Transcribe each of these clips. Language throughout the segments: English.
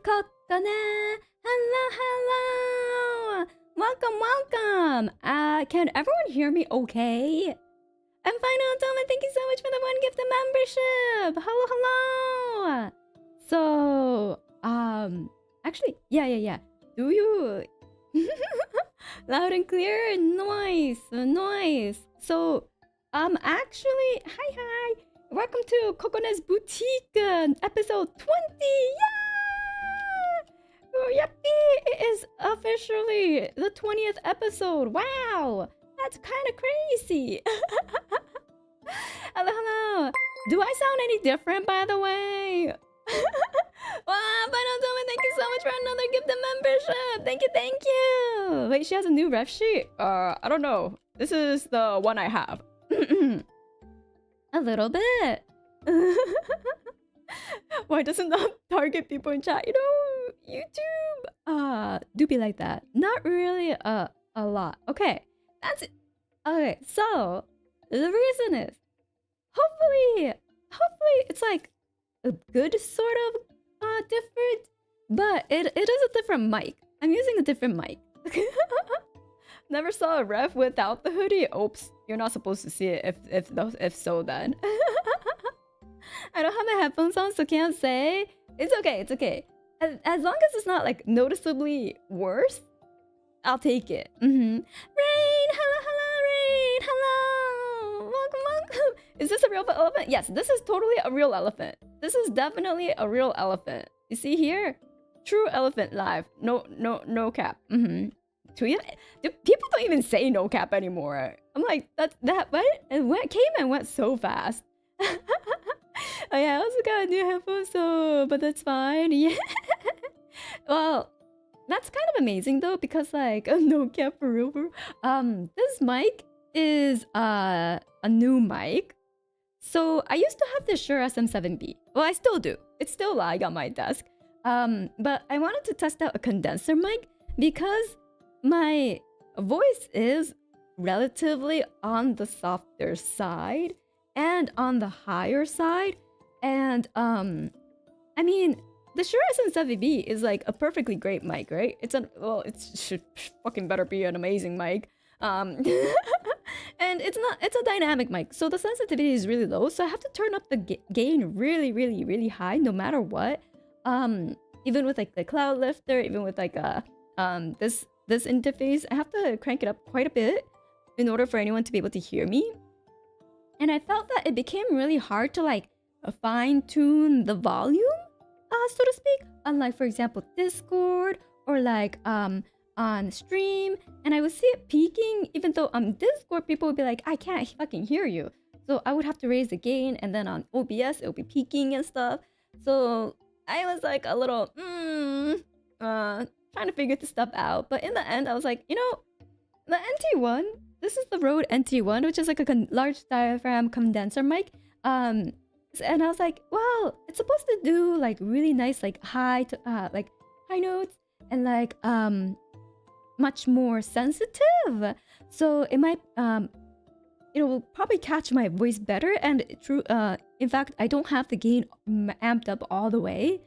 Kokone! Hello, hello! Welcome, welcome! Can everyone hear me okay? And Final Toma, thank you so much for the one gift membership! Hello, hello! So, actually, yeah. Do you... Loud and clear? Nice. So, actually, hi. Welcome to Kokone's Boutique, episode 20! Yeah! Oh, yippee! It is officially the 20th episode. Wow! That's kind of crazy. Hello. Do I sound any different, by the way? Wow, Final Toma, thank you so much for another gift membership. Thank you. Wait, she has a new ref sheet? I don't know. This is the one I have. A little bit. Why doesn't that target people in chat? You know, YouTube do be like that. Not really a lot. Okay, that's it. Okay, so the reason is hopefully it's like a good sort of different, but it is a different mic. I'm using a different mic. Never saw a ref without the hoodie. Oops, you're not supposed to see it if so then. I don't have my headphones on, so can't say. It's okay. As long as it's not like noticeably worse, I'll take it. Rain, hello, Rain, hello. Welcome. Is this a real elephant? Yes, this is totally a real elephant. This is definitely a real elephant. You see here? True elephant live. No cap. People don't even say no cap anymore. I'm like, that what? It came and went so fast. Oh yeah, I also got a new headphones, but that's fine. Yeah. Well, that's kind of amazing though, because like no cap for real. This mic is a new mic. So I used to have the Shure SM7B. Well, I still do. It's still lying on my desk. But I wanted to test out a condenser mic because my voice is relatively on the softer side and on the higher side. And I mean, the Shure SM7B is like a perfectly great mic, right? It should fucking better be an amazing mic. And it's a dynamic mic, so the sensitivity is really low, so I have to turn up the gain really high no matter what. Even with like the cloud lifter, even with like this interface, I have to crank it up quite a bit in order for anyone to be able to hear me. And I felt that it became really hard to like fine-tune the volume, so to speak, unlike for example Discord or like on stream, and I would see it peaking. Even though on Discord people would be like, I can't fucking hear you, so I would have to raise the gain, and then on OBS it would be peaking and stuff. So I was like a little trying to figure this stuff out, but in the end I was like, you know, the NT1, this is the Rode NT1, which is like a large diaphragm condenser mic. And I was like, well, it's supposed to do like really nice like high notes and like much more sensitive, so it might it will probably catch my voice better. And in fact, I don't have the gain amped up all the way.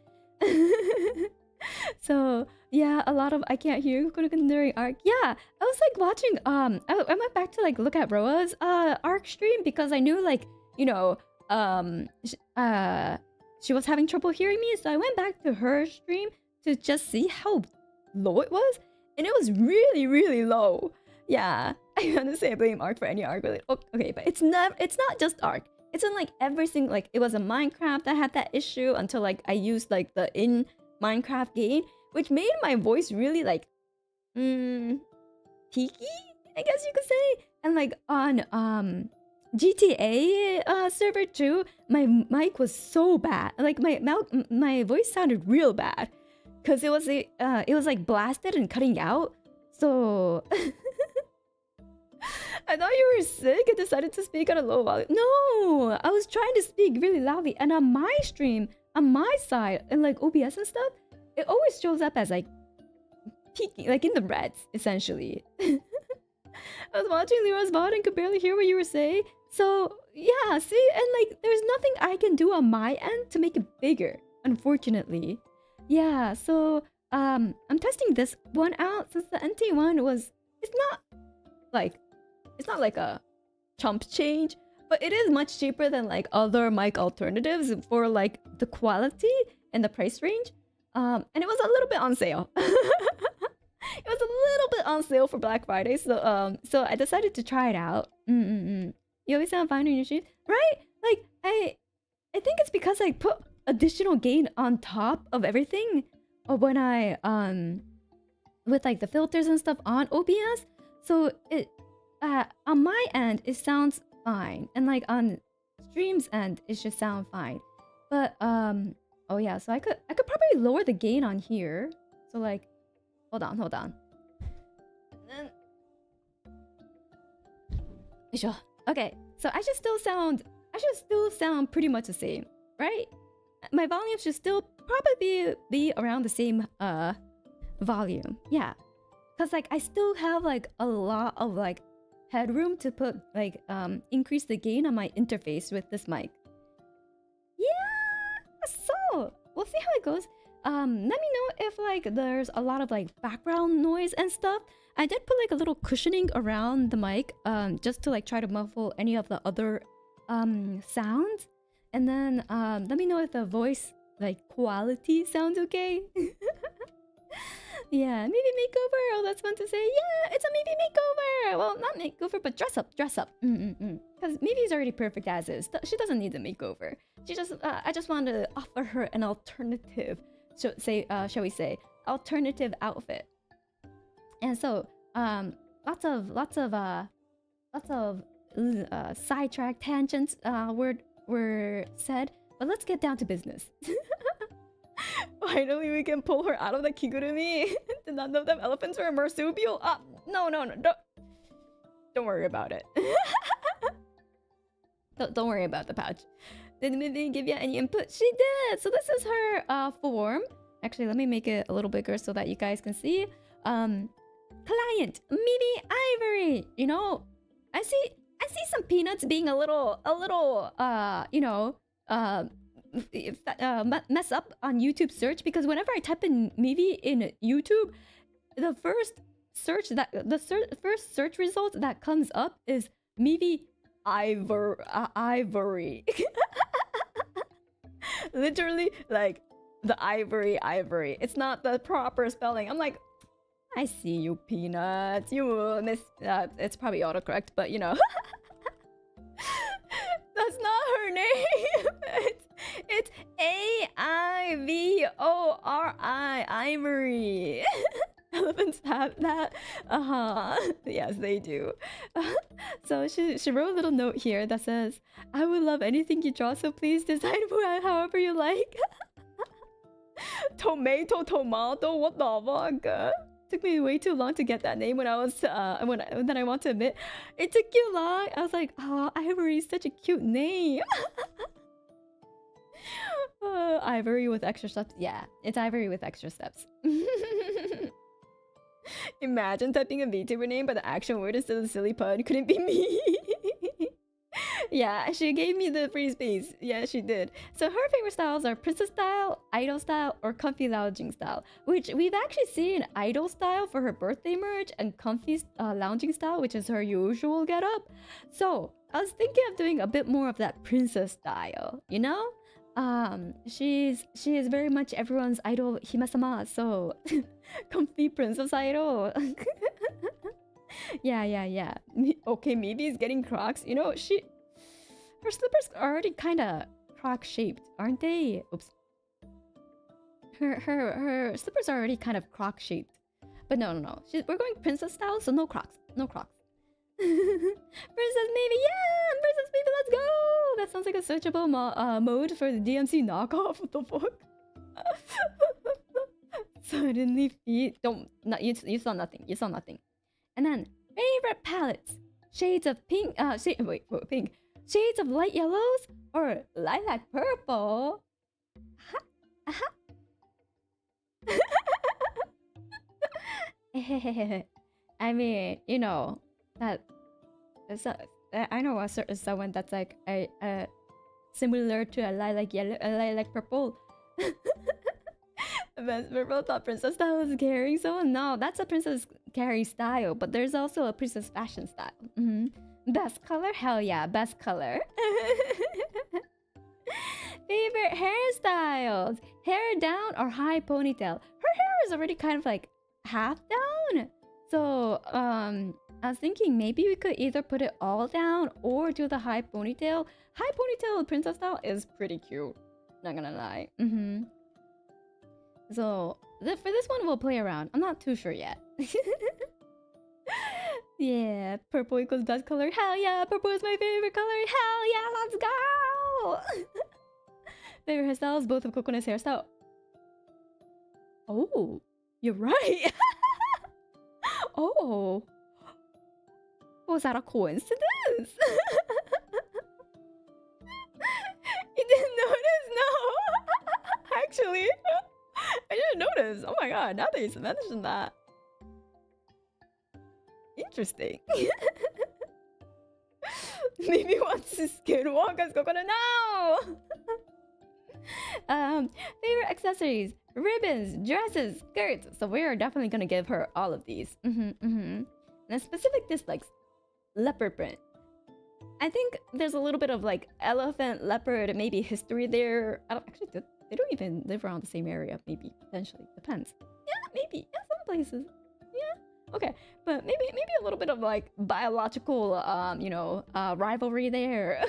So yeah, a lot of I can't hear during ARC. Yeah, I was like watching I went back to like look at Roa's ARC stream because I knew like, you know, she was having trouble hearing me, so I went back to her stream to just see how low it was, and it was really low. Yeah, I want to say I blame ARC for any ARC related. Okay, but it's not just ARC. It's in like every single, like it was a Minecraft that had that issue until like I used like the in Minecraft gain, which made my voice really like peaky, I guess you could say. And like on GTA server too, my mic was so bad. Like my voice sounded real bad because it was like blasted and cutting out. So I thought you were sick and decided to speak at a low volume. No, I was trying to speak really loudly, and on my stream, on my side, and like OBS and stuff, it always shows up as like peaking, like in the reds, essentially. I was watching Lyra's VOD and could barely hear what you were saying. So yeah, see, and like there's nothing I can do on my end to make it bigger, unfortunately. Yeah, so I'm testing this one out since the NT one was it's not like a chump change, but it is much cheaper than like other mic alternatives for like the quality and the price range. And it was a little bit on sale. It was a little bit on sale for Black Friday, so I decided to try it out. You always sound fine in your streams, right? Like I think it's because I put additional gain on top of everything when I with like the filters and stuff on OBS. So it on my end it sounds fine, and like on stream's end it should sound fine. But oh yeah, so I could probably lower the gain on here. So like hold on. And then okay, so I should still sound pretty much the same, right? My volume should still probably be around the same volume. Yeah. Cause like I still have like a lot of like headroom to put like increase the gain on my interface with this mic. Yeah. So we'll see how it goes. Let me know if like there's a lot of like background noise and stuff. I did put like a little cushioning around the mic just to like try to muffle any of the other sounds. And then let me know if the voice like quality sounds okay. Yeah, maybe makeover. Oh, that's fun to say. Yeah, it's a maybe makeover. Well, not makeover, but dress up. Because Maybe's already perfect as is. She doesn't need a makeover. She just I just want to offer her an alternative. Shall we say alternative outfit. And so lots of sidetrack tangents were said, but let's get down to business. Finally, we can pull her out of the kigurumi. Did not know them elephants were marsupial. No, don't worry about it. don't worry about the pouch. Did Mimi give you any input? She did. So this is her form. Actually, let me make it a little bigger so that you guys can see. Client Mimi Ivory. You know, I see some peanuts being a little mess up on YouTube search, because whenever I type in Mivi in YouTube, the first first search result that comes up is Mivi Ivory. Literally like the ivory. It's not the proper spelling. I'm like, I see you, peanuts. You miss. It's probably autocorrect, but you know. That's not her name. It's Aivori. Ivory. Elephants have that. Yes, they do. So she wrote a little note here that says, "I would love anything you draw, so please design however you like." Tomato. What the fuck? Took me way too long to get that name when I was then I want to admit it took you long. I was like, oh, Ivory is such a cute name. Ivory with extra steps. Yeah, it's Ivory with extra steps. Imagine typing a VTuber name, but the actual word is still a silly pun. Couldn't be me. Yeah, she gave me the free space. Yeah, she did. So her favorite styles are princess style, idol style, or comfy lounging style, which we've actually seen idol style for her birthday merch and comfy lounging style, which is her usual getup. So I was thinking of doing a bit more of that princess style, you know? She is very much everyone's idol, Hime-sama, so comfy princess idol. Yeah. Okay, maybe it's getting Crocs. You know, her slippers are already kind of Croc shaped, aren't they? Oops. Her slippers are already kind of Croc shaped. But no. We're going princess style, so no Crocs. Princess Maybe, yeah! Princess Maybe, let's go! That sounds like a searchable mode for the DMC knockoff. What the fuck? Suddenly feet. You saw nothing. And then favorite palettes. Shades of pink. Pink. Shades of light yellows or lilac purple. I mean, you know that. I know someone that's like similar to a lilac yellow, a lilac purple. Purple thought Princess Style is carrying someone. No, that's a Princess Carry style, but there's also a Princess Fashion style. Best color? Hell yeah, best color. Favorite hairstyles? Hair down or high ponytail? Her hair is already kind of like half down. So, I was thinking maybe we could either put it all down or do the high ponytail. High ponytail Princess Style is pretty cute. Not gonna lie. So, for this one, we'll play around. I'm not too sure yet. Yeah, purple equals best color. Hell yeah, purple is my favorite color. Hell yeah, let's go! Favorite hairstyles, both of Kokone's hairstyle. Oh, you're right. Oh. Was that a coincidence? You didn't notice? No. Actually, I didn't notice. Oh my god, now that you mentioned that. Interesting. Maybe wants to skinwalk as Kokone now. Favorite accessories, ribbons, dresses, skirts. So we are definitely gonna give her all of these. And specific dislikes, leopard print. I think there's a little bit of like elephant, leopard, maybe history there. I don't actually. They don't even live around the same area. Maybe potentially depends. Yeah, maybe. Yeah, some places. Yeah. Okay, but maybe a little bit of like biological, rivalry there.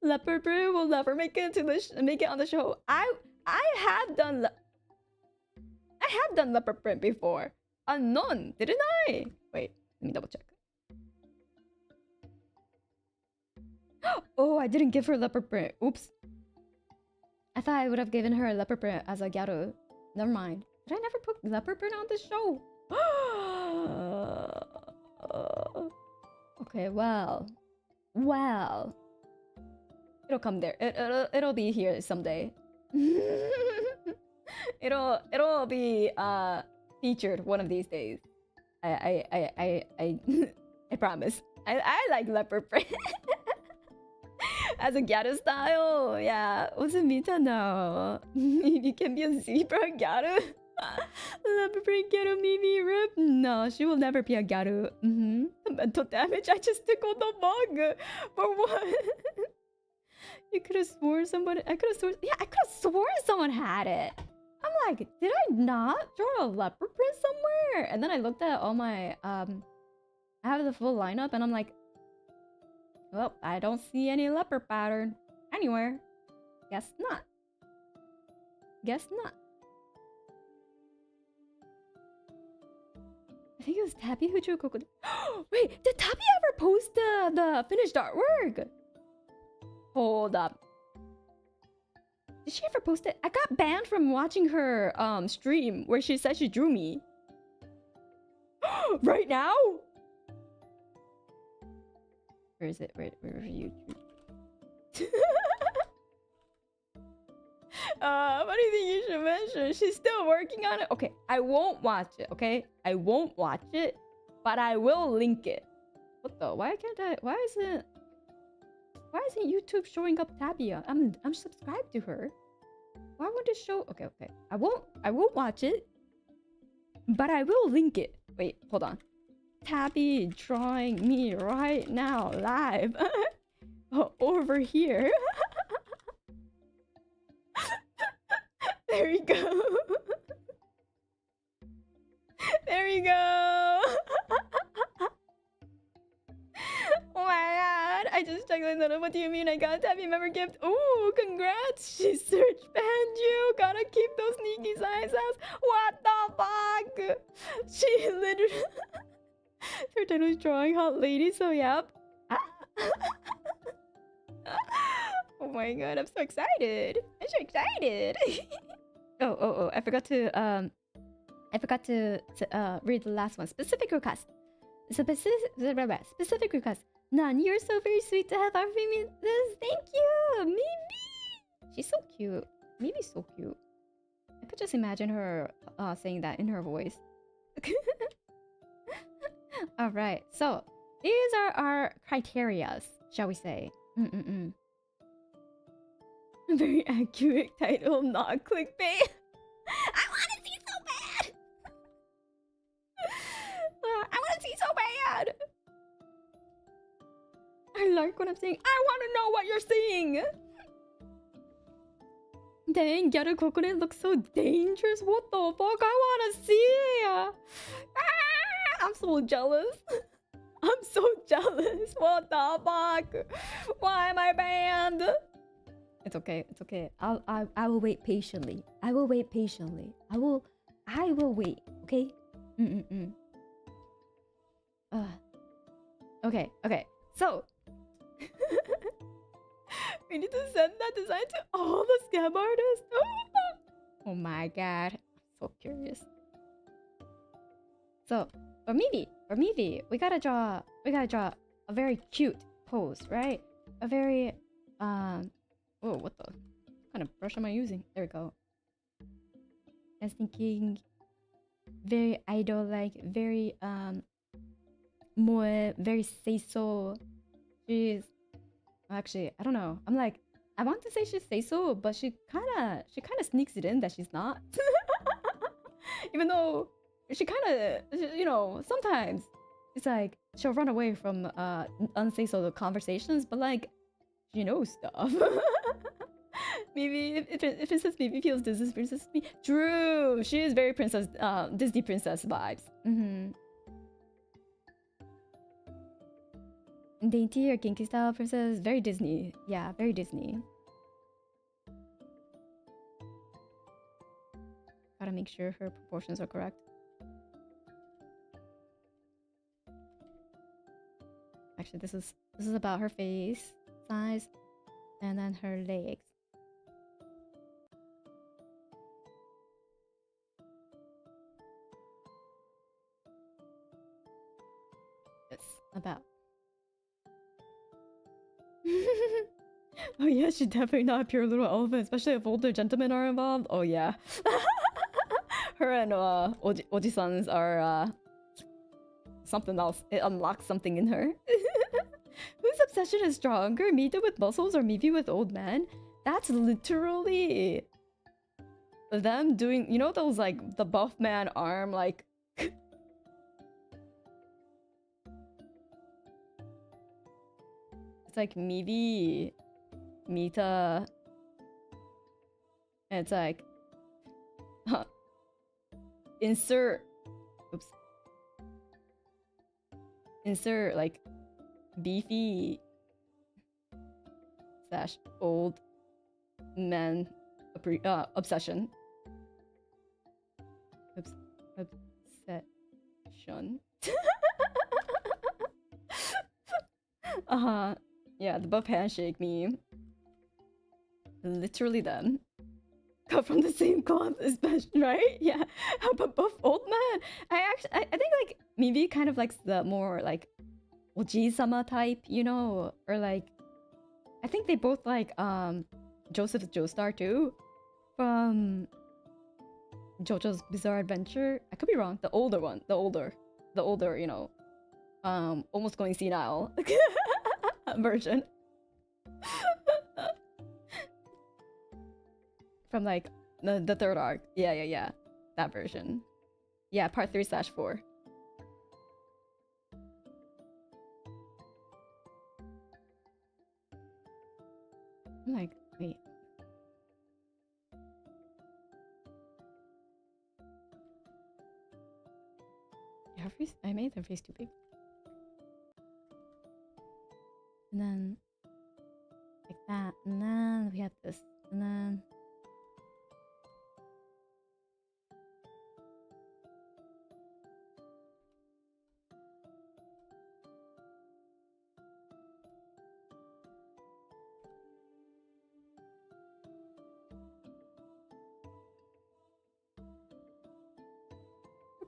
Leopard print will never make it to make it on the show. I have done leopard print before. Unknown, didn't I? Wait, let me double check. Oh, I didn't give her leopard print. Oops. I thought I would have given her a leopard print as a gyaru. Never mind. Did I never put leopard print on this show? Okay, well. It'll come there. It'll be here someday. it'll be featured one of these days. I promise. I like leopard print. As a gyaru style, yeah. 웃음이잖아. You can be a zebra gyaru. Leopard print gyaru Mimi rip. No, she will never be a gyaru. Mental damage. I just tickled the mug. For what? You could have sworn somebody. I could have sworn someone had it. I'm like, did I not draw a leopard print somewhere? And then I looked at all my I have the full lineup, and I'm like, well, I don't see any leopard pattern anywhere. Guess not. I think it was Tabby who drew Kokone. Wait, did Tabby ever post the finished artwork? Hold up. Did she ever post it? I got banned from watching her stream where she said she drew me. Right now? Where is it? Where are you? What do you think you should mention? She's still working on it. Okay, I won't watch it. Okay, I won't watch it, but I will link it. What the? Why can't I? Why isn't YouTube showing up Tabia? I'm subscribed to her. Why won't it show? Okay. I won't watch it, but I will link it. Wait, hold on. Tabby drawing me right now live. Over here. There you go. There you go. Oh my god, I just checked the note. What do you mean I got a Tabby member gift? Ooh, congrats. She search banned you. Gotta keep those sneaky side sounds. What the fuck? She literally... Her title is drawing hot lady, so yep. Oh my god, I'm so excited. I'm so excited. Oh, I forgot to read the last one. Specific request. Specific request. Nan, you're so very sweet to have our female this. Thank you, Mimi. She's so cute. Mimi's so cute. I could just imagine her saying that in her voice. Alright, so these are our criterias, shall we say. Very accurate title, not clickbait. I I like what I'm saying. I want to know what you're saying. Dang, Gyaru Kokone looks so dangerous. What the fuck? I want to see. Ah, I'm so jealous. I'm so jealous. What the fuck? Why am I banned? It's okay. It's okay. I will wait patiently. I will wait patiently. I will wait. Okay. Okay. Okay. So we need to send that design to all the scam artists. Oh my god. I'm so curious. So or maybe we gotta draw a very cute pose, right? A very oh, what the kind of brush am I using? There we go. I was thinking very idol like, very more very say so. She's actually, I don't know. I'm like, I want to say she say so, but she kind of sneaks it in that she's not. Even though she kind of, you know, sometimes it's like she'll run away from unsay so conversations, but like she knows stuff. Maybe if Princess maybe feels this is Princess me. True, she is very princess, Disney princess vibes. Dainty or kinky style princess, very Disney. Yeah, very Disney. Gotta make sure her proportions are correct. Actually, this is about her face size and then her legs. Yes, about. Oh yeah, she's definitely not a pure little elephant, especially if older gentlemen are involved. Oh yeah. Her and Oji-sans are something else. It unlocks something in her. Whose obsession is stronger? Mita with muscles or Mivi with old men? That's literally them doing, you know, those like the buff man arm, like it's like Mivi, Mita, and it's like insert like beefy / old man obsession. Obsession. Yeah, the buff handshake meme. Literally them. Cut from the same cloth, especially, right? Yeah. How about buff old man? I think like maybe kind of likes the more like Oji-sama type, you know, or like I think they both like Joseph's Joestar too, from JoJo's Bizarre Adventure. I could be wrong. The older one, the older, you know, almost going senile version. From like the third arc. Yeah. That version. Yeah, part 3/4. I'm like, wait. Her face, I made her face too big. And then like that, and then we have this, and then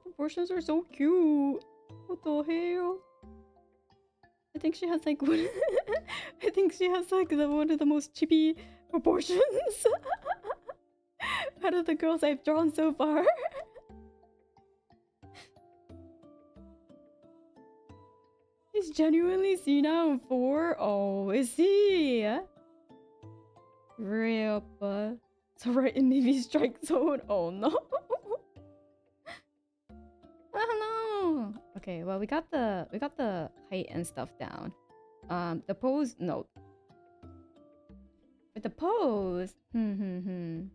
proportions are so cute. What the hell? I think she has like one. I think she has like one of the most chibi proportions out of the girls I've drawn so far. He's genuinely senile in 4. Oh, is he? Rip. So right in Navy strike zone. Oh no. Oh no. Okay, well we got the height and stuff down. the pose, no. With the pose, I'm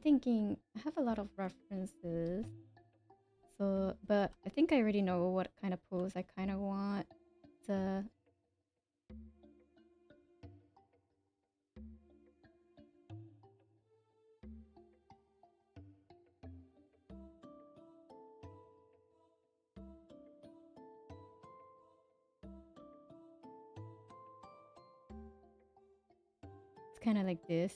thinking I have a lot of references. So, but I think I already know what kind of pose I kind of want to. It's kind of like this.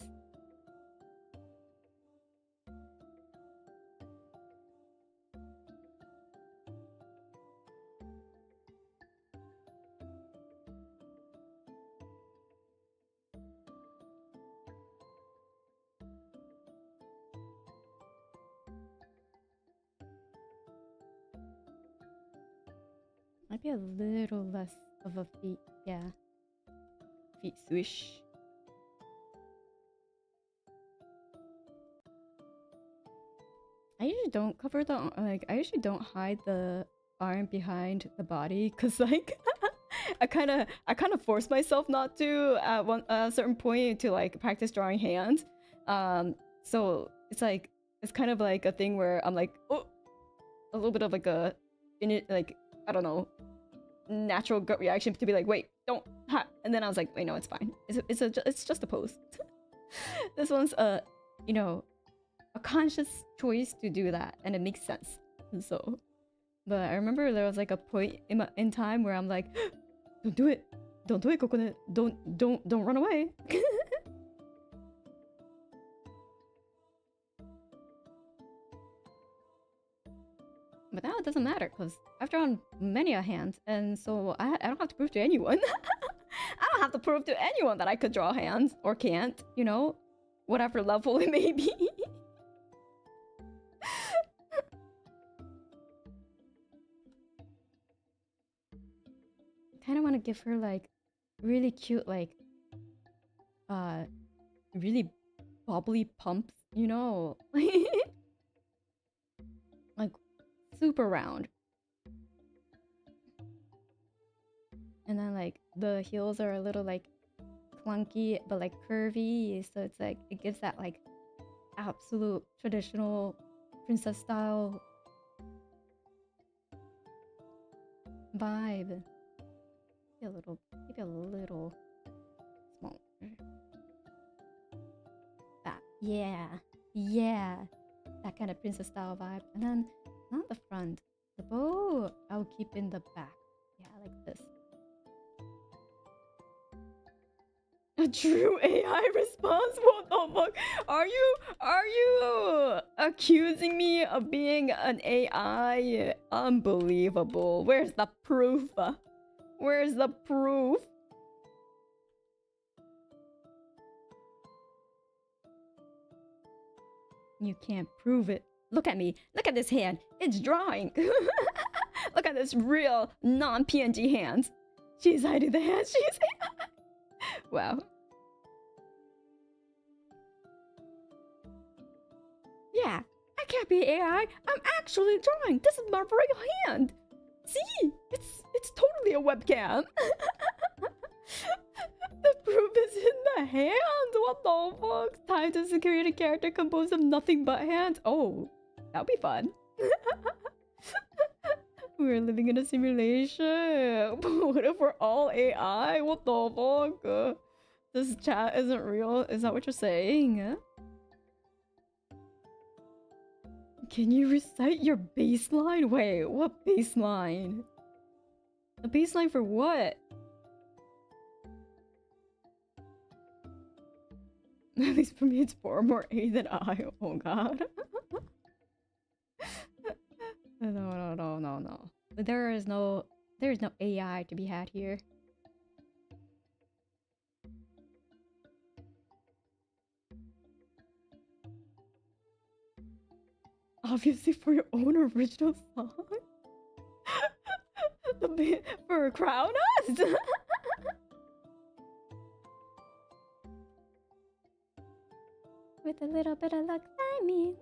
Might be a little less of a feet, yeah. Feet swish. I usually don't cover the, like, I usually don't hide the arm behind the body, cause like, I kind of force myself not to at a certain point to like practice drawing hands. So it's like, it's kind of like a thing where I'm like, oh, a little bit of like a, like, I don't know, natural gut reaction to be like, wait, don't, ha. And then I was like, wait, no, it's fine. It's just a pose. This one's you know, a conscious choice to do that, and it makes sense. So, but I remember there was like a point in time where I'm like, don't do it, Kokone, don't run away. But now it doesn't matter because I've drawn many a hand, and so I don't have to prove to anyone. I don't have to prove to anyone that I could draw hands or can't, you know, whatever level it may be. Kind of want to give her like really cute, like really bobbly pumps, you know. Like super round. And then like the heels are a little like clunky but like curvy, so it's like it gives that like absolute traditional princess style vibe. Maybe a little small. That, yeah, that kind of princess style vibe. And then not the front, the bow I'll keep in the back. Yeah, like this. A true AI response? What the fuck? Are you accusing me of being an AI? Unbelievable. Where's the proof? Where's the proof? You can't prove it. Look at me. Look at this hand. It's drawing. Look at this real non-PNG hands. She's hiding the hands. She's wow. Yeah, I can't be AI. I'm actually drawing. This is my real hand. See, it's totally a webcam. The proof is in the hand. What the fuck? Time to create a character composed of nothing but hands. Oh, that'll be fun. We're living in a simulation. What if we're all AI? What the fuck? This chat isn't real. Is that what you're saying? Can you recite your baseline? Wait, what baseline? A baseline for what? At least for me, it's far more A than I. Oh god. No. There is no AI to be had here. Obviously for your own original song. For Crown Us. With a little bit of luck, I mean.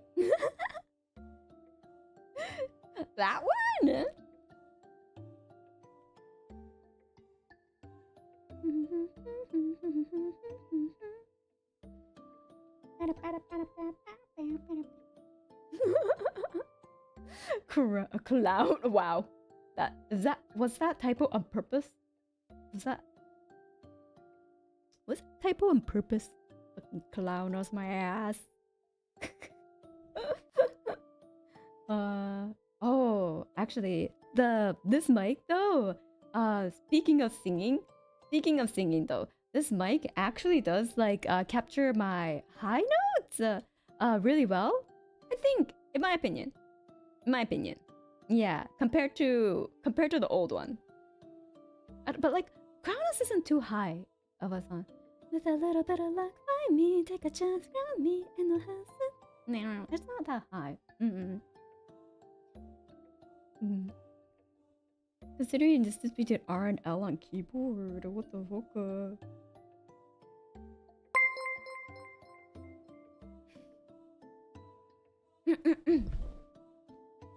That one. Clown. Wow. Was that typo on purpose? Was that typo on purpose? Fucking clown was my ass. Oh, actually, this mic though. Speaking of singing though, this mic actually does like capture my high notes really well. I think, in my opinion. Yeah, compared to the old one. But like, Kronos isn't too high of a song. With a little bit of luck, find me, take a chance, grab me, and the house. No, it's not that high. Considering distance between R and L on keyboard, what the fuck?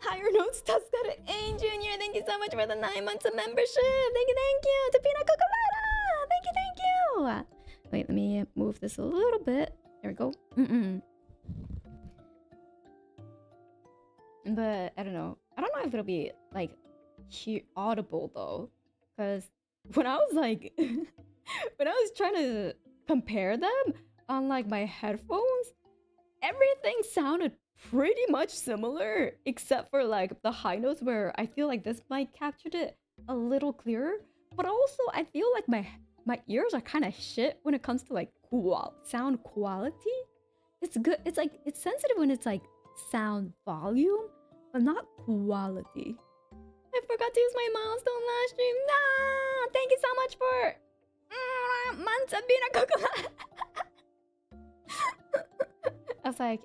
Higher notes task at A Junior. Thank you so much for the 9 months of membership. Thank you. To Pina Colada. Thank you. Wait, let me move this a little bit. There we go. But I don't know if it'll be like audible though, because when I was like when I was trying to compare them on like my headphones, everything sounded pretty much similar except for like the high notes where I feel like this mic captured it a little clearer, but also I feel like my ears are kind of shit when it comes to like sound quality. It's good, it's like it's sensitive when it's like sound volume, but not quality. I forgot to use my milestone last stream. Nah, thank you so much for months of being a coconut. I was like,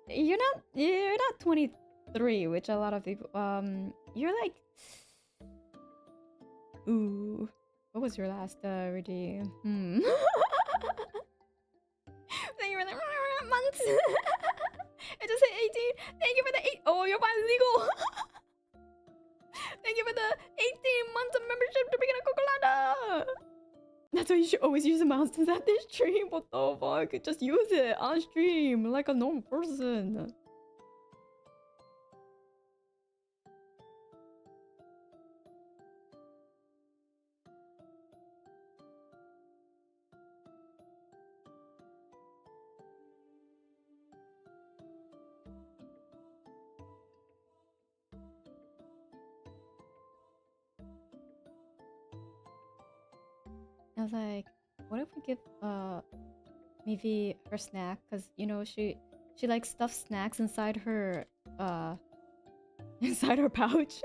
you're not 23, which a lot of people you're like, ooh, what was your last redeem? Thank you for the months. I just hit 18. Thank you for the 8. Oh, you're finally legal. Thank you for the 18 months of membership to begin a Cocolada. That's why you should always use the mouse at this stream. What the fuck? Just use it on stream like a normal person. I was like, what if we give maybe her snack, because you know she likes stuffed snacks inside her pouch.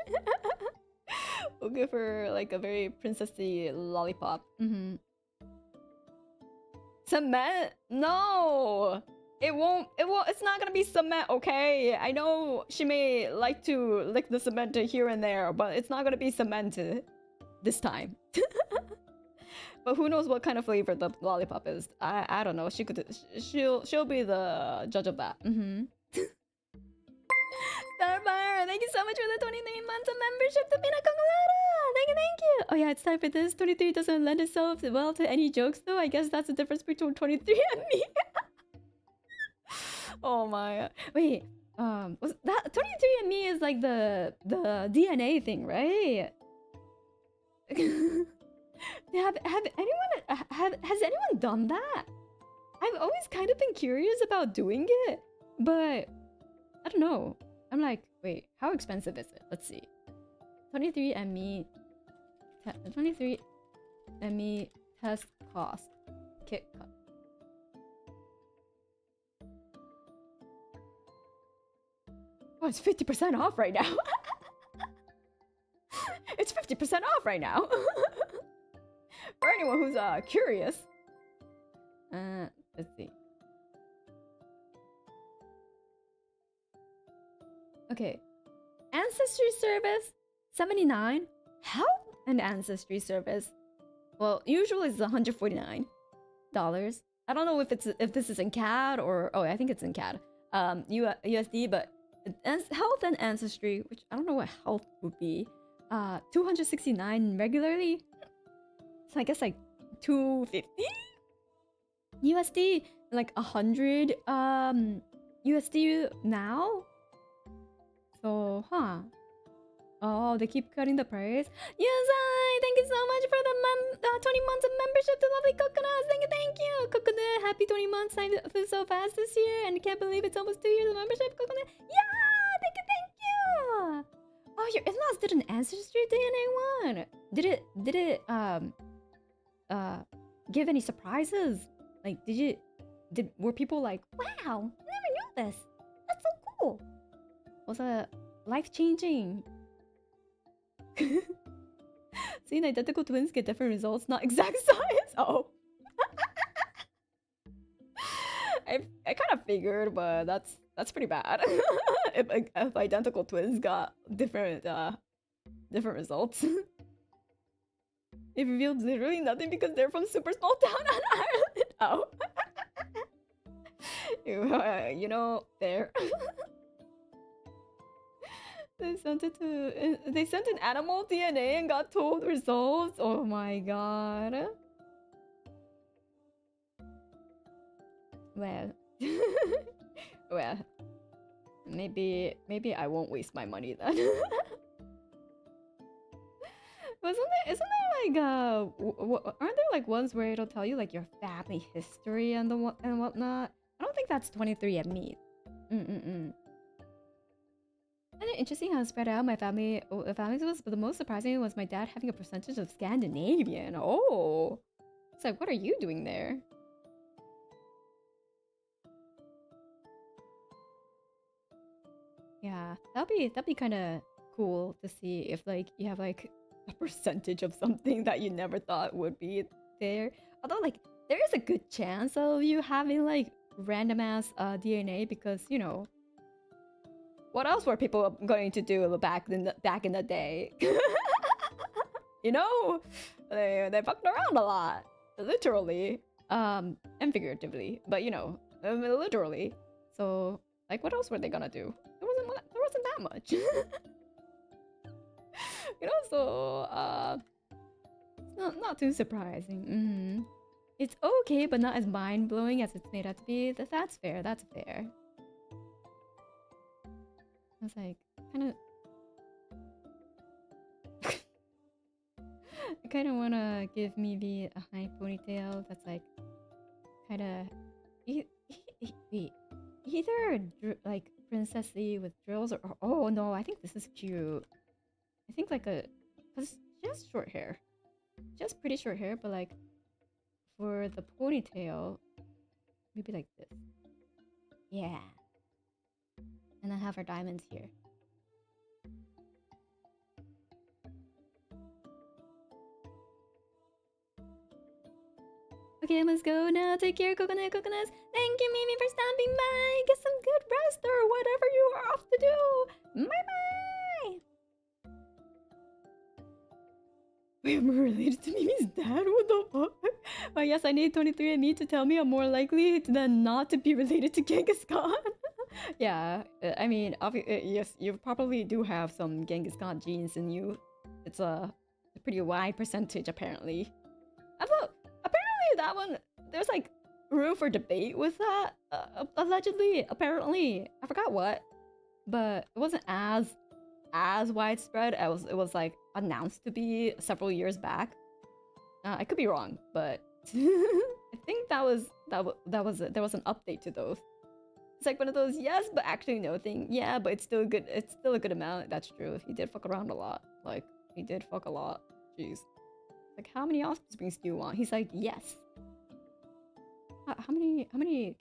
We'll give her like a very princessy lollipop. Cement? No, it won't. It's not gonna be cement, okay? I know she may like to lick the cement here and there, but it's not gonna be cemented this time. But who knows what kind of flavor the lollipop is? I don't know. She'll be the judge of that. Starfire, thank you so much for the 23 months of membership to Pina Colada. Thank you. Oh yeah, it's time for this. 23 doesn't lend itself well to any jokes though. I guess that's the difference between 23 and me. Oh my. Wait. Was that 23 and me is like the DNA thing, right? Has anyone done that? I've always kind of been curious about doing it, but I don't know. I'm like, wait, how expensive is it? Let's see. 23andMe 23andMe test cost kit cut. Oh, it's 50% off right now. It's 50% off right now. For anyone who's curious. Let's see. Okay. Ancestry service, 79. How? An ancestry service. Well, usually it's $149. I don't know if this is in CAD or I think it's in CAD. USD, but health and ancestry, which I don't know what health would be. $269 regularly. So I guess like 250 USD, like 100 USD now. So, huh? Oh, they keep cutting the price. Yes, thank you so much for the 20 months of membership to lovely Coconuts. Thank you. Coconut, happy 20 months. Time flew so fast this year, and I can't believe it's almost 2 years of membership. Coconut, yeah, thank you. Oh, your in-laws did an Ancestry DNA one. Did it give any surprises? Like, were people like, wow, never knew this. That's so cool. Was it life-changing? Seeing identical twins get different results, not exact size. Oh. I kind of figured, but that's pretty bad. if identical twins got different results. It revealed literally nothing because they're from super small town on Ireland. Oh. You know, there. They sent an animal DNA and got told results. Oh my god. Well, well, maybe I won't waste my money then. Isn't there like aren't there like ones where it'll tell you like your family history and whatnot? I don't think that's 23andMe. And interesting how spread out my families was, but the most surprising was my dad having a percentage of Scandinavian. Oh, it's like, what are you doing there? Yeah, that'd be kind of cool to see if like you have like a percentage of something that you never thought would be there. Although like there is a good chance of you having like random ass DNA because you know. What else were people going to do back in the day? You know, they fucked around a lot, literally, and figuratively. But you know, literally. So, like, what else were they gonna do? There wasn't that much. You know, so it's not too surprising. It's okay, but not as mind blowing as it's made out to be. That's fair. That's fair. I was like, kind of. I kind of want to give Mimi a high ponytail that's like, kind of, either like princessy with drills or oh no, I think this is cute. I think like cause she has short hair, just pretty short hair, but like for the ponytail, maybe like this. Yeah. And then have her diamonds here. Okay, let's go now. Take care, coconuts. Thank you, Mimi, for stopping by. Get some good rest or whatever you are off to do. Bye-bye. Wait, I'm related to Mimi's dad? What the fuck? I guess I need 23andMe to tell me I'm more likely than not to be related to Genghis Khan. Yeah, I mean, yes, you probably do have some Genghis Khan genes in you. It's a pretty wide percentage, apparently. Although, apparently that one, there's like room for debate with that. Allegedly, apparently, I forgot what, but it wasn't as widespread as it was like announced to be several years back. I could be wrong, but I think there was an update to those. It's like one of those yes, but actually no thing. Yeah, but it's still good. It's still a good amount. That's true. He did fuck around a lot. Like he did fuck a lot. Jeez. Like how many offsprings do you want? He's like yes. How many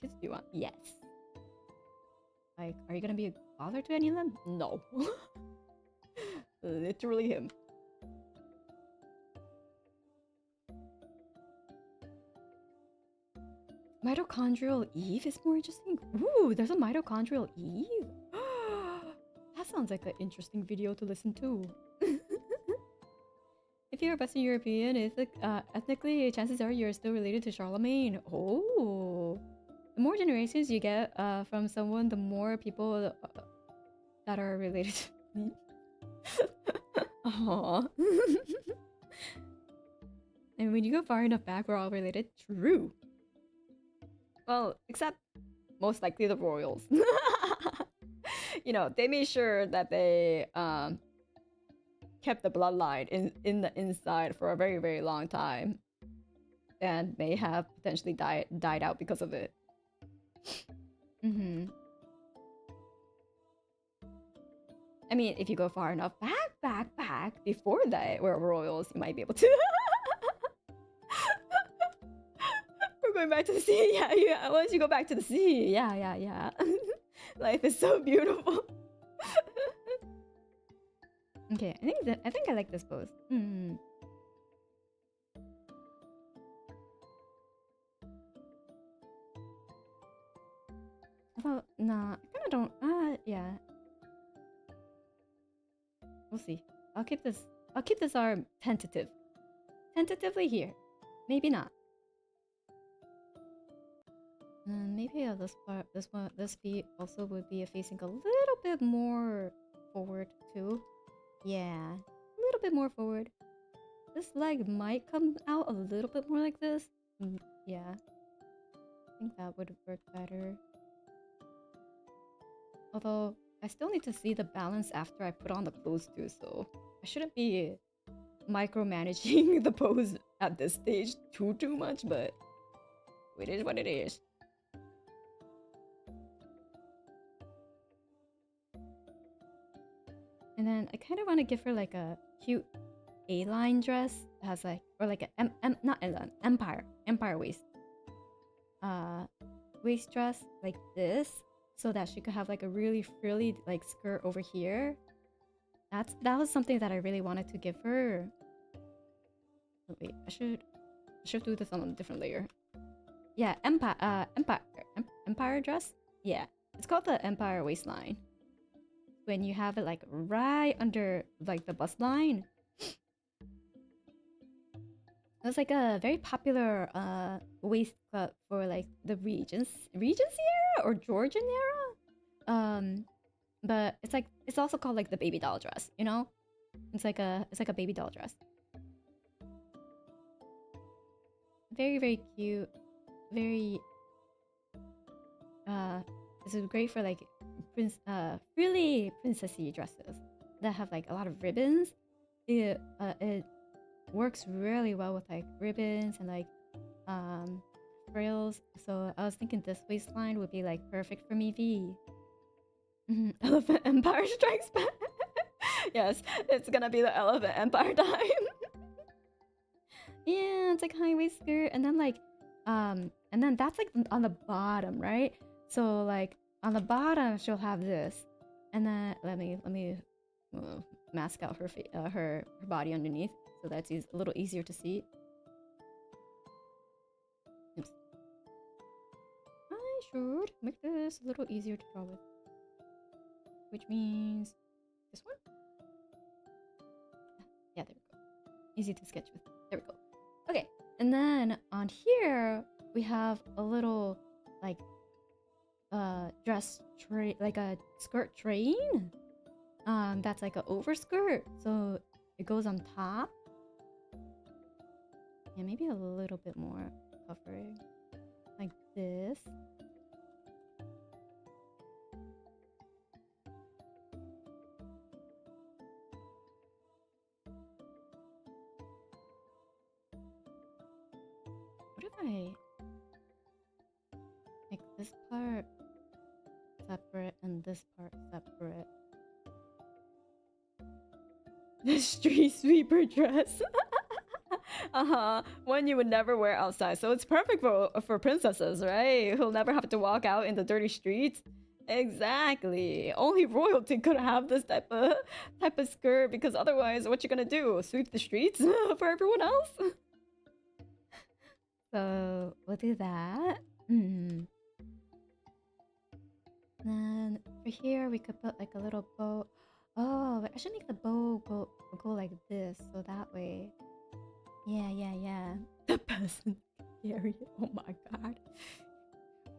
kids do you want? Yes. Like, are you gonna be a father to any of them? No. Literally him. Mitochondrial Eve is more interesting. Ooh, there's a mitochondrial Eve. That sounds like an interesting video to listen to. If you're Western European, ethnically, chances are you're still related to Charlemagne. Oh, the more generations you get from someone, the more people that are related to me. Aww. And when you go far enough back, we're all related. True. Well, except most likely the royals. You know, they made sure that they kept the bloodline in the inside for a very, very long time. And may have potentially died out because of it. I mean, if you go far enough back before they were royals, you might be able to. We're going back to the sea. Yeah. Once you go back to the sea, yeah. Life is so beautiful. Okay, I think I like this pose. Well, nah, I kind of don't. Yeah. We'll see. I'll keep this arm tentatively here. Maybe not. Maybe this feet also would be facing a little bit more forward too. Yeah, a little bit more forward. This leg might come out a little bit more like this. Yeah, I think that would work better. Although I still need to see the balance after I put on the clothes too, so I shouldn't be micromanaging the pose at this stage too much, but it is what it is. And then I kind of want to give her like a cute A-line dress that has like, or like a not A-line, empire waist. Waist dress like this, so that she could have like a really frilly like skirt over here. That was something that I really wanted to give her. Oh, wait, I should do this on a different layer. Yeah, empire dress. Yeah, it's called the empire waistline. When you have it like right under like the bust line. It was like a very popular waist cut for like the Regency era or Georgian era. But it's also called like the baby doll dress, you know? It's like a baby doll dress. Very, very cute. Very it's great for like really princessy dresses that have like a lot of ribbons. It works really well with like ribbons and like frills. So I was thinking this waistline would be like perfect for me. Elephant Empire Strikes Back. Yes, it's gonna be the Elephant Empire time. Yeah, it's like high waist skirt, and then like and then that's like on the bottom, right? So like on the bottom she'll have this, and then let me mask out her body underneath, so that's a little easier to see. Oops. I should make this a little easier to draw with, which means this one. Yeah, there we go. Easy to sketch with. There we go. Okay, and then on here we have a little like dress tray, like a skirt train. That's like an overskirt, so it goes on top. Yeah, maybe a little bit more covering, like this. What if I make this part separate and this part separate? The street sweeper dress. One you would never wear outside, so it's perfect for princesses, right? Who'll never have to walk out in the dirty streets. Exactly. Only royalty could have this type of skirt, because otherwise, what you gonna do? Sweep the streets for everyone else? So we'll do that. And then for here, we could put like a little bow. Oh, I should make the bow go like this, so that way. Yeah. The peasant carry it. Oh my god.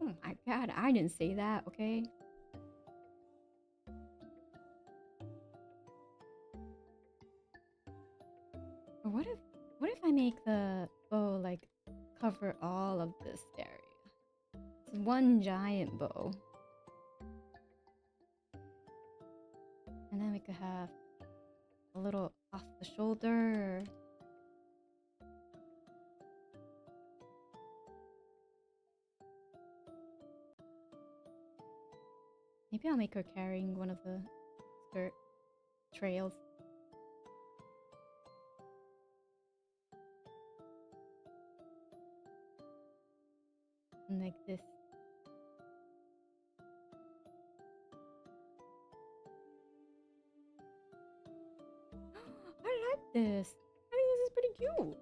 Oh my god, I didn't say that, okay? Or what if What if I make the bow like cover all of this area? It's one giant bow. And then we could have a little off the shoulder. Maybe I'll make her carrying one of the skirt trails. And like this. I like this. I think this is pretty cute.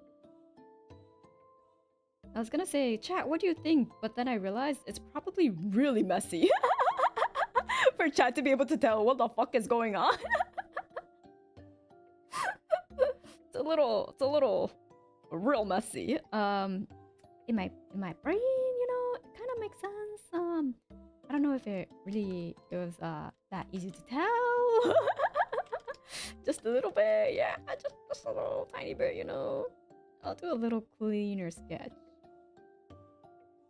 I was gonna say, chat, what do you think? But then I realized it's probably really messy for chat to be able to tell what the fuck is going on. It's a little real messy. In my brain, you know, it kind of makes sense. I don't know if it really was that easy to tell. Just a little bit, yeah, just a little tiny bit, you know. I'll do a little cleaner sketch.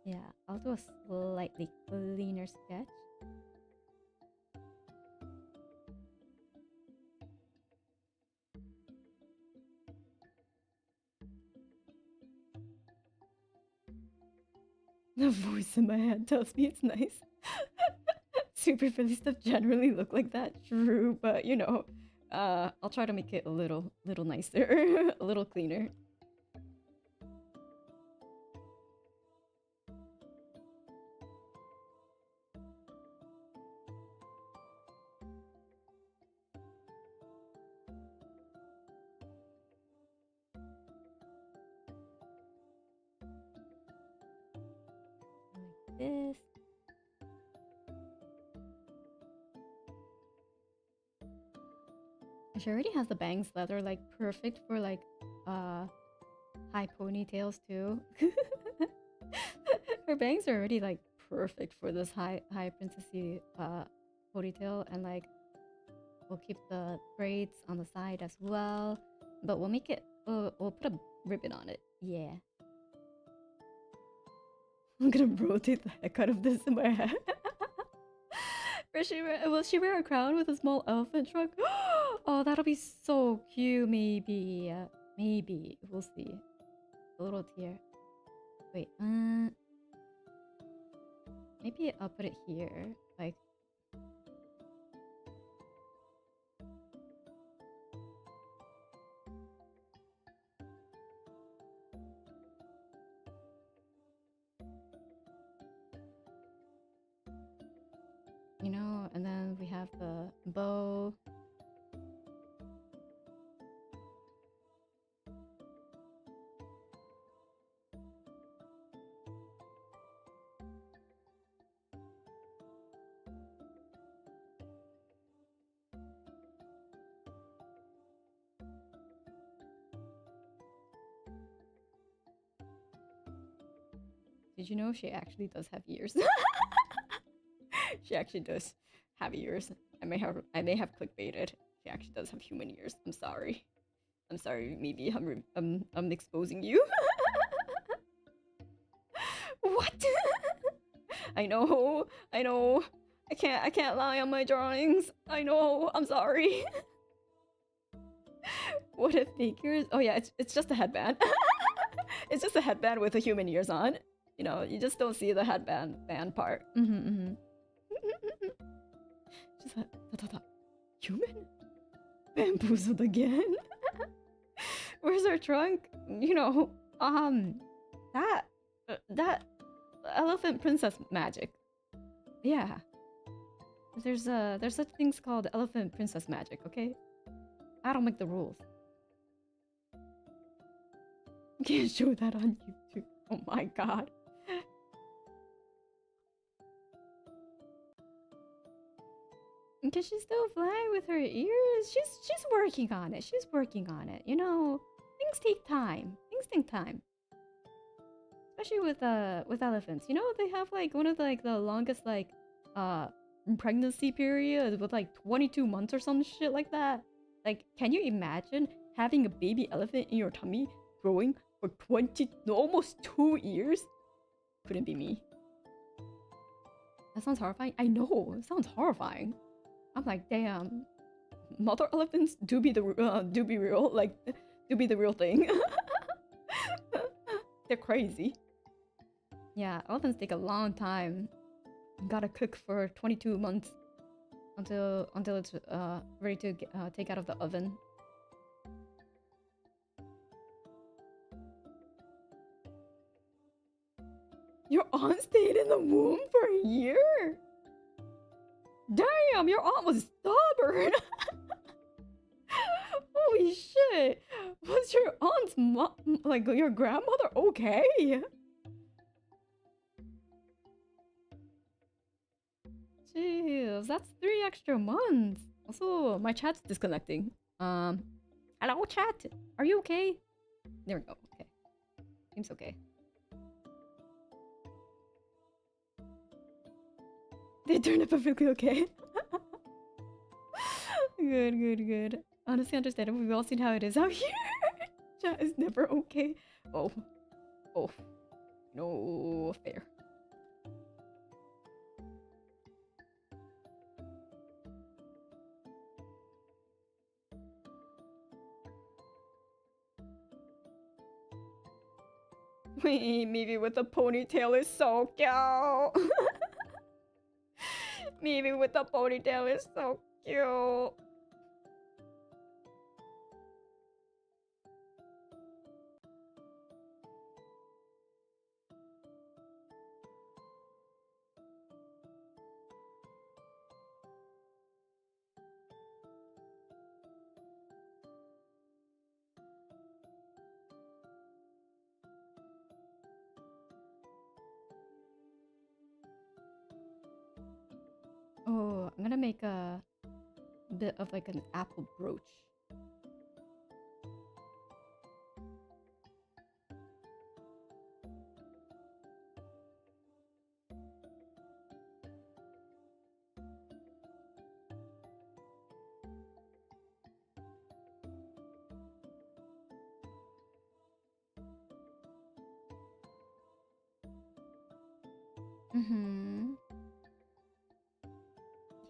Yeah, I'll do a slightly cleaner sketch. The voice in my head tells me it's nice. Super Philly stuff generally look like that, true, but you know, I'll try to make it a little nicer, a little cleaner. Like this. She already has the bangs that are like perfect for like high ponytails too. Her bangs are already like perfect for this high princessy ponytail, and like we'll keep the braids on the side as well, but we'll make it we'll put a ribbon on it. Yeah. I'm gonna rotate the heck out of this in my head. Will she wear a crown with a small elephant trunk? Oh, that'll be so cute. Maybe. Maybe. We'll see. A little tear. Wait. Maybe I'll put it here. Like. You know, and then we have the bow. Did you know she actually does have ears? She actually does have ears. I may have clickbaited. She actually does have human ears. I'm sorry. I'm sorry. Maybe I'm exposing you. What? I know. I can't lie on my drawings. I know. I'm sorry. What a fake ears? Oh yeah, it's just a headband. It's just a headband with the human ears on. You know, you just don't see the headband part. Just human? Bamboozled again? Where's our trunk? You know, that elephant princess magic. Yeah. There's such things called elephant princess magic, okay? I don't make the rules. You can't show that on YouTube. Oh my god. Because she's still flying with her ears. She's working on it. She's working on it. You know, things take time. Things take time. Especially with elephants. You know, they have like one of the longest like pregnancy periods with like 22 months or some shit like that. Like, can you imagine having a baby elephant in your tummy growing for 20, almost 2 years? Couldn't be me. That sounds horrifying. I know, it sounds horrifying. I'm like, damn. Mother elephants do be real, like, do be the real thing. They're crazy. Yeah, elephants take a long time. Gotta cook for 22 months until it's ready to take out of the oven. Your aunt stayed in the womb for a year? Damn, your aunt was stubborn. Holy shit. Was your aunt's mom, like your grandmother, okay? Jeez, that's 3 extra months. Also, my chat's disconnecting. Hello chat, are you okay? There we go. Okay, seems okay. They turned up perfectly okay. Good. Honestly understandable. We've all seen how it is out here. Chat is never okay. Oh. No fair. Wait, Mimi with a ponytail is so cute. Mimi with a ponytail is so cute. Oh, I'm gonna make a bit of like an apple brooch.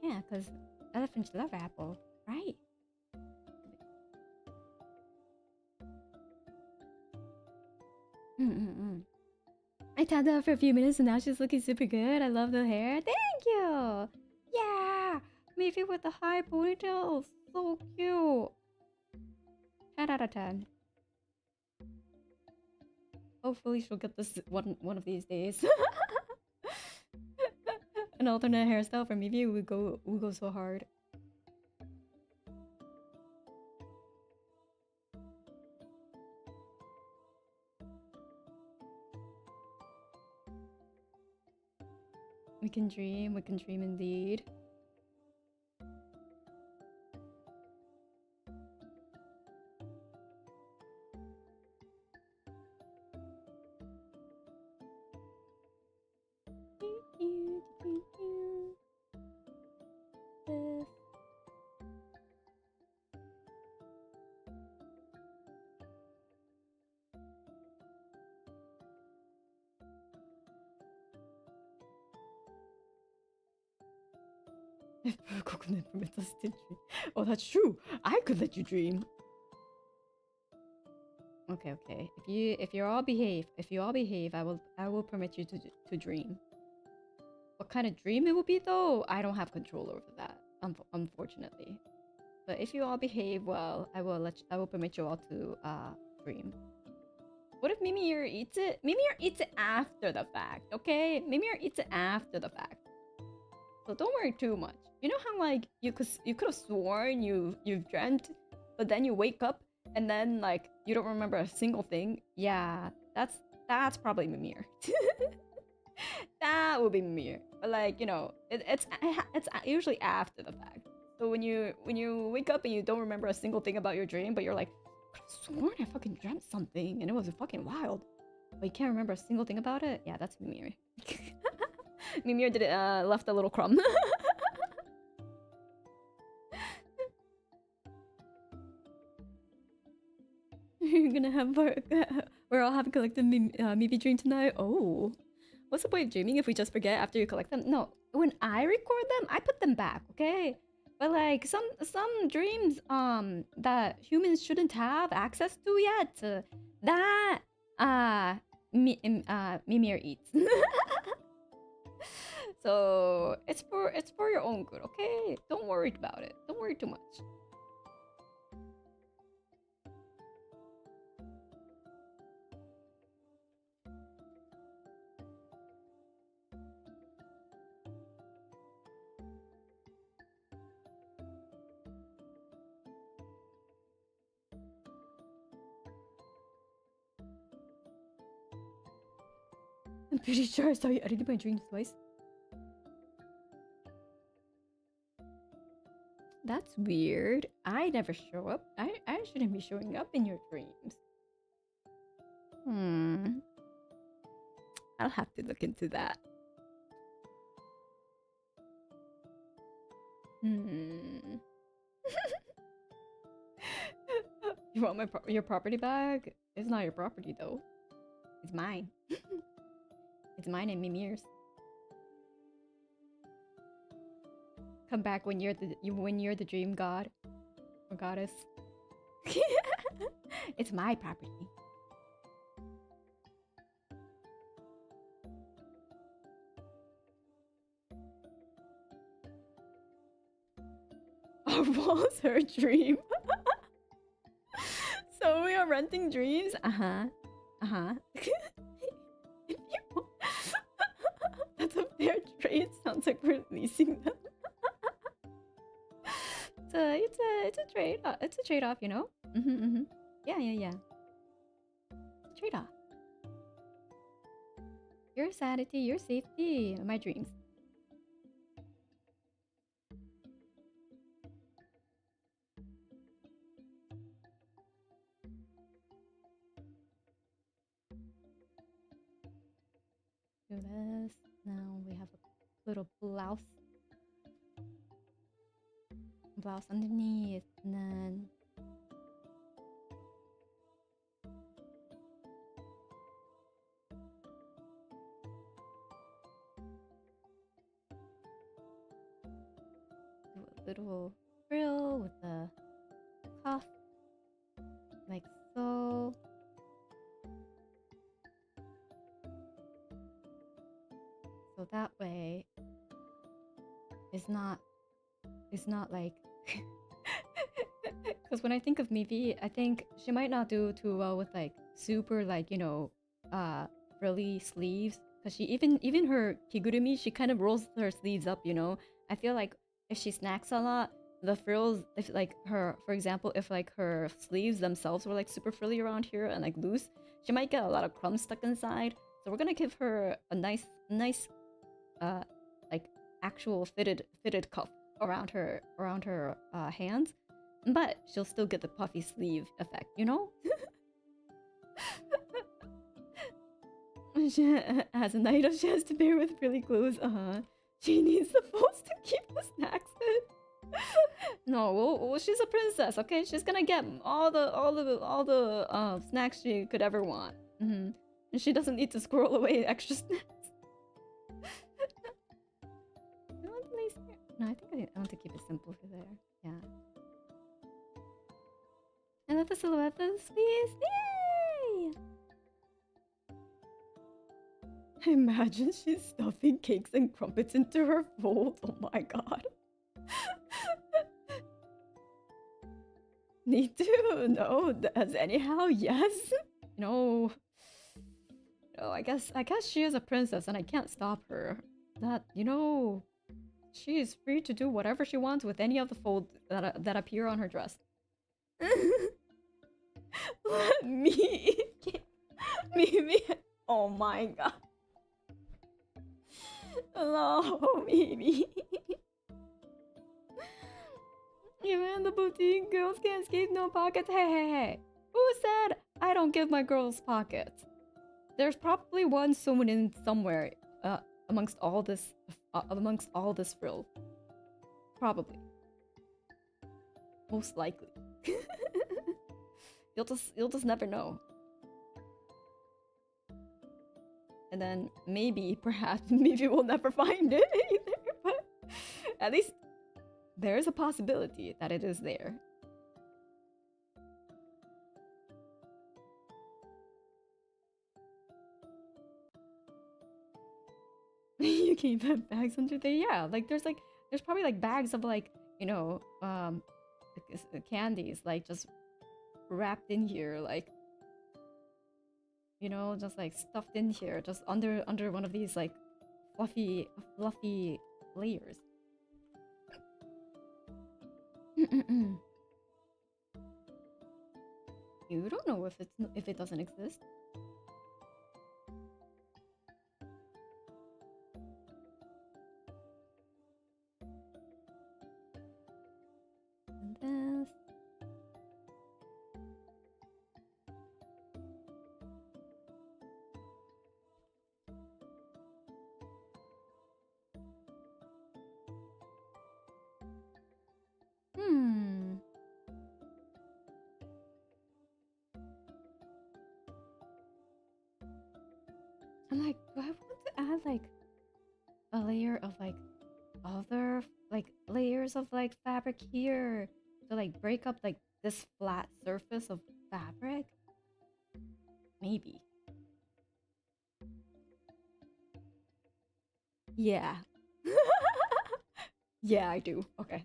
Yeah, because elephants love apple, right? I tapped out for a few minutes and now she's looking super good. I love the hair. Thank you! Yeah! Maybe with the high ponytail. So cute. 10 out of 10. Hopefully she'll get this one of these days. An alternate hairstyle for maybe we go so hard. We can dream indeed. If Kokone permits us to dream. Oh, that's true. I could let you dream. Okay. If you all behave, I will permit you to dream. What kind of dream it will be though, I don't have control over that, unfortunately. But if you all behave well, I will permit you all to dream. What if Mimir eats it? Mimir eats it after the fact, okay? Mimir eats it after the fact. So don't worry too much. You know how like you could have sworn you've dreamt, but then you wake up and then like you don't remember a single thing? Yeah, that's probably Mimir. That would be Mimir. But like, you know, it's usually after the fact. So when you wake up and you don't remember a single thing about your dream, but you're like, I could have sworn I fucking dreamt something and it was fucking wild, but you can't remember a single thing about it? Yeah, that's Mimir. Mimir did it, left a little crumb. You're gonna have we're all having collective maybe dream tonight. Oh, what's the point of dreaming if we just forget after you collect them? No, when I record them, I put them back. Okay, but like some dreams that humans shouldn't have access to yet. That Mimir eats. So it's for your own good. Okay, don't worry about it. Don't worry too much. I'm pretty sure I saw you editing my dreams twice. That's weird. I never show up. I shouldn't be showing up in your dreams. I'll have to look into that. You want your property back? It's not your property though. It's mine. It's mine and Mimir's. Come back when you're the dream god or goddess. It's my property. Our wall's her dream. So we are renting dreams? That's a fair trade. Sounds like we're leasing them. It's a trade. It's a trade-off, you know. Yeah. Trade-off. Your sanity, your safety, my dreams. Do this. Now we have a little blouse underneath, and then do a little frill with the cuff, like so. So that way, it's not like. Because when I think of Mivi, I think she might not do too well with like super like, you know, frilly sleeves. Because she even her kigurumi, she kind of rolls her sleeves up, you know. I feel like if she snacks a lot, the frills, if like her, for example, if like her sleeves themselves were like super frilly around here and like loose, she might get a lot of crumbs stuck inside. So we're gonna give her a nice like actual fitted cuff around her hands, but she'll still get the puffy sleeve effect, you know. As a night of she has to bear with frilly clothes. She needs the folds to keep the snacks in. No, well, she's a princess, okay? She's gonna get all the snacks she could ever want. And she doesn't need to squirrel away extra snacks. No, I think I want to keep it simple for there. Yeah. I love the silhouette of the sleeves. Yay! Imagine she's stuffing cakes and crumpets into her fold. Oh my god. Need to know as anyhow, yes. No. No, I guess she is a princess and I can't stop her. That, you know, she is free to do whatever she wants with any of the folds that appear on her dress. Let me Mimi. Oh my god. Hello, Mimi. Even the boutique girls can't escape no pockets. Hey. Who said I don't give my girls pockets? There's probably one sewn in somewhere amongst all this frill. Probably. Most likely. you'll just never know. And then maybe, perhaps, maybe we'll never find it either. But at least there is a possibility that it is there. You can put bags under there. Yeah, like there's probably like bags of like, you know, candies like just wrapped in here, like, you know, just like stuffed in here, just under one of these like fluffy layers. You don't know if it doesn't exist. And this. I'm like, do I want to add like a layer of like other like layers of like fabric here to like break up like this flat surface of fabric? Maybe. Yeah. Yeah, I do. Okay.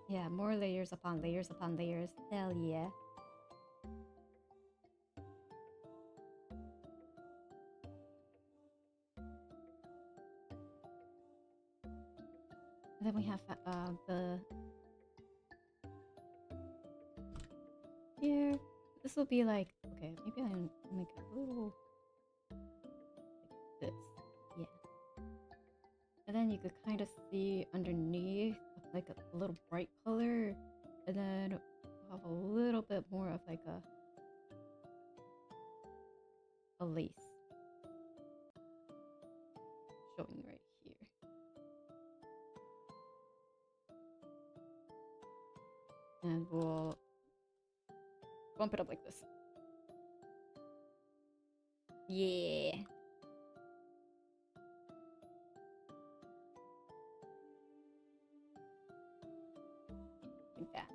Yeah, more layers upon layers upon layers. Hell yeah. And then we have the here. This will be like, okay, maybe I'll make it a little like this. Yeah. And then you could kind of see underneath like a little bright color, and then we'll have a little bit more of like a lace showing right here. And we'll bump it up like this. Yeah. Like that.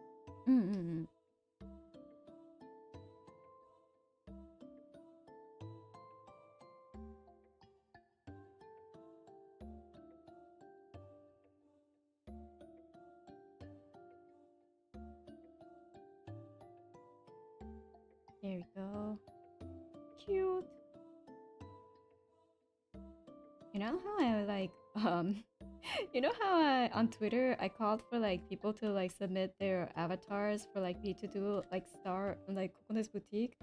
There we go. Cute. You know how I like you know how on Twitter I called for like people to like submit their avatars for like me to do like star like Kokone's boutique,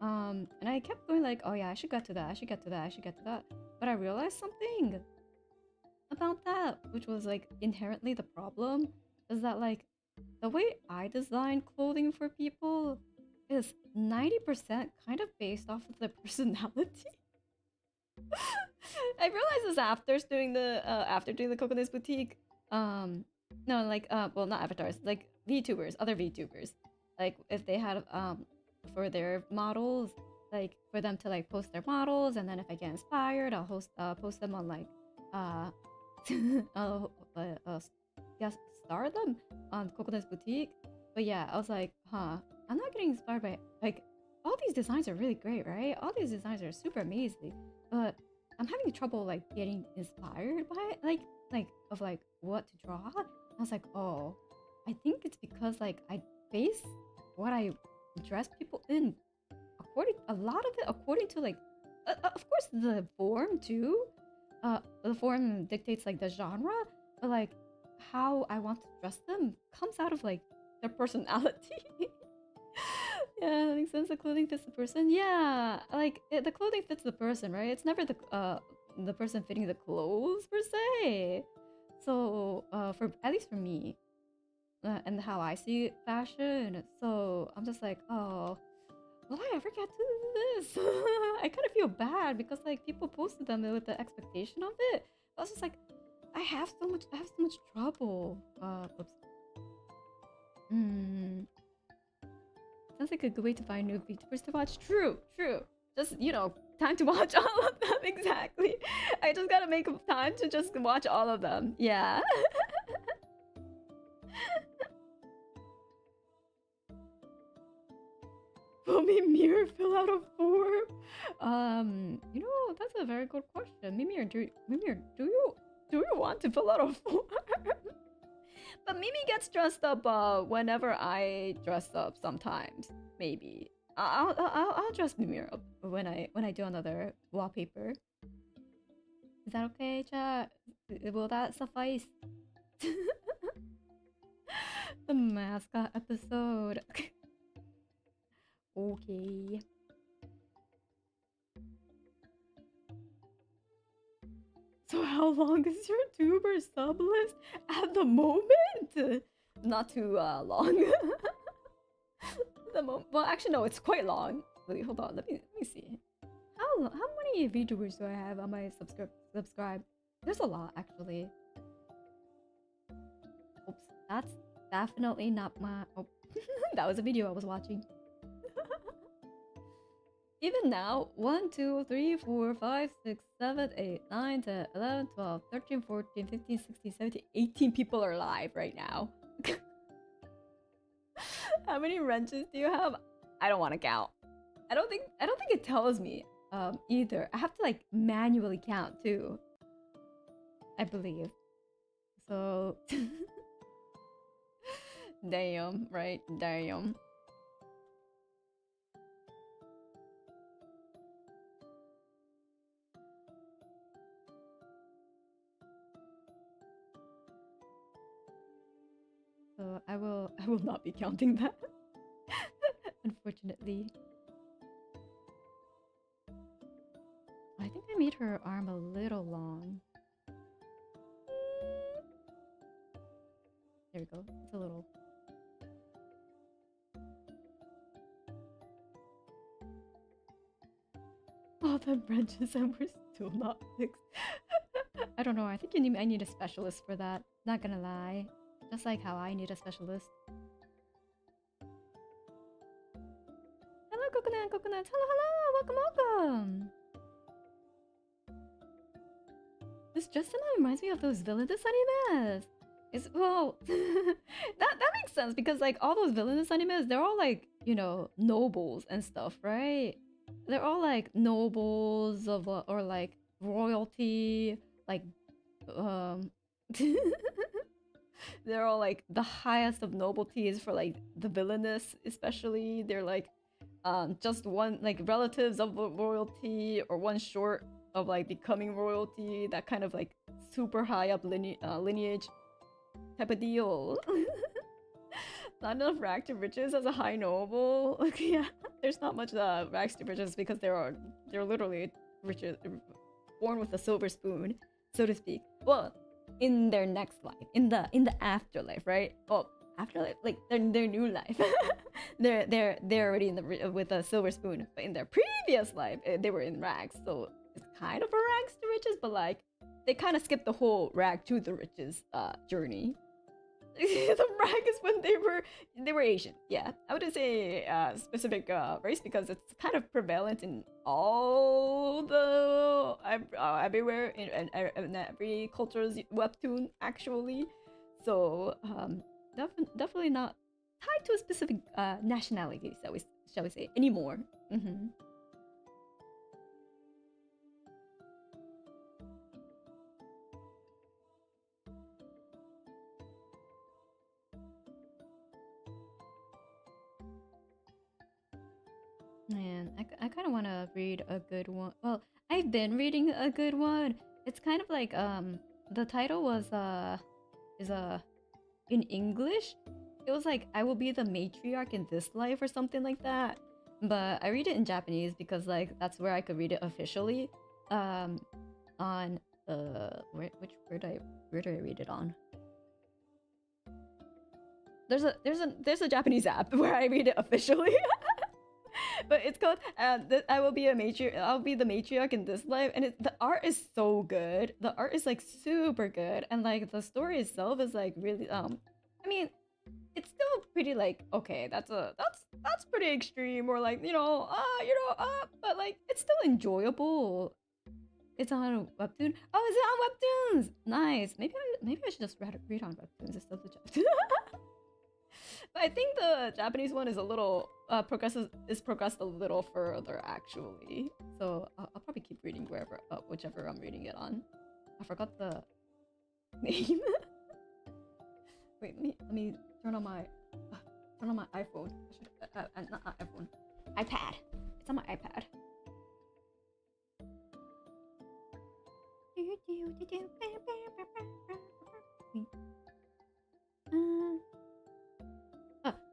and I kept going like, oh yeah, I should get to that, I should get to that, I should get to that, but I realized something about that, which was like inherently the problem, is that like the way I design clothing for people is 90% kind of based off of their personality. I realized this after doing the Coconuts boutique. No, like well, not avatars, like VTubers, other VTubers. Like if they had for their models, like for them to like post their models, and then if I get inspired, I'll post them on like yes, star them on Coconuts boutique. But yeah, I was like, huh, I'm not getting inspired by like all these designs are really great, right? All these designs are super amazing, but I'm having trouble like getting inspired by it, like of like what to draw. I was like, oh, I think it's because like I base what I dress people in a lot of it according to like of course the form too. The form dictates like the genre, but like how I want to dress them comes out of like their personality. Yeah, that makes sense. The clothing fits the person. Yeah, like the clothing fits the person, right? It's never the person fitting the clothes per se. So for at least for me, and how I see fashion, so I'm just like, oh, will I ever get to this? I kind of feel bad because like people posted them with the expectation of it. I was just like, I have so much trouble. Oops. Sounds like a good way to find new VTubers to watch. True. Just, you know, time to watch all of them. Exactly. I just gotta make time to just watch all of them. Yeah. Will Mimir fill out a form? You know, that's a very good question. Mimir, do you want to fill out a form? But Mimi gets dressed up whenever I dress up sometimes. Maybe. I'll dress Mimir up when I do another wallpaper. Is that okay, chat? Will that suffice? The mascot episode. Okay. So how long is your tuber sub list at the moment? Not too long. Well, actually no, it's quite long. Wait, hold on. Let me see. How many VTubers do I have on my subscribe? There's a lot actually. Oops, that's definitely not my. Oh, that was a video I was watching. Even now, 1, 2, 3, 4, 5, 6, 7, 8, 9, 10, 11, 12, 13, 14, 15, 16, 17, 18 people are live right now. How many wrenches do you have? I don't want to count. I don't think it tells me either. I have to like manually count too. I believe. So damn, right? Damn. So I will not be counting that. Unfortunately. I think I made her arm a little long. There we go. It's a little. All the branches and we're still not fixed. I don't know. I think I need a specialist for that. Not gonna lie. Just like how I need a specialist. Hello, Kokone. Hello. Welcome. This just reminds me of those villainous animes. It's well, that makes sense because like all those villainous animes, they're all like, you know, nobles and stuff, right? They're all like nobles of or like royalty, like they're all like the highest of nobilities for like the villainous, especially. They're like just one like relatives of royalty or one short of like becoming royalty, that kind of like super high up lineage type of deal. Not enough rag to riches as a high noble. Yeah, there's not much rags to riches because they're literally riches, born with a silver spoon, so to speak. Well, in their next life, in the afterlife, right? Well, afterlife, like their new life. they're already in the with a silver spoon, but in their previous life, they were in rags. So it's kind of a rags to riches, but like they kind of skipped the whole rag to the riches journey. The rag is when they were Asian. Yeah, I wouldn't say specific race because it's kind of prevalent in all the everywhere in every culture's webtoon actually. So definitely not tied to a specific nationality, shall we say anymore. Man, I kind of want to read a good one. Well, I've been reading a good one. It's kind of like the title was is in English. It was like I will be the matriarch in this life or something like that. But I read it in Japanese because like that's where I could read it officially. On where do I read it on? There's a Japanese app where I read it officially. But it's called I will be a matriarch. I'll be the matriarch in this life, and the art is so good. The art is like super good, and like the story itself is like really I mean, it's still pretty like okay, that's pretty extreme, or like but like it's still enjoyable. It's on a webtoon. Oh, is it on webtoons? Nice. Maybe I should just read on webtoons instead of the Japanese. But I think the Japanese one is a little progressed a little further actually. So I'll probably keep reading whichever I'm reading it on. I forgot the name. Wait, let me turn on my iPhone. Not iPhone, iPad. It's on my iPad.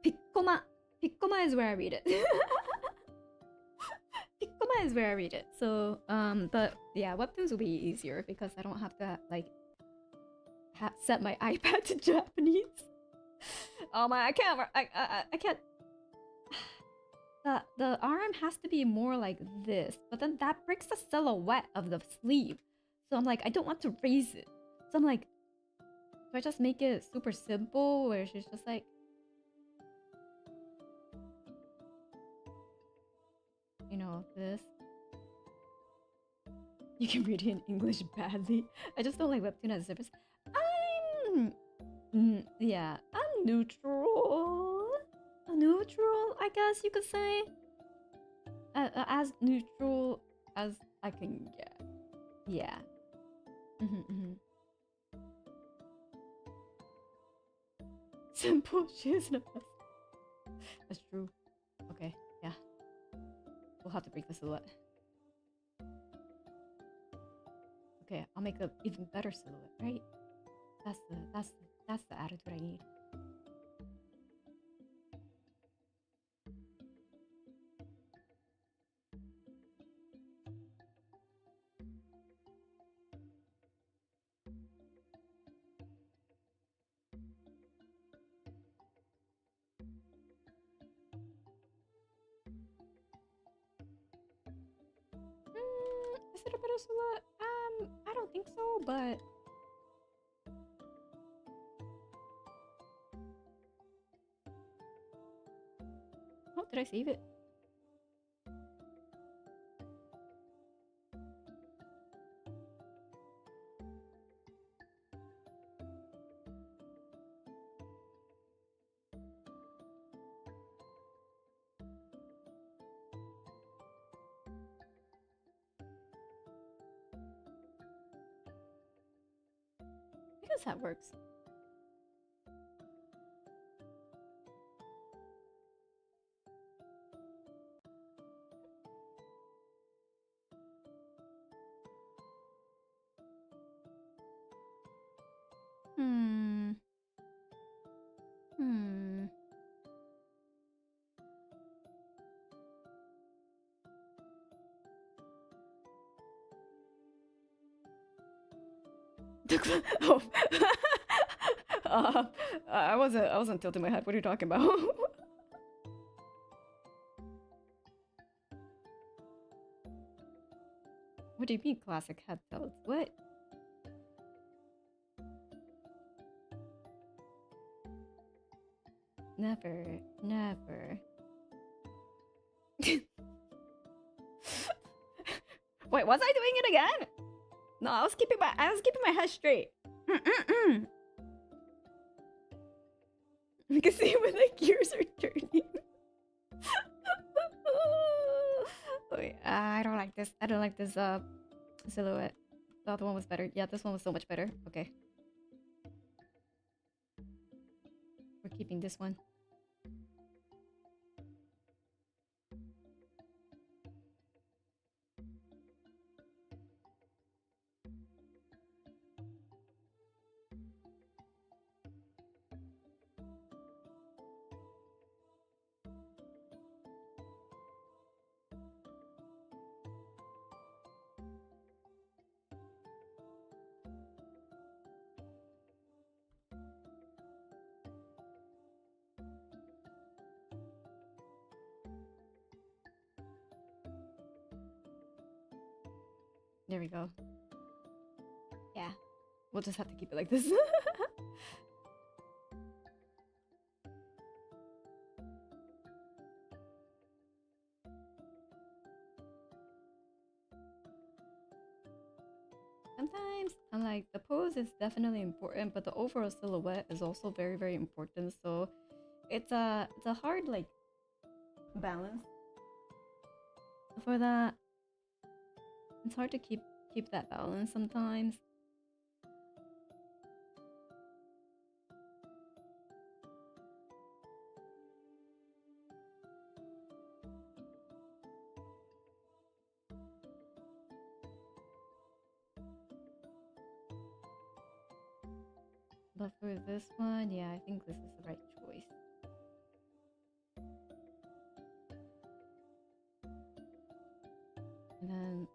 Piccoma. Piccoma is where I read it. Piccoma is where I read it. So, but yeah, webtoons will be easier because I don't have to like set my iPad to Japanese. Oh my, I can't. The arm has to be more like this, but then that breaks the silhouette of the sleeve. So I'm like, I don't want to raise it. So I'm like, do I just make it super simple where she's just like, you know, this. You can read it in English badly. I just don't like webtoon as a service. Yeah, I'm neutral. Neutral, I guess you could say. As neutral as I can get. Yeah. Simple, she isn't a best. That's true. Okay, yeah. We'll have to break the silhouette. Okay, I'll make an even better silhouette, right? That's the attitude I need. Is it a better silhouette? I don't think so, but oh, did I save it? I guess that works. Oh. I wasn't tilting my head. What are you talking about? What do you mean classic head tilts? What? Never. Wait, was I doing it again? No, I was keeping my head straight. You can see when the gears are turning. Wait, I don't like this. I don't like this silhouette. The other one was better. Yeah, this one was so much better. Okay. We're keeping this one. There we go. Yeah. We'll just have to keep it like this. Sometimes I'm like, the pose is definitely important, but the overall silhouette is also very, very important. So it's a hard like balance for that. It's hard to keep that balance sometimes. But for this one, yeah, I think this is the right choice. And then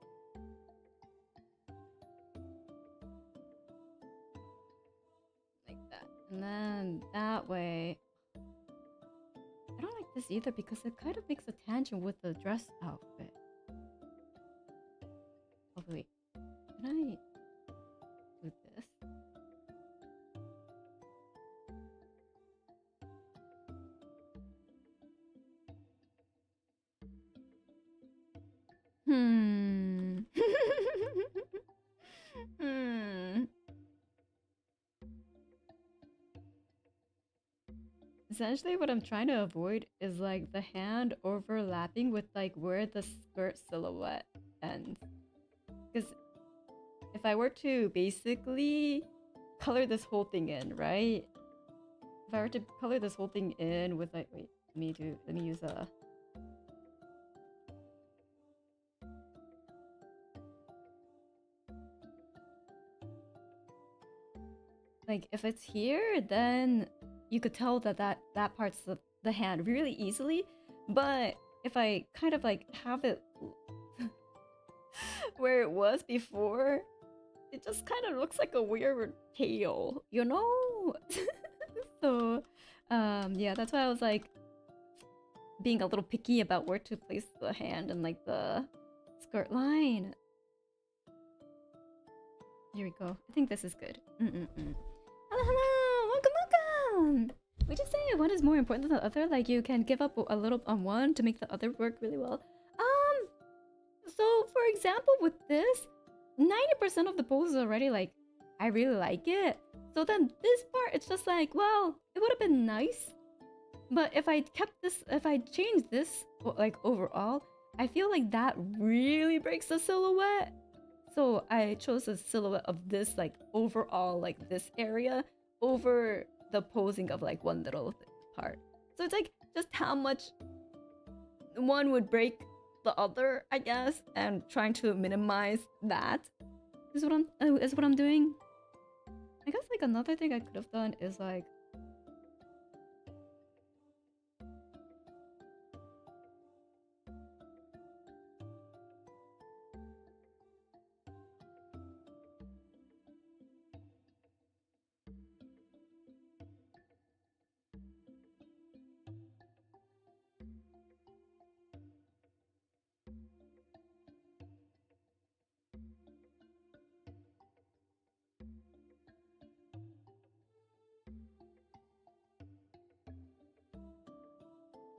like that. And then that way. I don't like this either because it kind of makes a tangent with the dress outfit. Oh wait, can I do this? Essentially what I'm trying to avoid is like the hand overlapping with like where the skirt silhouette ends. Because if I were to basically color this whole thing in, right? If I were to color this whole thing in with like, wait, let me use a... Like if it's here, then you could tell that that part's the hand really easily. But if I kind of like have it where it was before, it just kind of looks like a weird tail, you know? So yeah, that's why I was like being a little picky about where to place the hand and like the skirt line. Here we go. I think this is good. Hello, hello! Welcome, welcome! Would you say one is more important than the other? Like you can give up a little on one to make the other work really well? So for example with this, 90% of the pose is already like, I really like it. So then this part, it's just like, well, it would have been nice. But if I kept this, if I changed this like overall, I feel like that really breaks the silhouette. So I chose the silhouette of this like overall like this area over the posing of like one little part. So it's like just how much one would break the other, I guess, and trying to minimize that is what I'm doing. I guess like another thing I could have done is like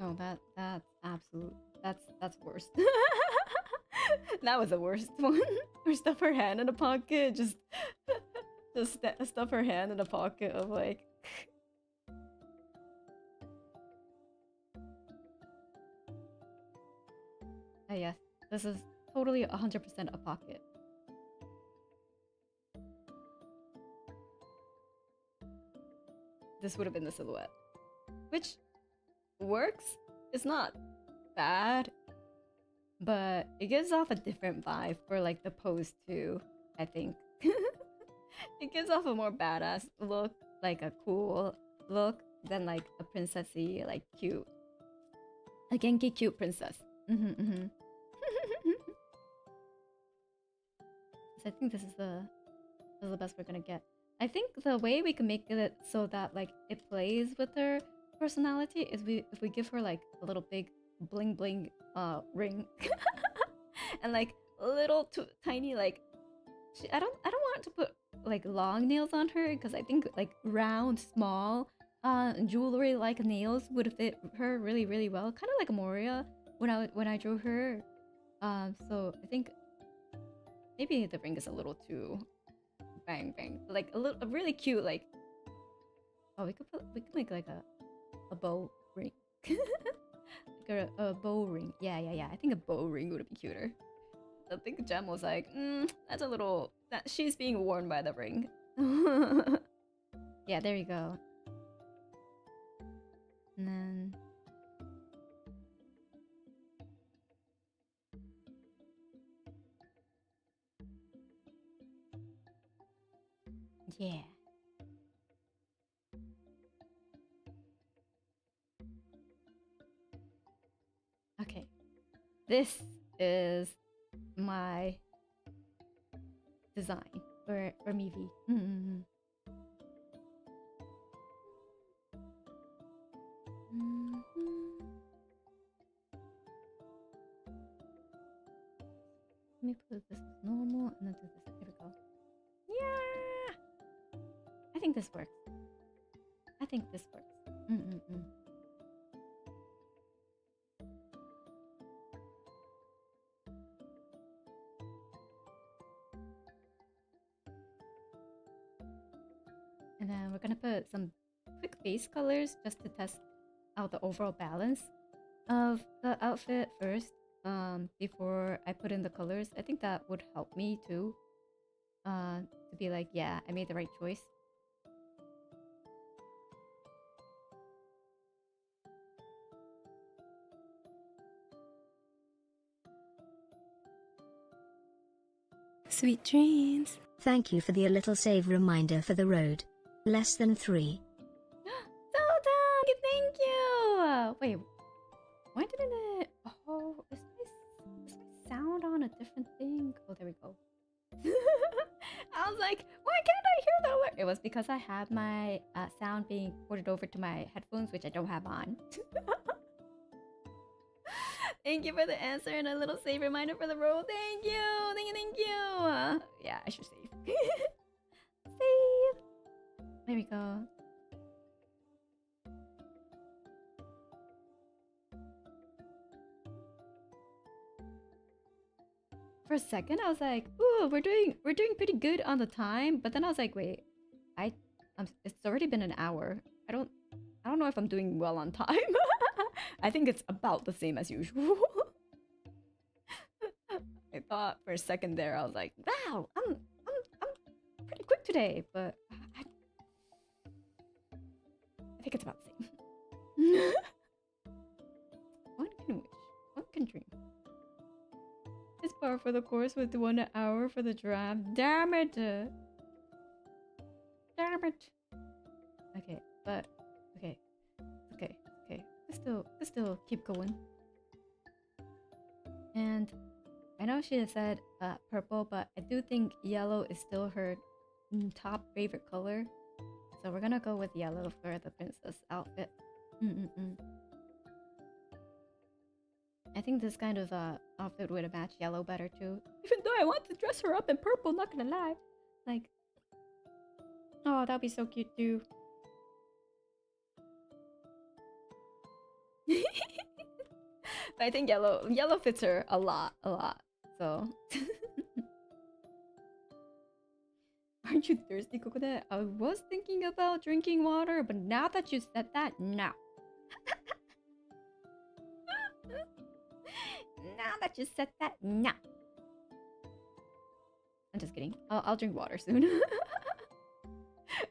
no, that's absolute. That's worst. That was the worst one. Or stuff her hand in a pocket, just stuff her hand in a pocket of like. Ah yes, this is totally 100% a pocket. This would have been the silhouette, which works. It's not bad, but it gives off a different vibe for like the pose too, I think. It gives off a more badass look, like a cool look than like a princessy, like cute, a Genki cute princess. So I think this is the best we're gonna get. I think the way we can make it so that like it plays with her personality is if we give her like a little big bling bling ring and like little tiny like I don't want to put like long nails on her because I think like round, small, jewelry like nails would fit her really well. Kind of like Moria when I drew her. So I think maybe the ring is a little too bang bang. Like a really cute like. Oh, we could make like a bow ring. Like a bow ring. Yeah. I think a bow ring would be cuter. I think Jem was like, that's a little... That she's being warned by the ring. Yeah, there you go. And then... Yeah. Okay. This is my design for Mivi. Let me put this as normal and then do this. Here we go. Yeah! I think this works. And then we're gonna put some quick base colors just to test out the overall balance of the outfit first, before I put in the colors. I think that would help me too, to be like, yeah, I made the right choice. Sweet dreams. Thank you for the little save reminder for the road. Less than 3. Zelda, thank you. Wait, why didn't it? Oh, is my sound on a different thing? Oh, there we go. I was like, why can't I hear that word? It was because I had my sound being ported over to my headphones, which I don't have on. Thank you for the answer and a little save reminder for the road. Thank you. Yeah, I should save. Save. There we go. For a second, I was like, "Ooh, we're doing pretty good on the time." But then I was like, "Wait, it's already been an hour. I don't know if I'm doing well on time." I think it's about the same as usual. I thought for a second there, I was like, "Wow, I'm pretty quick today," but I think it's about the same. One can wish, one can dream. It's par for the course with 1 hour for the draft. Damn it! Damn it! Okay, but okay. Let's still keep going. And I know she said purple, but I do think yellow is still her top favorite color. So we're gonna go with yellow for the princess outfit. I think this kind of outfit would match yellow better too. Even though I want to dress her up in purple, not gonna lie. Like, oh, that'd be so cute too. But I think yellow fits her a lot. So aren't you thirsty, Kokone? I was thinking about drinking water, but now that you said that, no. Now that you said that, no. I'm just kidding. I'll drink water soon.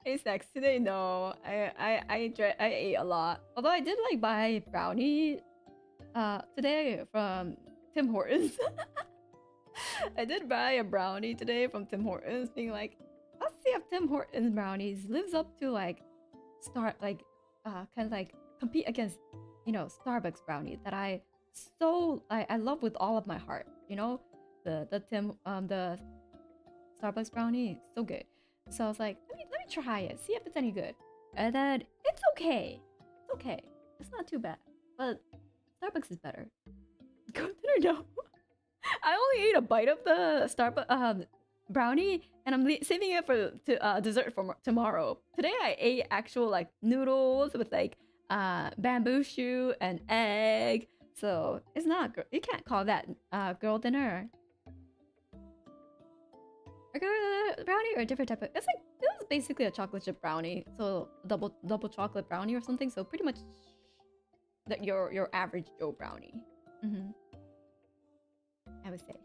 Hey, sex today? No, I ate a lot. Although I did like buy brownie today from Tim Hortons. I did buy a brownie today from Tim Hortons, being like, let's see if Tim Hortons brownies lives up to like kind of like compete against, you know, Starbucks brownie that I love with all of my heart. You know, the Starbucks brownie, so good. So I was like, let me try it, see if it's any good. And then it's okay. It's okay. It's not too bad. But Starbucks is better. Go to no. I only ate a bite of the Starbucks brownie, and I'm saving it for dessert for tomorrow. Today I ate actual like noodles with like bamboo shoot and egg. So it's not you can't call that girl dinner. A brownie or a different type of it was basically a chocolate chip brownie. So double chocolate brownie or something. So pretty much that your average Joe brownie. I would say.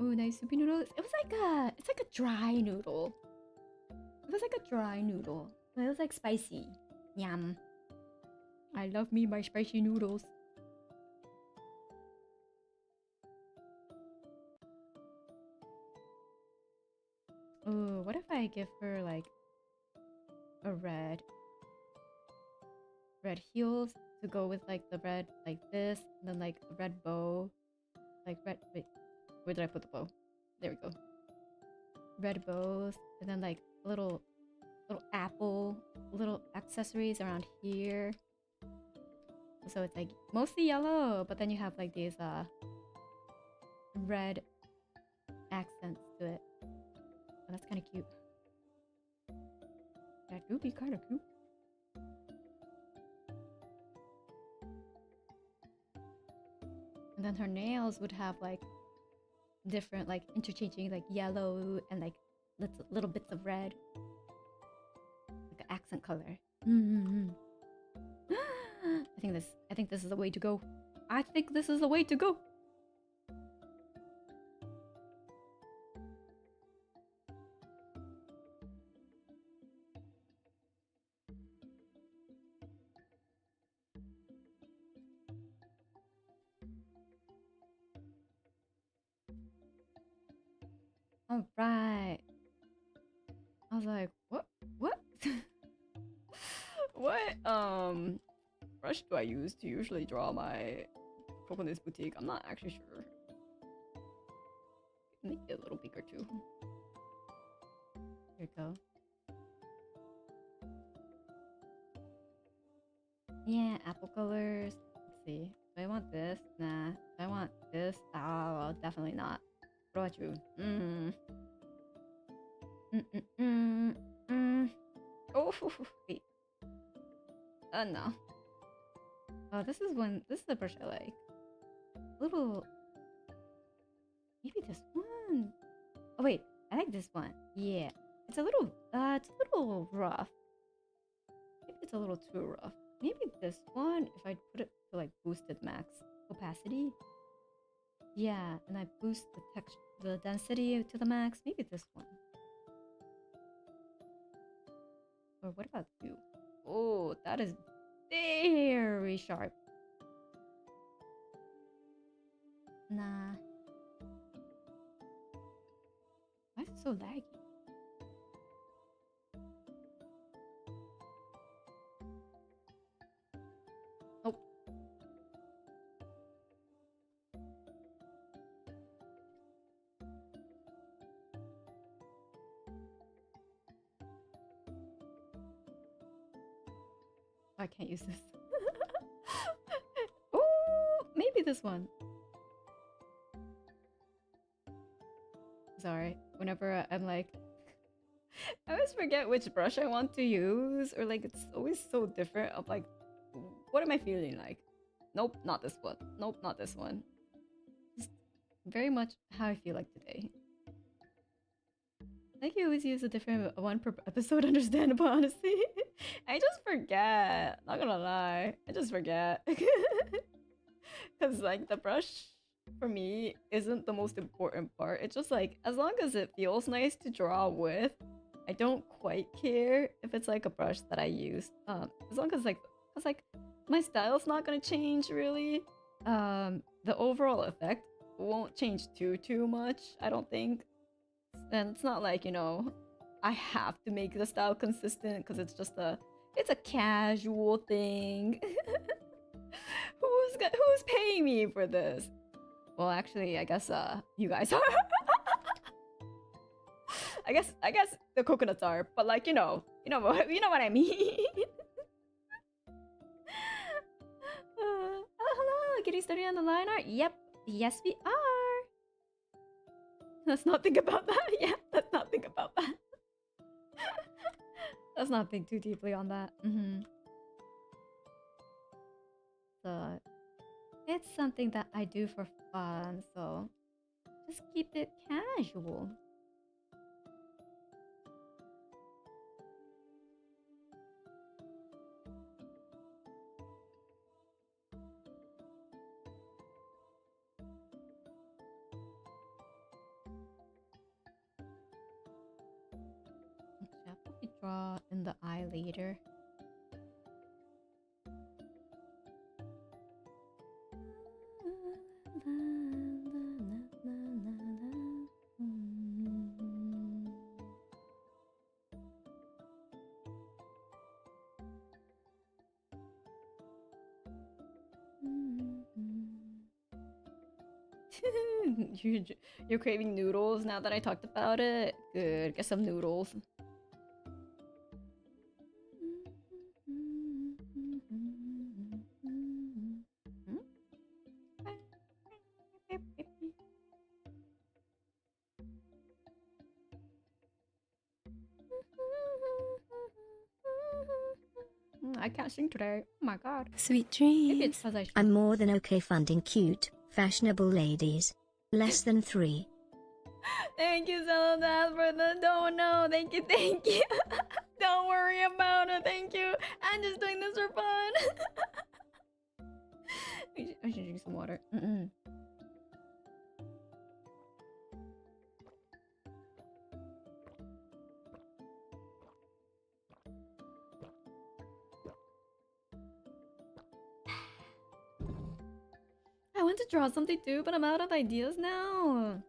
Ooh, nice soupy noodles. It's like a dry noodle. It was like a dry noodle. But it was like spicy. Yum. I love me my spicy noodles. Ooh, what if I give her like a red heels to go with like the red like this, and then like a red bow, like red. Wait, where did I put the bow? There we go. Red bows, and then like a little apple, little accessories around here. So it's like mostly yellow, but then you have like these red accents to it. Oh, that's kind of cute. That would be kind of cute. And then her nails would have like different, like interchanging, like yellow and like little bits of red, like an accent color. I think this is the way to go. I think this is the way to go. All right. I was like, what? What brush do I use to usually draw my Kokone's boutique? I'm not actually sure. Make it a little bigger too. There we go. Yeah, apple colors. Let's see. Do I want this? Nah. Do I want this? Oh, definitely not. What about you? Oh, wait. Oh no. Oh, this is the brush I like. Little. Maybe this one. Oh wait, I like this one. Yeah, it's a little rough. Maybe it's a little too rough. Maybe this one, if I put it to like boosted max opacity. Yeah, and I boost the texture, the density to the max. Maybe this one. Or what about you? Oh, that is very sharp. Nah. Why is it so laggy? Oh. I can't use this. Oh, maybe this one. Sorry, whenever I'm like, I always forget which brush I want to use, or like it's always so different. Of like, what am I feeling like? Nope, not this one. Nope, not this one. Just very much how I feel like today. I think you always use a different one per episode, understandable, honestly. I just forget. Not gonna lie. I just forget. Because, like, the brush for me isn't the most important part. It's just like, as long as it feels nice to draw with, I don't quite care if it's like a brush that I use. As long as, like, because, like, my style's not gonna change really. The overall effect won't change too much, I don't think. And it's not like, you know, I have to make the style consistent because it's just it's a casual thing. Who's paying me for this? Well, actually, I guess you guys are. I guess the coconuts are, but like you know what I mean. Oh, hello, getting started on the line art. Yep, yes we are. Let's not think about that. Yeah, let's not think about that. Let's not think too deeply on that. So it's something that I do for fun, so just keep it casual. I'll probably draw in the eye later. You're craving noodles now that I talked about it? Good, get some noodles. I can't sing today. Oh my god. Sweet Maybe it's dreams. because I should. I'm more than okay funding cute, fashionable ladies. Less than 3. Thank you, Celadad, for the don't know. Thank you, thank you. Don't worry about it. Thank you. I'm just doing this for fun. I should drink some water. I want to draw something too, but I'm out of ideas now.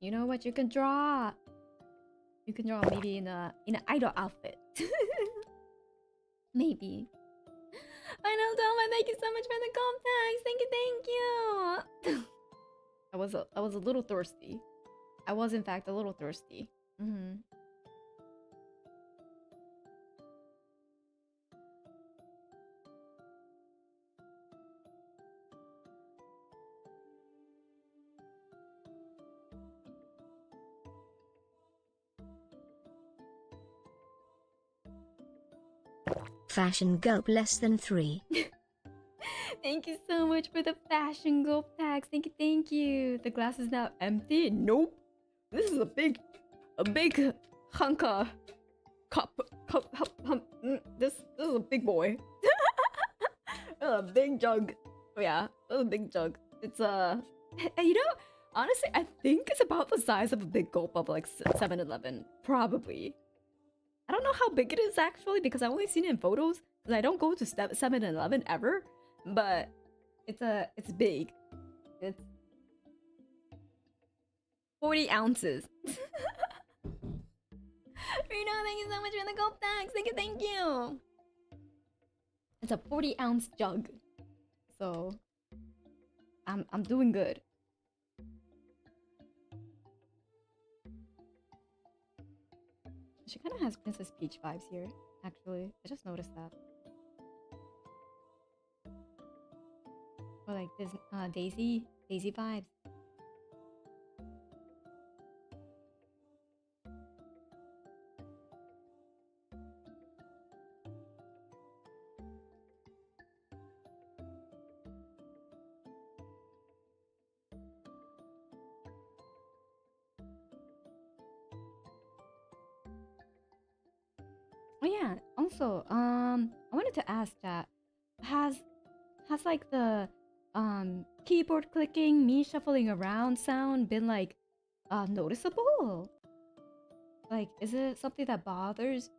You know what you can draw? You can draw maybe in an idol outfit. Maybe. I know, Doma. Thank you so much for the gold tags. Thank you. I was a little thirsty. I was in fact a little thirsty. Fashion gulp less than 3. Thank you so much for the fashion gulp tags. Thank you. The glass is now empty. Nope. This is a big hunka cup. This is a big boy. A big jug. Oh yeah, a big jug. It's you know, honestly, I think it's about the size of a big gulp of like 7-Eleven, probably. I don't know how big it is actually because I've only seen it in photos because I don't go to 7-Eleven ever. But it's big. It's 40 ounces. Reno, thank you so much for the gold tags. Thank you. It's a 40-ounce jug. So I'm doing good. She kind of has Princess Peach vibes here, actually. I just noticed that. Or like this Daisy vibes. Oh yeah, also, I wanted to ask that has like the keyboard clicking, me shuffling around sound been like noticeable? Like, is it something that bothers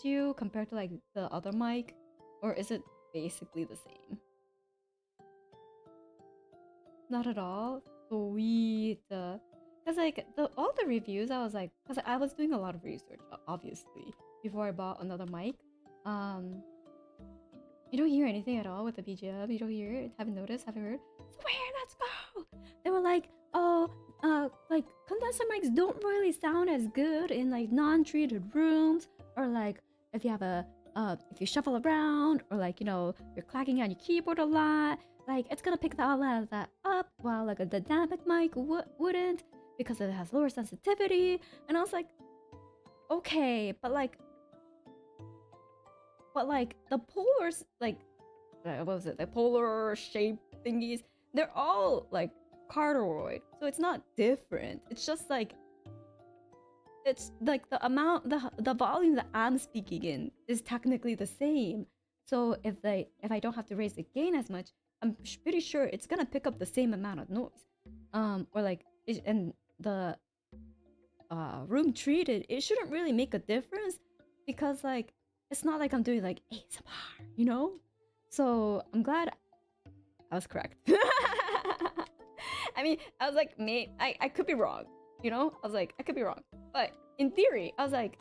you compared to like the other mic, or is it basically the same? Not at all. Sweet. Cause like all the reviews, I was like, cause I was doing a lot of research, obviously, before I bought another mic. You don't hear anything at all with the BGM. You don't hear it. Haven't noticed. Haven't heard. Swear, let's go. They were like, oh, like condenser mics don't really sound as good in like non-treated rooms, or like if you have a if you shuffle around, or like, you know, you're clacking on your keyboard a lot, like it's gonna pick all of that up, while like a dynamic mic wouldn't, because it has lower sensitivity. And I was like, okay, but like the polars, like what was it, the polar shape thingies, they're all like cardioid, so it's not different. It's just like, it's like the amount, the volume that I'm speaking in is technically the same. So if I don't have to raise the gain as much, I'm pretty sure it's gonna pick up the same amount of noise. Or like, and the room treated, it shouldn't really make a difference, because like it's not like I'm doing like ASMR, you know? So I'm glad I was correct. I mean, I was like, I could be wrong, you know? I was like, I could be wrong. But in theory, I was like,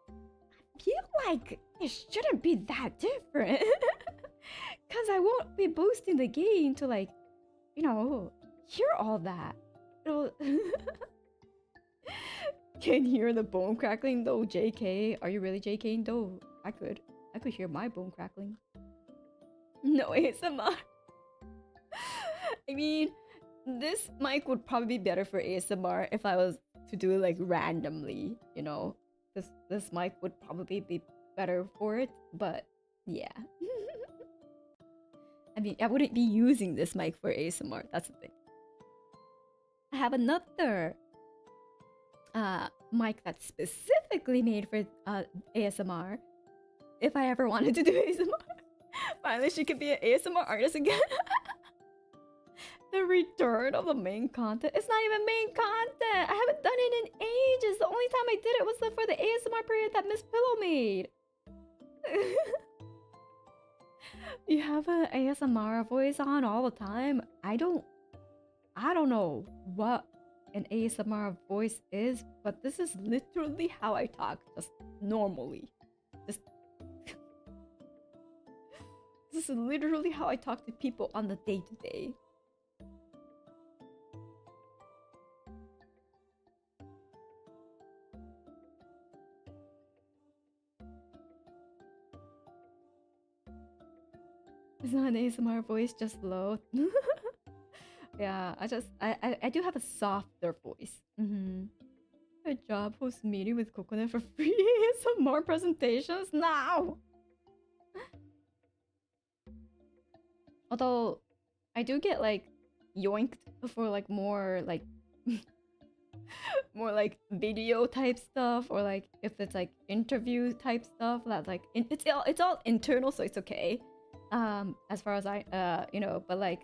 I feel like it shouldn't be that different. Because I won't be boosting the gain to like, you know, hear all that. It'll Can hear the bone crackling though, JK. Are you really JKing though? I could hear my bone crackling. No ASMR. I mean, this mic would probably be better for ASMR if I was to do it like randomly, you know? This mic would probably be better for it, but yeah. I mean, I wouldn't be using this mic for ASMR, that's the thing. I have another mic that's specifically made for ASMR. If I ever wanted to do ASMR. Finally, she could be an ASMR artist again. The return of the main content. It's not even main content. I haven't done it in ages. The only time I did it was for the ASMR period that Miss Pillow made. You have an ASMR voice on all the time. I don't know what an ASMR voice is, but this is literally how I talk, just normally. Just this is literally how I talk to people on the day-to-day. It's not an ASMR voice, just low. Yeah, I do have a softer voice. A job host meeting with Kokone for free. Some more presentations now. Although I do get like yoinked for like more like more like video type stuff, or like if it's like interview type stuff, that like it's all internal, so it's okay. As far as I you know, but like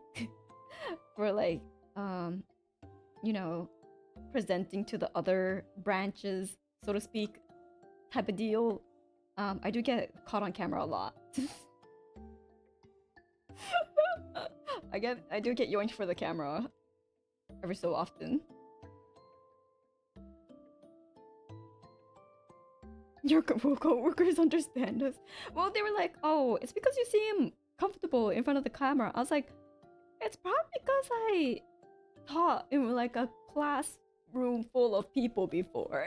for like you know, presenting to the other branches, so to speak, type of deal, I do get caught on camera a lot. I do get yoinked for the camera every so often. Your co-workers understand us. Well, they were like, oh, it's because you seem comfortable in front of the camera. I was like, it's probably because I taught in like a classroom full of people before.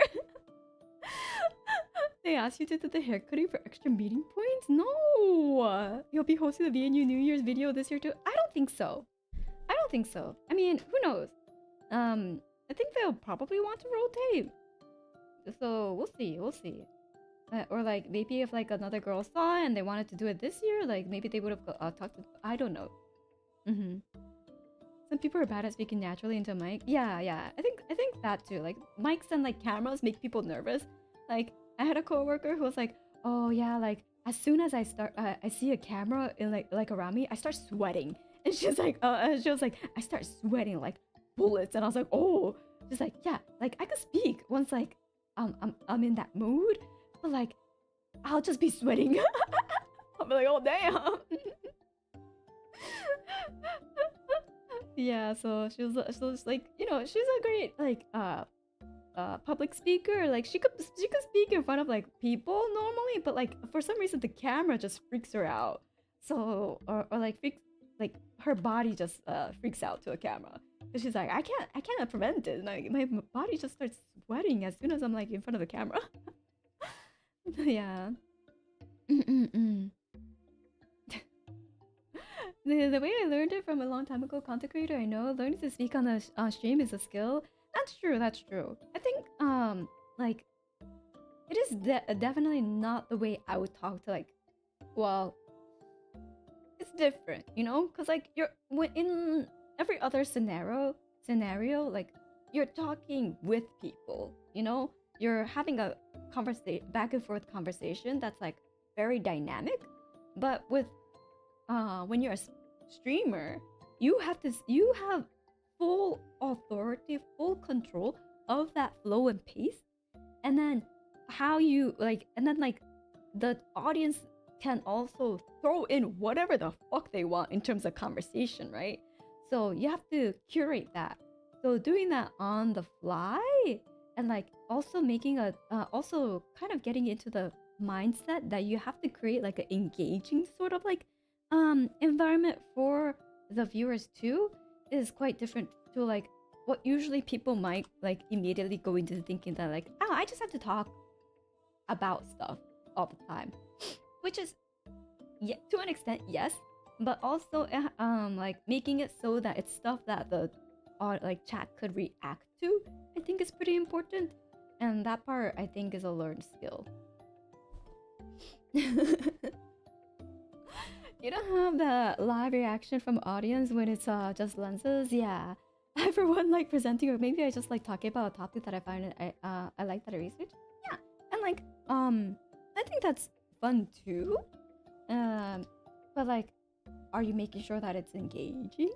They asked you to do the haircutting for extra meeting points? No! You'll be hosting the V&U New Year's video this year too? I don't think so. I don't think so. I mean, who knows? I think they'll probably want to rotate. So we'll see, we'll see. Or like maybe if like another girl saw it and they wanted to do it this year, like maybe they would have talked to. I don't know. Some people are bad at speaking naturally into a mic. Yeah. I think that too. Like mics and like cameras make people nervous. Like I had a coworker who was like, oh yeah, like as soon as I start, I see a camera in like around me, I start sweating. And she was like, I start sweating like bullets. And I was like, oh, she's like, yeah, like I could speak once like I'm in that mood. But like, I'll just be sweating. I'll be like, oh damn. Yeah, so she was like, you know, she's a great like public speaker. Like she could speak in front of like people normally, but like for some reason the camera just freaks her out. So or like freaks, like her body just freaks out to a camera. And she's like, I can't prevent it. Like my body just starts sweating as soon as I'm like in front of the camera. Yeah. The way I learned it from a long time ago, content creator I know, learning to speak on a stream is a skill. That's true. That's true. I think like it is definitely not the way I would talk to like, well, it's different, you know, because like you're in every other scenario like you're talking with people, you know, you're having a conversation, back and forth conversation that's like very dynamic. But with when you're a streamer, you have full authority, full control of that flow and pace, and then how you like, and then like the audience can also throw in whatever the fuck they want in terms of conversation, right? So you have to curate that. So doing that on the fly, and like also making a also kind of getting into the mindset that you have to create like an engaging sort of like environment for the viewers too, is quite different to like what usually people might like immediately go into thinking that like, oh, I just have to talk about stuff all the time, which is, yeah, to an extent, yes, but also like making it so that it's stuff that the like chat could react to, I think is pretty important, and that part I think is a learned skill. You don't have the live reaction from audience when it's just lenses. Yeah, I for one like presenting, or maybe I just like talking about a topic that I find I like that I research. Yeah, and like I think that's fun too. But like, are you making sure that it's engaging?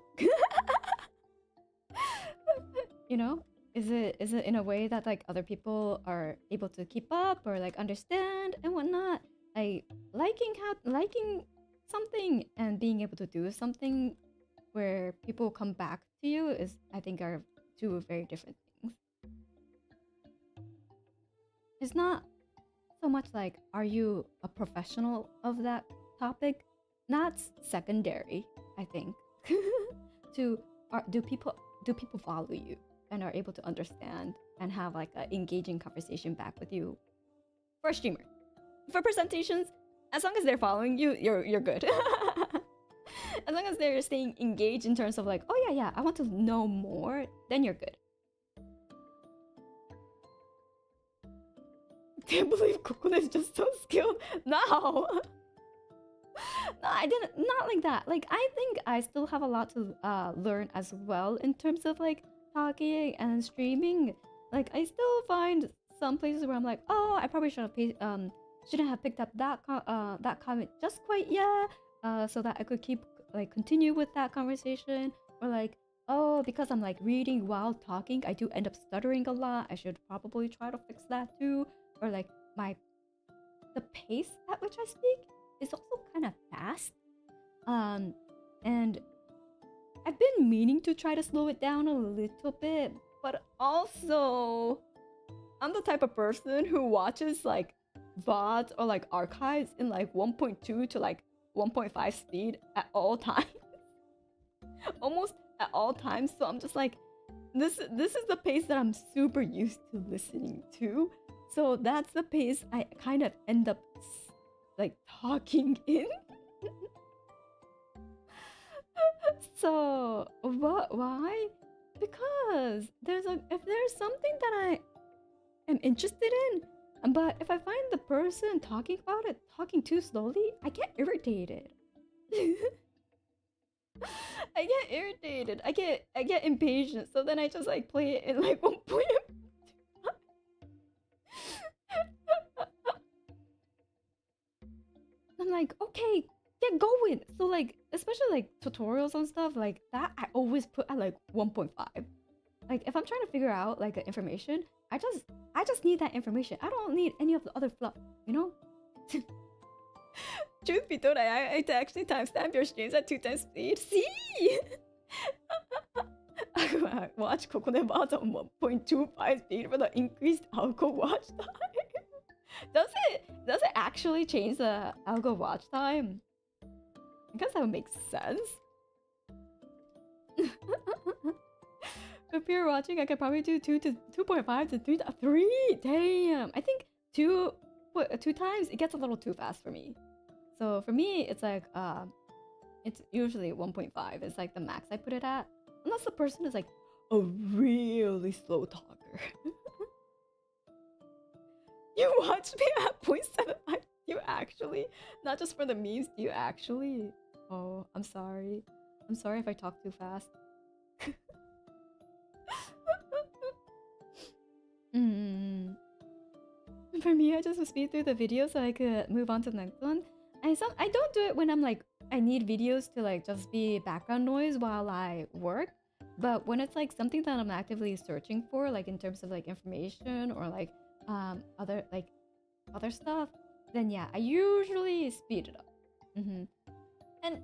You know, is it in a way that like other people are able to keep up or like understand and whatnot? Like liking something and being able to do something where people come back to you is, I think, are two very different things. It's not so much like, are you a professional of that topic? That's secondary, I think. To do people follow you and are able to understand and have like an engaging conversation back with you? For a streamer, for presentations, as long as they're following you, you're good. As long as they're staying engaged in terms of like, oh yeah, I want to know more, then you're good. Can't believe Kokone is just so skilled. No. No, I didn't. Not like that. Like, I think I still have a lot to learn as well in terms of like talking and streaming. Like, I still find some places where I'm like, oh, I probably shouldn't have picked up that comment just quite yet, so that I could continue with that conversation. Or like, oh, because I'm like reading while talking, I do end up stuttering a lot. I should probably try to fix that too. Or like the pace at which I speak is also kind of fast. And I've been meaning to try to slow it down a little bit, but also I'm the type of person who watches like VODs or like archives in like 1.2 to like 1.5 speed at all times. Almost at all times. So I'm just like, this is the pace that I'm super used to listening to. So that's the pace I kind of end up like talking in. So why? Because if there's something that I am interested in, but if I find the person talking about it talking too slowly, I get irritated. I get irritated. I get impatient. So then I just like play it in like 1.2. I'm like, okay, get going. So like, especially like tutorials and stuff like that, I always put at like 1.5. Like if I'm trying to figure out like information, I just need that information. I don't need any of the other fluff, you know? Truth be told, I actually timestamp your streams at 2 times speed. See? I watch Kokone bots on 1.25 speed for the increased algo watch time. Does it actually change the algo watch time? I guess that would make sense. If you're watching, I could probably do 2.5 to 3. Damn. I think 2 times it gets a little too fast for me. So for me, it's like it's usually 1.5. It's like the max I put it at, unless the person is like a really slow talker. You watch me at 0.75. You actually, not just for the memes. Do you actually? Oh, I'm sorry. I'm sorry if I talk too fast. For me, I just speed through the video so I could move on to the next one. I don't do it when I'm like I need videos to like just be background noise while I work. But when it's like something that I'm actively searching for, like in terms of like information or like other stuff, then yeah, I usually speed it up. And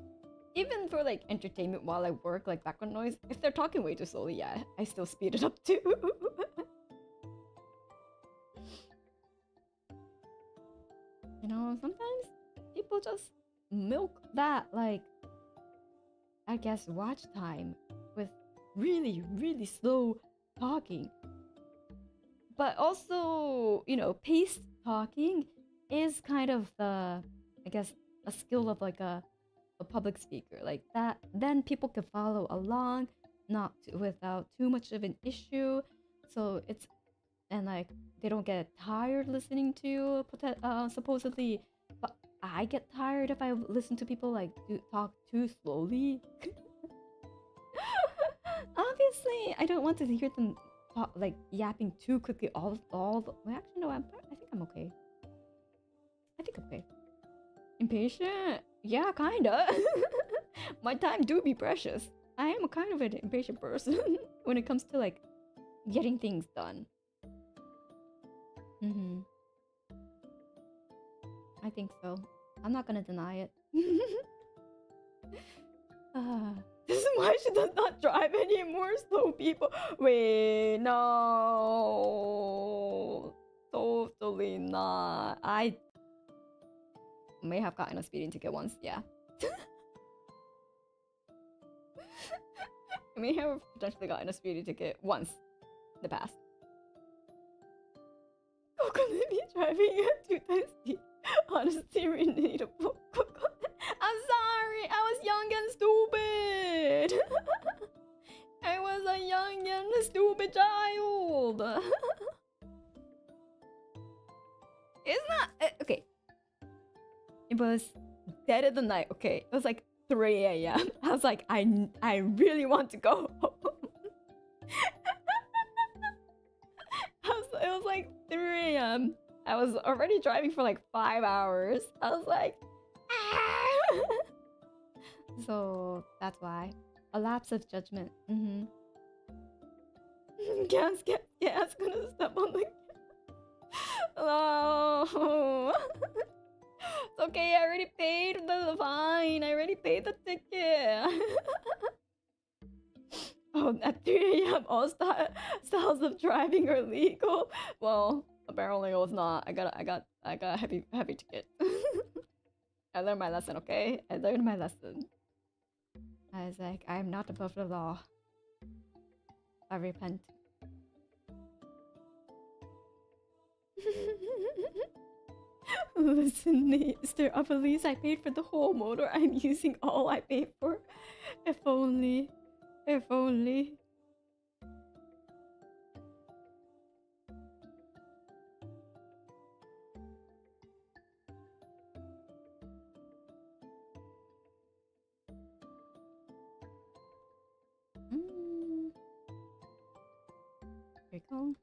even for like entertainment while I work, like background noise, if they're talking way too slowly, yeah, I still speed it up too. You know, sometimes people just milk that, like, I guess, watch time with really, really slow talking. But also, you know, paced talking is kind of the, I guess, a skill of like a public speaker. Like that, then people can follow along, without too much of an issue. So it's, and like, they don't get tired listening to supposedly, but I get tired if I listen to people like talk too slowly. Obviously, I don't want to hear them talk, like yapping too quickly. Well, actually, no. I think I'm okay. I think I'm okay. Impatient? Yeah, kinda. My time do be precious. I am a kind of an impatient person when it comes to like getting things done. I think so. I'm not gonna deny it. This is why she does not drive anymore, slow people. Wait, no. Totally not. I may have gotten a speeding ticket once, yeah. I may have potentially gotten a speeding ticket once in the past. Kokone be driving at 2 times speed. Honestly, relatable. I'm sorry, I was young and stupid. I was a young and stupid child. It's not okay. It was dead of the night. Okay, it was like 3 a.m. I was like, I really want to go home. It was like 3 a.m. I was already driving for like 5 hours. I was like, ah! So that's why. A lapse of judgment. Gas, gonna step on the... Oh. It's okay, I already paid the fine. I already paid the ticket. Oh, at 3 a.m. all styles of driving are legal. Well, apparently it was not. I got a heavy ticket. I learned my lesson, okay? I learned my lesson. I was like, I am not above the law. I repent. Listen, Mr. Up, at least I paid for the whole motor. I'm using all I paid for. If only. If only. Here we go.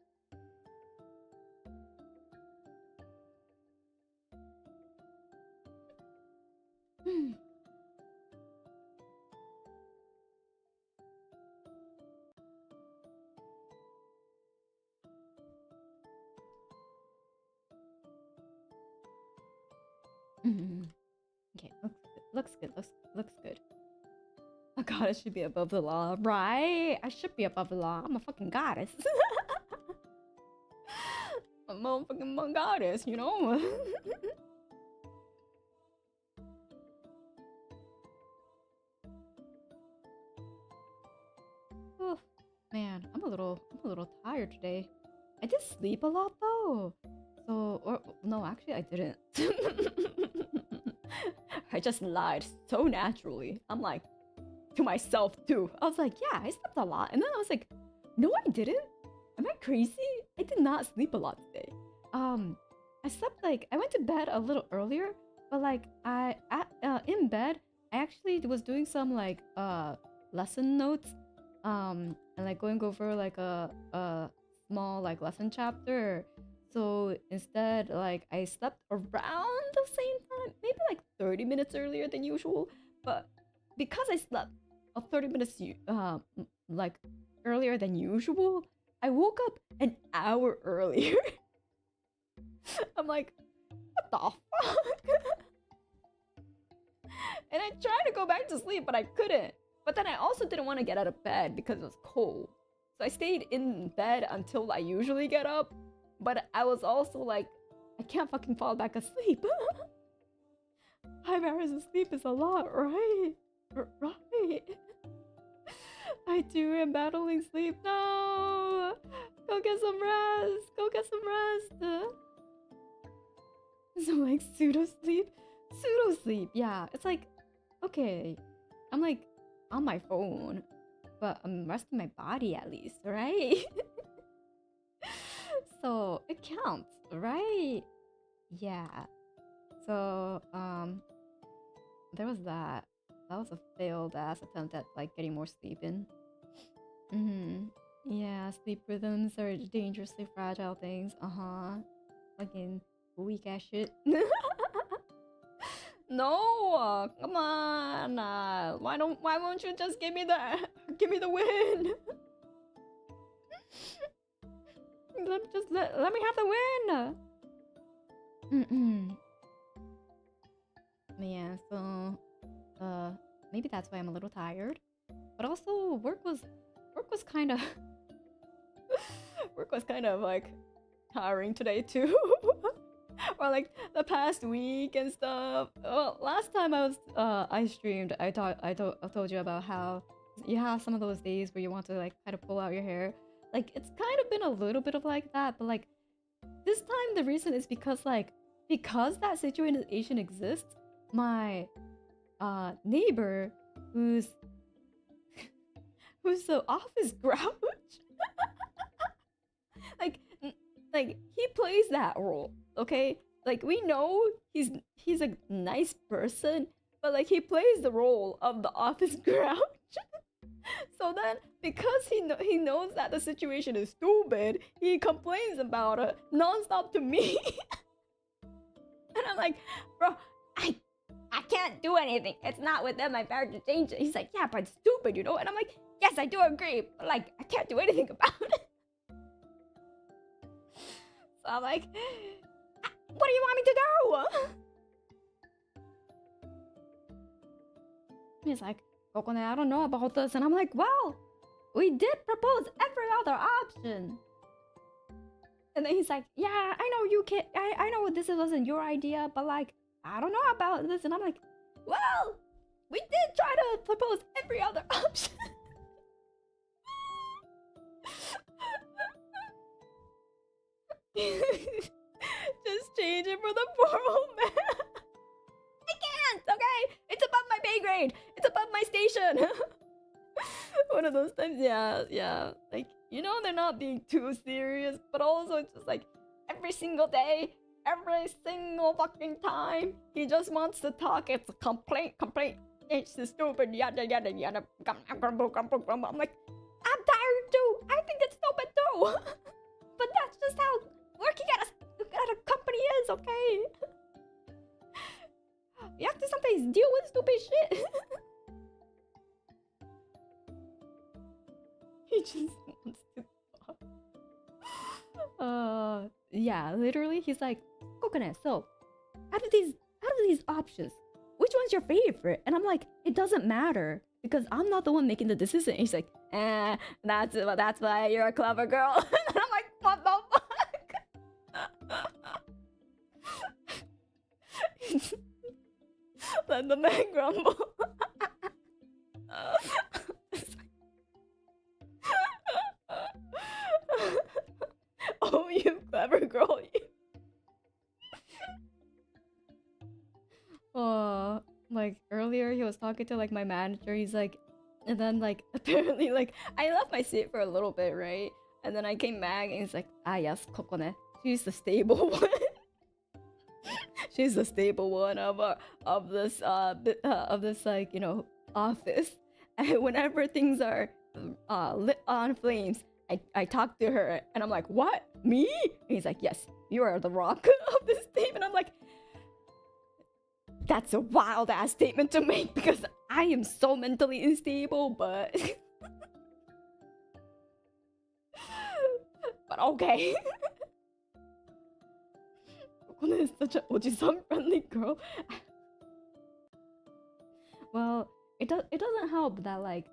Okay, looks good. Looks good. A goddess should be above the law, right? I should be above the law. I'm a fucking goddess. I'm a fucking goddess, you know? Man, I'm a little tired today. I did sleep a lot though. So, or no, actually I didn't. I just lied so naturally. I'm like, to myself too. I was like, yeah, I slept a lot. And then I was like, no, I didn't. Am I crazy? I did not sleep a lot today. I slept like, I went to bed a little earlier, but like in bed, I actually was doing some like lesson notes, and like going over like a small like lesson chapter. So instead, like I slept around the same time, maybe like 30 minutes earlier than usual. But because I slept 30 minutes like earlier than usual, I woke up an hour earlier. I'm like, what the fuck? And I tried to go back to sleep, but I couldn't. But then I also didn't want to get out of bed because it was cold. So I stayed in bed until I usually get up. But I was also like, I can't fucking fall back asleep. 5 hours of sleep is a lot, right? Right. I too am battling sleep. No! Go get some rest. Go get some rest. So like pseudo sleep. Pseudo sleep. Yeah, it's like, okay, I'm like on my phone, but I'm resting my body at least, right? So it counts, right? Yeah. So there was that. That was a failed ass attempt at like getting more sleep in. Yeah, sleep rhythms are dangerously fragile things. Fucking weak ass shit. No, come on. Why won't you just give me the win? Let me have the win. Yeah, so maybe that's why I'm a little tired. But also work was kind of work was kind of like tiring today too. Or like the past week and stuff. Well, last time I streamed, I told you about how you have some of those days where you want to like kind of pull out your hair. Like it's kind of been a little bit of like that, but like this time the reason is because that situation exists. My neighbor who's the office grouch, like he plays that role, okay? Like we know he's a nice person, but like he plays the role of the office grouch. So then, because he knows that the situation is stupid, he complains about it nonstop to me. And I'm like, bro, I can't do anything. It's not within my power to change it. He's like, yeah, but it's stupid, you know? And I'm like, yes, I do agree, but like, I can't do anything about it. So I'm like, what do you want me to do? He's like, Kokone, I don't know about this. And I'm like, well, we did propose every other option. And then he's like, yeah, I know you can't, I know this wasn't your idea, but like, I don't know about this. And I'm like, well, we did try to propose every other option. Just change it for the poor old man. I can't, okay? It's above my pay grade. It's above my station. One of those times, yeah. Like, you know, they're not being too serious, but also it's just like every single day, every single fucking time, he just wants to talk. It's a complaint. It's stupid, yada. I'm like, I'm tired too. I think it's stupid too. But that's just how working at a company is, okay? You have to sometimes deal with stupid shit. He just wants to talk. Yeah, literally, he's like, Kokone, so out of these options, which one's your favorite? And I'm like, it doesn't matter because I'm not the one making the decision. And he's like, that's why you're a clever girl. And I'm like, what the fuck? Let the man grumble. clever girl. Like earlier he was talking to like my manager. He's like, and then like apparently like I left my seat for a little bit, right? And then I came back and he's like, ah yes, Kokone. She's the stable one. She's the stable one of this like, you know, office. And whenever things are lit on flames, I talk to her and I'm like, what? Me? And he's like, yes, you are the rock of this team. And I'm like, that's a wild ass statement to make because I am so mentally unstable, but but okay. Kokone is such a oji-san friendly girl. Well, it doesn't help that like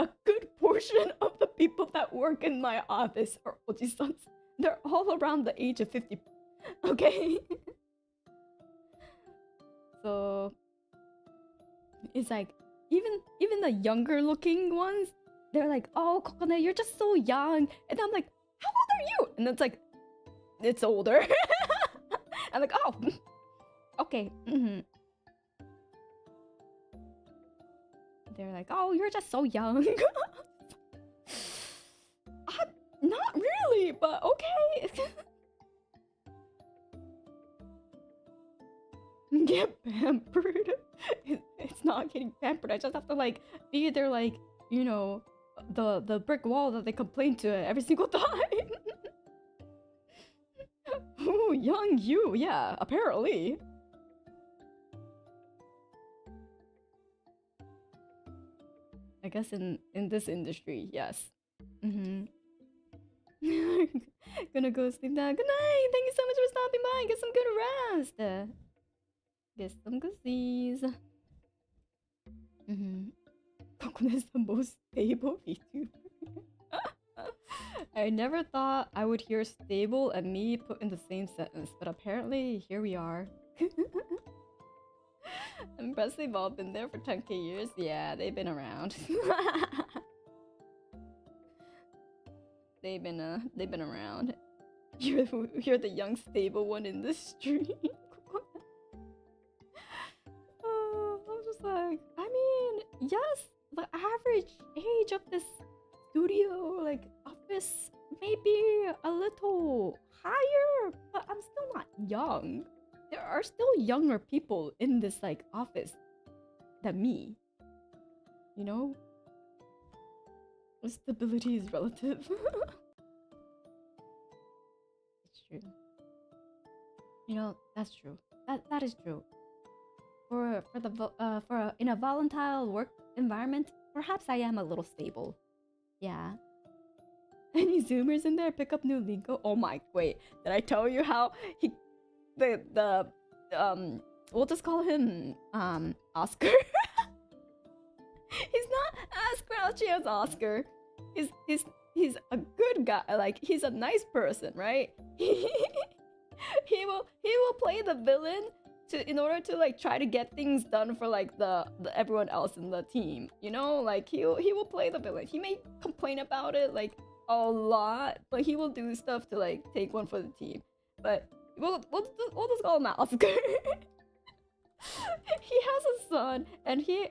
a good portion of the people that work in my office are oji-sans. They're all around the age of 50. Okay. So it's like even the younger looking ones, they're like, oh Kokone, you're just so young. And I'm like, how old are you? And it's like, it's older. I'm like, oh, okay. They're like, oh, you're just so young. Not really, but okay. Get pampered. It's not getting pampered. I just have to like be there, like, you know, the brick wall that they complain to every single time. Ooh, young you, yeah, apparently. I guess in this industry, yes. Gonna go sleep now. Good night. Thank you so much for stopping by. Get some good rest. Get some goodies. Kokone is the most stable VTuber. I never thought I would hear stable and me put in the same sentence, but apparently here we are. Impressive, they've all been there for 10k years. Yeah, they've been around. They've been around. You're the young stable one in the street. I'm just like, I mean, yes, the average age of this studio, like office, maybe a little higher, but I'm still not young. There are still younger people in this like office than me. You know? Stability is relative. It's true. You know, that's true. That is true. In a volatile work environment, perhaps I am a little stable. Yeah. Any Zoomers in there pick up new lingo? Oh my, wait, did I tell you how he we'll just call him Oscar. He's not as grouchy as Oscar. He's a good guy. Like, he's a nice person, right? He will play the villain in order to like try to get things done for like the everyone else in the team. You know, like he will play the villain. He may complain about it like a lot, but he will do stuff to like take one for the team. But we'll just call him Oscar. He has a son, and he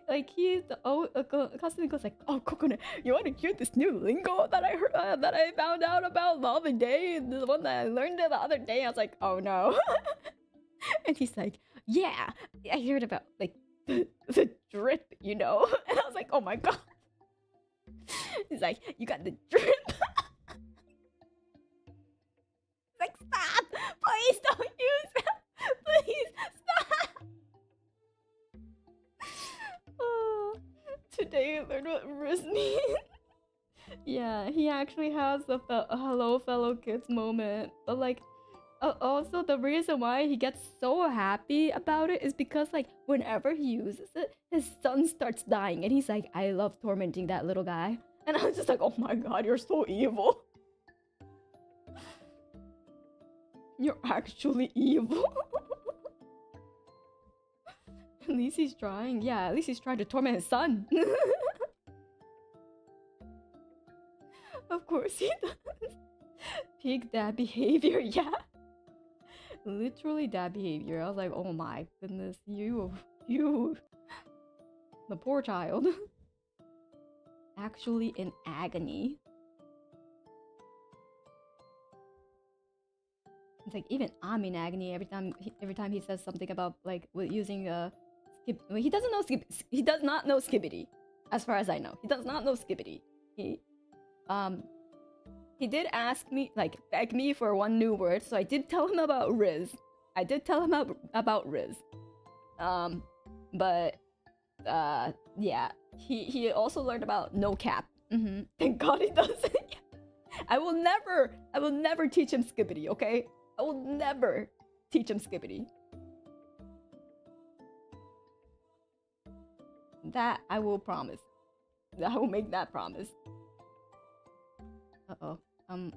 constantly goes like, "Oh, Kokone, you want to hear this new lingo that I heard that I found out about the other day? The one that I learned the other day." I was like, "Oh no!" And he's like, "Yeah, I heard about like the drip, you know." And I was like, "Oh my god!" He's like, "You got the drip." Like, stop! Please don't use that! Please stop! Today I learned what Riz means. Yeah, he actually has a hello fellow kids moment. But like, also the reason why he gets so happy about it is because like whenever he uses it, his son starts dying, and he's like, "I love tormenting that little guy." And I was just like, "Oh my god, you're so evil." You're actually evil. At least he's trying. Yeah, at least he's trying to torment his son. Of course he does. peak dad behavior. Yeah. Literally dad behavior. I was like, oh my goodness, you, the poor child. Actually in agony. It's like even I'm in agony every time he says something about like using skip. Well, he doesn't know skip. He does not know skibbity, as far as I know. He does not know skibbity. He did ask me, like, beg me for one new word, so I did tell him about Riz. I did tell him about Riz. But yeah, he also learned about no cap. Thank God he does it. I will never teach him skibbity, okay? I will never teach him skibbity. That I will promise. I will make that promise. Uh-oh. I'm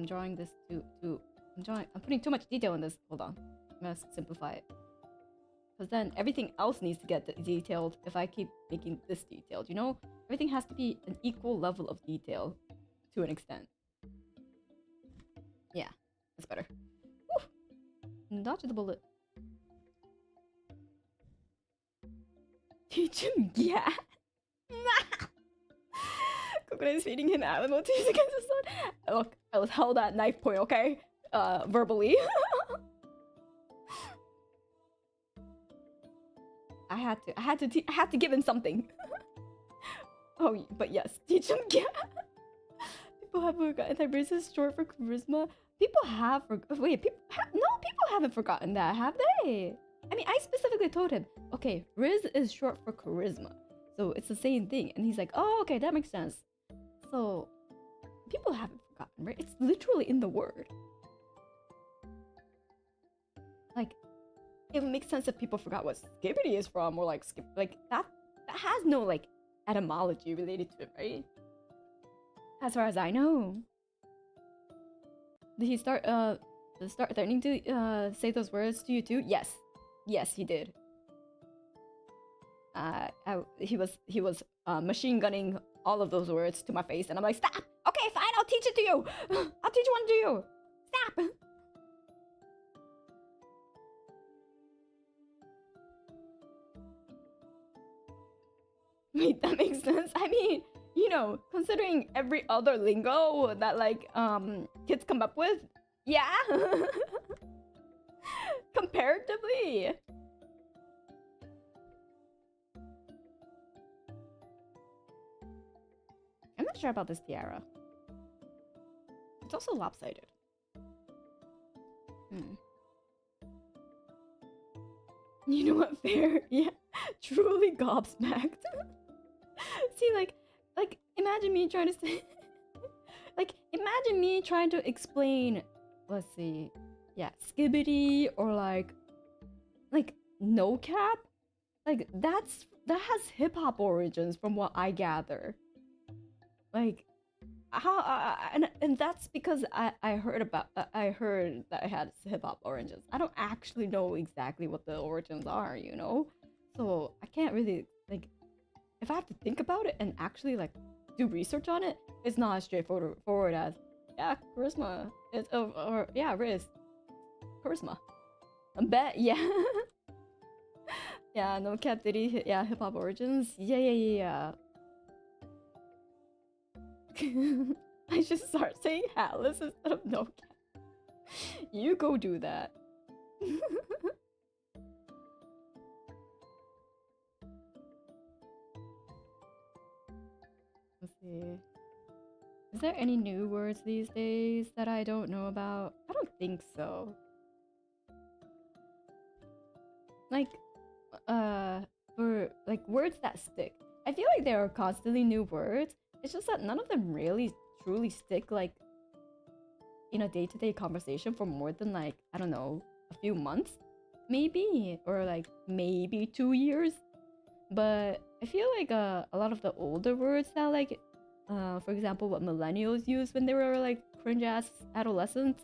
drawing this I'm putting too much detail in this. Hold on. I'm gonna simplify it. Because then everything else needs to get detailed if I keep making this detailed, you know? Everything has to be an equal level of detail to an extent. Yeah, that's better. Woo! Dodge the bullet. Teach him yeah. Kokone is feeding him animal teas against the sun. Look, I was held at knife point, okay? Verbally. I had to give him something. Oh, but yes, teach him yeah. People have forgotten that Riz is short for charisma. People have wait, people haven't forgotten that, have they? I mean, I specifically told him, okay, Riz is short for charisma, so it's the same thing. And he's like, oh, okay, that makes sense. So people haven't forgotten, right? It's literally in the word. Like, it makes sense if people forgot what skibbity is from, or like that has no like etymology related to it, right? As far as I know. Did he start threatening to say those words to you too? Yes. Yes, he did. He was machine gunning all of those words to my face, and I'm like, stop! Okay, fine, I'll teach it to you! I'll teach one to you! Stop! Wait, that makes sense. I mean, you know, considering every other lingo that like kids come up with, yeah. Comparatively. I'm not sure about this tiara. It's also lopsided. You know what, fair? Yeah, truly gobsmacked. See, like, imagine me trying to say, like, imagine me trying to explain, let's see, yeah, skibbity or like no cap, like that has hip hop origins from what I gather. Like, how and that's because I heard that it had hip hop origins. I don't actually know exactly what the origins are, you know, so I can't really like. If I have to think about it and actually like do research on it, it's not as straightforward as yeah, charisma. It's or yeah, Riz. Charisma. I bet, yeah. Yeah, no cap diddy, yeah, hip hop origins. Yeah. I should start saying hatless instead of no cap. You go do that. Let's see. Is there any new words these days that I don't know about? I don't think so. Like, for like words that stick. I feel like there are constantly new words. It's just that none of them really truly stick like in a day-to-day conversation for more than like, I don't know, a few months maybe, or like maybe 2 years. But I feel like a lot of the older words that like for example what millennials use when they were like cringe ass adolescents,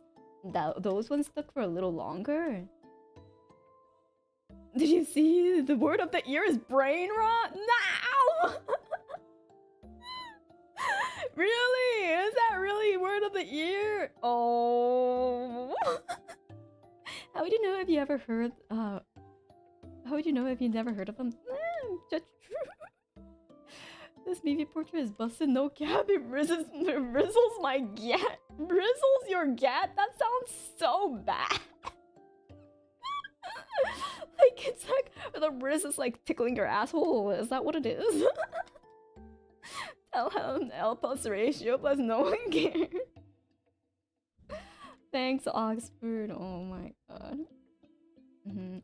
those ones stuck for a little longer. Did you see the word of the year is brain rot? No! Really? Is that really word of the year. Oh. How would you know if you ever heard? How would you know if you never heard of them? This movie portrait is busted, no cap. It bristles my gat. Bristles your gat? That sounds so bad. Like, it's like the wrist is like tickling your asshole. Is that what it is? L plus ratio plus no one cares. Thanks, Oxford. Oh my god. Isn't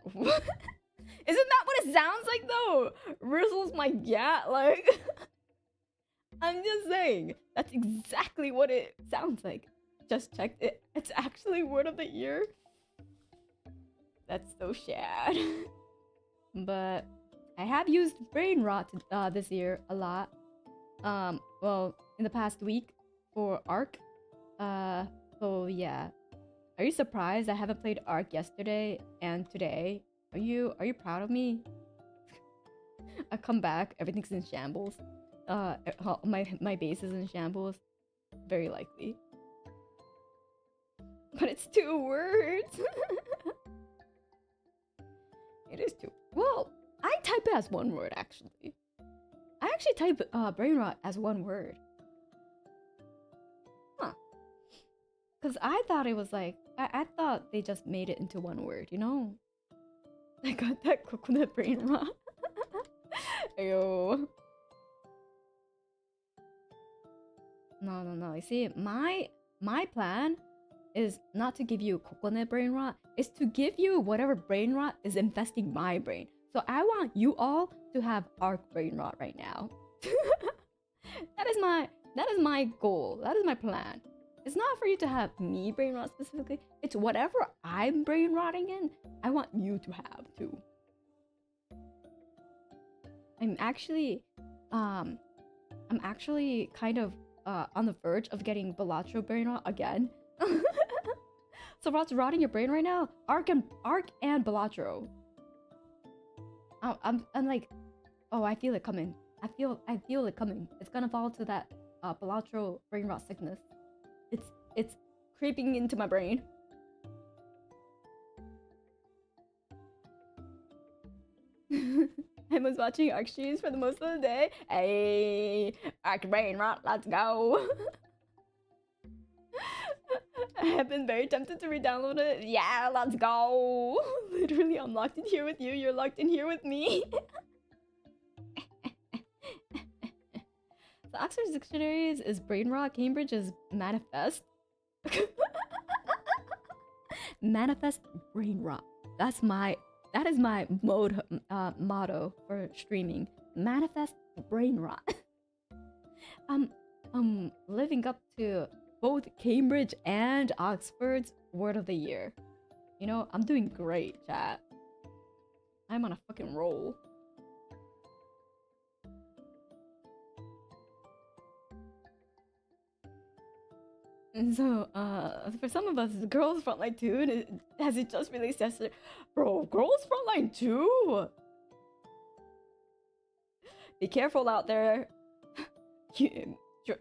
that what it sounds like though? Bristles my gat, like. I'm just saying, that's exactly what it sounds like. Just checked it. It's actually word of the year. That's so sad. But I have used brain rot this year a lot. Well, in the past week for Ark. So yeah. Are you surprised I haven't played Ark yesterday and today? Are you proud of me? I come back, everything's in shambles. My base is in shambles. Very likely. But it's 2 words. It is 2. Well, I type it as 1 word actually. I actually type brain rot as 1 word. Huh. Cause I thought it was like I thought they just made it into 1 word, you know? I got that coconut brain rot. Ayo. No. You see, my plan is not to give you coconut brain rot. It's to give you whatever brain rot is infesting my brain. So I want you all to have Ark brain rot right now. That is my goal. That is my plan. It's not for you to have me brain rot specifically. It's whatever I'm brain rotting in, I want you to have too. I'm actually kind of on the verge of getting Balatro brain rot again. So what's rotting your brain right now? Ark and Balatro. I'm like, oh, I feel it coming. I feel it coming. It's gonna fall to that Balatro brain rot sickness. It's creeping into my brain. I was watching Ark streams for the most of the day. Hey, Ark brain rot, let's go. I have been very tempted to re-download it. Yeah, let's go. Literally, I'm locked in here with you. You're locked in here with me. So Oxford Dictionary is brain rot. Cambridge is manifest. Manifest brain rot. That is my motto for streaming. Manifest brain rot. Living up to both Cambridge and Oxford's word of the year. You know, I'm doing great, chat. I'm on a fucking roll. And so, for some of us, Girls Frontline 2 has it just released yesterday. Bro, Girls Frontline 2? Be careful out there.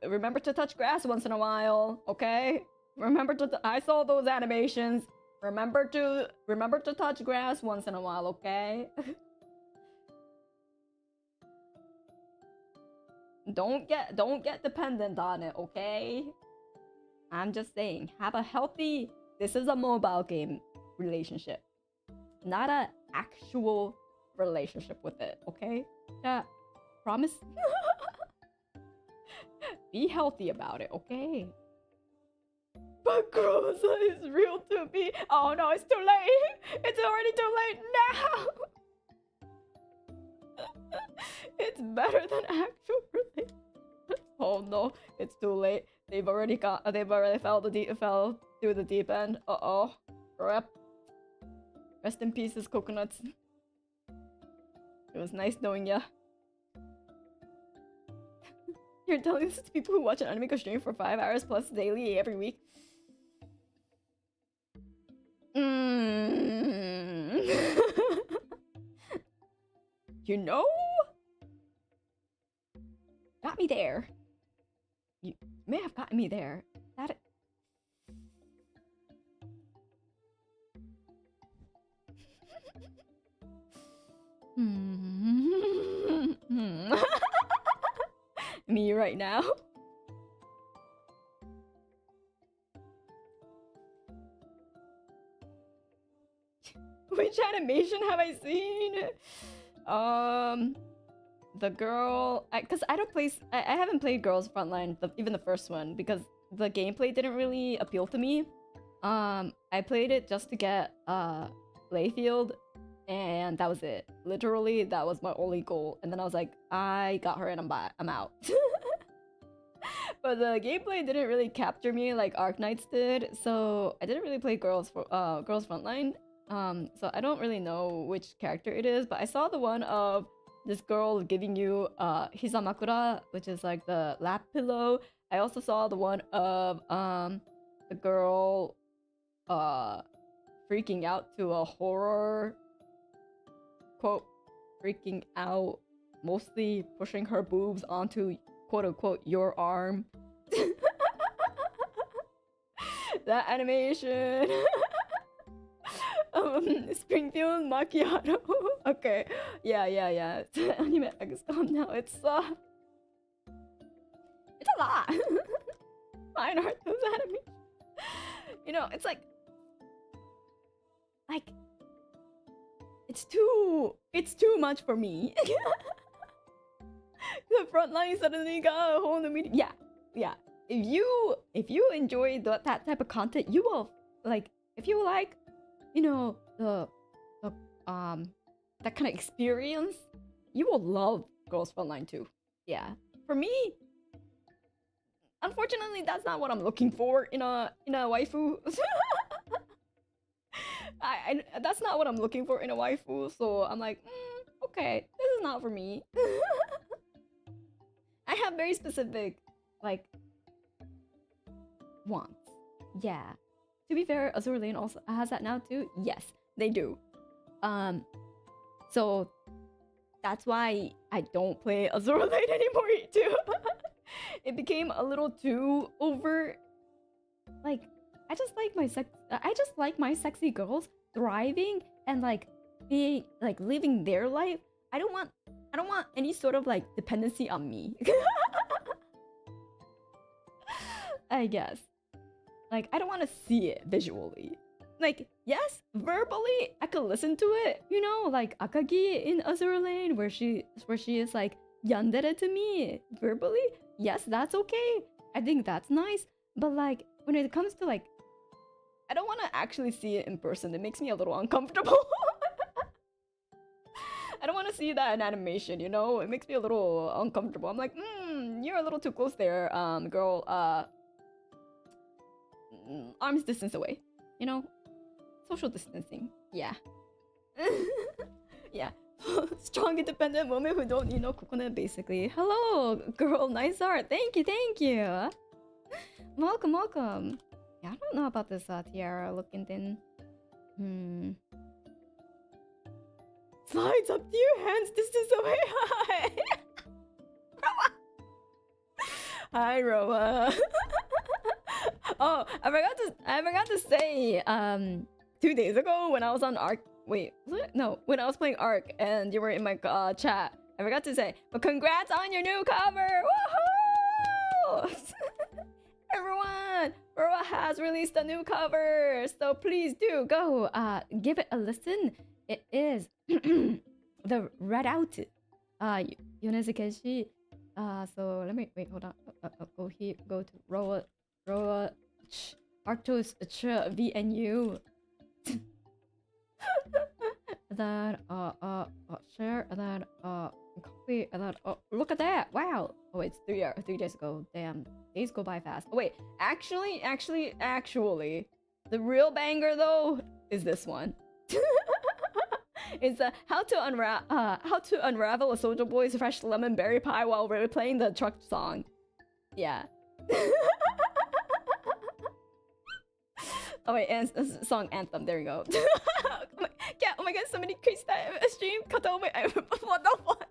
Remember to touch grass once in a while, okay? Remember to I saw those animations. Remember to touch grass once in a while, okay? Don't get dependent on it, okay? I'm just saying, have a healthy, this is a mobile game relationship, not an actual relationship with it, okay? Yeah, promise? Be healthy about it, okay? But Groza is real to me. Oh no, it's too late. It's already too late now. It's better than actual relationship. Oh no, it's too late. They've already fell through the deep end. Uh-oh. Rip. Rest in pieces, coconuts. It was nice knowing ya. You're telling this to people who watch an anime stream for 5 hours plus daily every week. You know? Got me there. You may have gotten me there. Me right now. Which animation have I seen? The girl, cause I don't play. I haven't played Girls Frontline, even the first one, because the gameplay didn't really appeal to me. I played it just to get Layfield, and that was it. Literally, that was my only goal. And then I was like, I got her, and I'm out. But the gameplay didn't really capture me like Arknights did, so I didn't really play Girls Frontline. So I don't really know which character it is, but I saw the one of this girl giving you hizamakura, which is like the lap pillow. I also saw the one of the girl freaking out to a horror quote, freaking out, mostly pushing her boobs onto quote unquote your arm. That animation. Springfield Macchiato. Okay, yeah. It's anime XCOM now. It's a lot. Fine art, those animations. You know, it's like it's too much for me. The frontline suddenly got a whole new meaning. Yeah. If you enjoy that type of content, you will like. If you like, you know, the that kind of experience, you will love Girls Frontline too. Yeah. For me, unfortunately, that's not what I'm looking for in a waifu. That's not what I'm looking for in a waifu. So I'm like, okay, this is not for me. I have very specific like wants. Yeah. To be fair, Azure Lane also has that now too. Yes, they do. So that's why I don't play Azure Lane anymore too. It became a little too over. Like, I just like my sexy girls thriving and like being like living their life. I don't want any sort of like dependency on me. I guess. Like, I don't want to see it visually. Like, yes, verbally, I could listen to it. You know, like Akagi in Azure Lane, where she is like yandere to me verbally. Yes, that's okay. I think that's nice. But like, when it comes to like, I don't want to actually see it in person. It makes me a little uncomfortable. I don't want to see that in animation, you know? It makes me a little uncomfortable. I'm like, you're a little too close there, girl. Arms distance away, you know? Social distancing, yeah. Yeah. Strong independent woman who don't need no Kokone, basically. Hello, girl, nice art. Thank you. Welcome. Yeah, I don't know about this tiara looking thing. Slides up to you, hands distance away. Hi. Roa. Hi, Roa. Oh, I forgot to say 2 days ago when I was on Arc. Wait, was it? No, when I was playing Arc and you were in my chat, I forgot to say, but congrats on your new cover! Woohoo! Everyone, Roa has released a new cover, so please do go give it a listen. It is the Red Out Yonezukeshi. So let me wait. Hold on. Go to Roa Ch, Arctos Ch V&U. That share that copy that. Oh, look at that! Wow. Oh, it's 3 days ago. Damn, days go by fast. Oh, wait, actually, the real banger though is this one. It's how to unravel a Soulja Boy's fresh lemon berry pie while we're playing the truck song. Yeah. Oh wait, and song anthem. There you go. Yeah. Oh my god, somebody creased that stream. Cut over. What the fuck?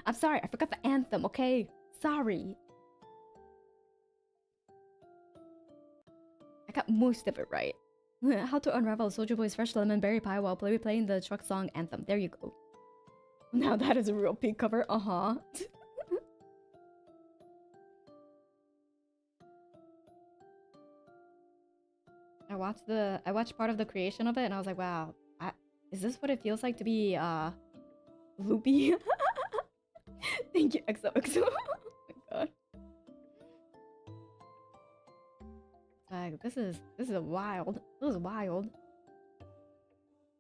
I'm sorry, I forgot the anthem. Okay, sorry. I got most of it right. How to unravel Soulja Boy's fresh lemon berry pie while playing the truck song anthem. There you go. Now that is a real peak cover. Uh-huh. I watched part of the creation of it and I was like, wow, is this what it feels like to be loopy? Thank you, XOXO. Oh my god. Like, this is a wild. This is wild.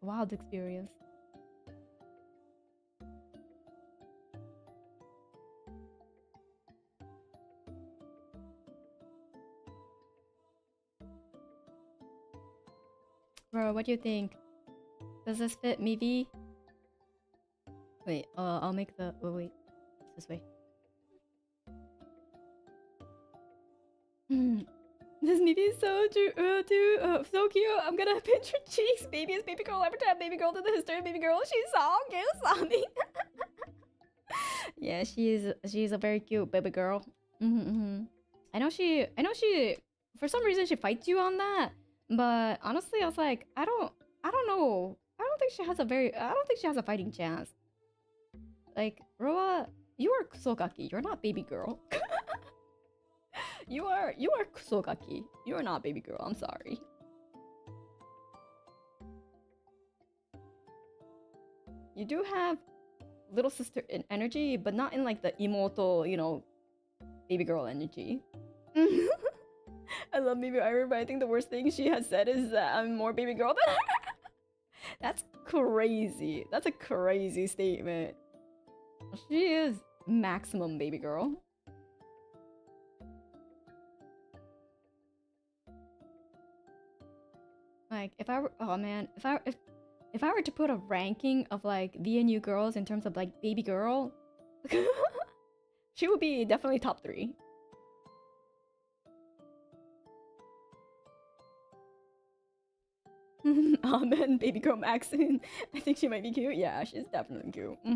Wild experience. Bro, what do you think? Does this fit me, V? Wait, I'll make the... Oh, wait. It's this way. This movie is so so cute. I'm gonna pinch her cheeks. Baby is baby girl every time. Baby girl to the history. Baby girl, she's so cute, Sonny. Yeah, she's a very cute baby girl. I know she. For some reason, she fights you on that. But honestly, I was like, I don't know. I don't think she has a fighting chance. Like, Roa, you are Kusogaki. You're not baby girl. You are Kusogaki. You are not baby girl. I'm sorry. You do have little sister energy, but not in like the emoto, you know, baby girl energy. I love baby Iron, but I think the worst thing she has said is that I'm more baby girl than her. That's crazy. That's a crazy statement. She is maximum baby girl. Like, if I were, oh man, if I were to put a ranking of like V&U girls in terms of like baby girl, she would be definitely top 3. Amen, baby girl Maxine. I think she might be cute. Yeah, she's definitely cute. There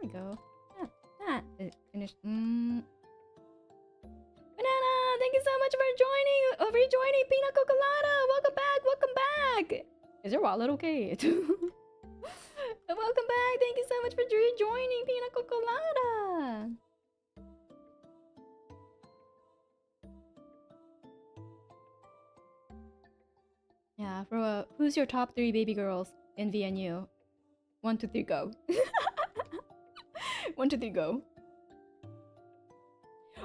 we go. Yeah, that is finished. Banana, thank you so much for rejoining Pina Colada. Welcome back. Is your wallet okay? Welcome back. Thank you so much for rejoining Pina Colada. Yeah, for who's your top 3 baby girls in V&U? 1, 2, 3, go. 1, 2, 3, go.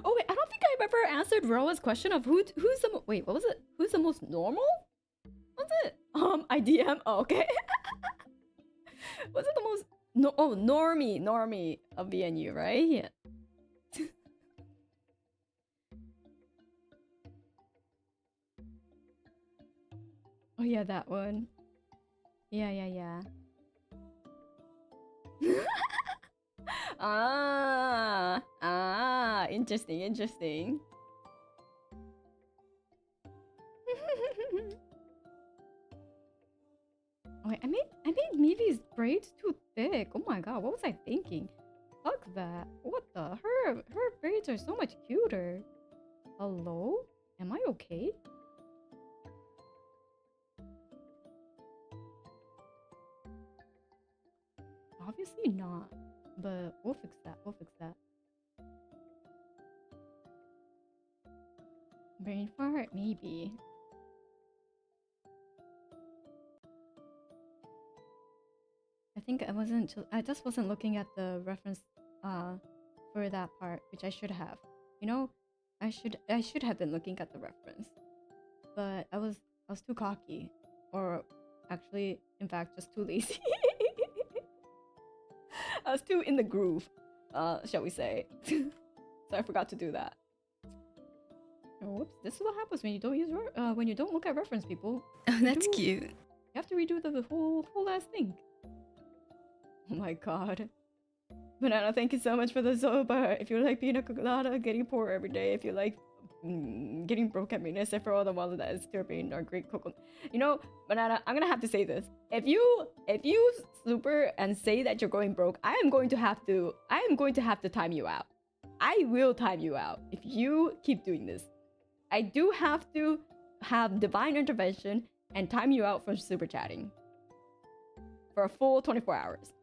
Oh wait, I don't think I've ever answered Roa's question of who's the wait, what was it? Who's the most normal? What's it? IDM. Oh, okay. Was it the most normie of V&U, right? Yeah. Oh yeah, that one. Yeah. Interesting. Wait, I made Mivi's braids too thick. Oh my god, what was I thinking? Fuck that. What the? Her braids are so much cuter. Hello? Am I okay? Obviously not. But we'll fix that. Brain fart? Maybe. I think I just wasn't looking at the reference for that part, which I should have. You know, I should have been looking at the reference. But I was too cocky. Or actually, in fact, just too lazy. I was too in the groove, shall we say. So I forgot to do that. Oh, whoops, this is what happens when you don't look at reference, people. Oh, that's cute. You have to redo the whole ass thing. Oh my god. Banana, thank you so much for the soba. If you like pina colada, getting poor every day. If you like getting broke at me for all the while that is disturbing our great Kokone. You know, Banana, I'm gonna have to say this. If you super and say that you're going broke, I am going to have to time you out. I will time you out if you keep doing this. I do have to have divine intervention and time you out from super chatting for a full 24 hours.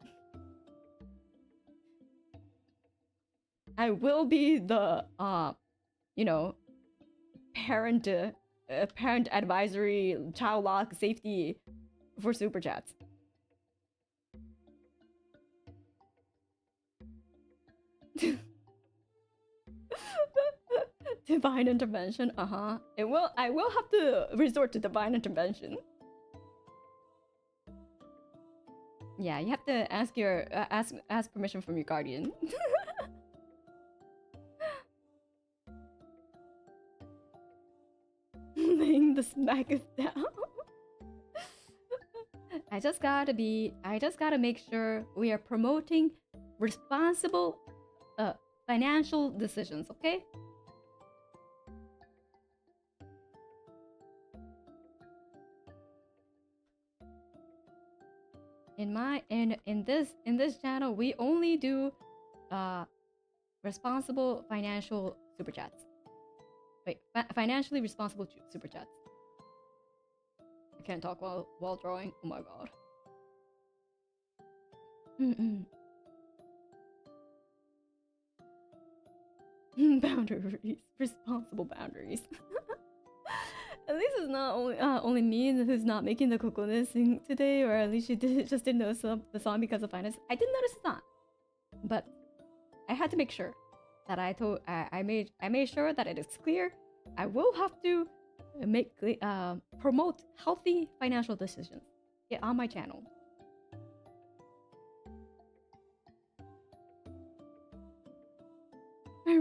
I will be the you know, parent advisory, child lock safety for super chats. Divine intervention, I will have to resort to divine intervention. Yeah, you have to ask your ask permission from your guardian. Laying the smack is down. I just gotta make sure we are promoting responsible financial decisions, okay? In this channel, we only do responsible financial super chats. Wait, financially responsible super chats. I can't talk while drawing. Oh my god. Boundaries, responsible boundaries. At least it's not only me who's not making the Kokone sing today, or at least you just didn't notice the song because of finance. I didn't notice the song, but I had to make sure that I made sure that it is clear. I will have to promote healthy financial decisions on my channel. I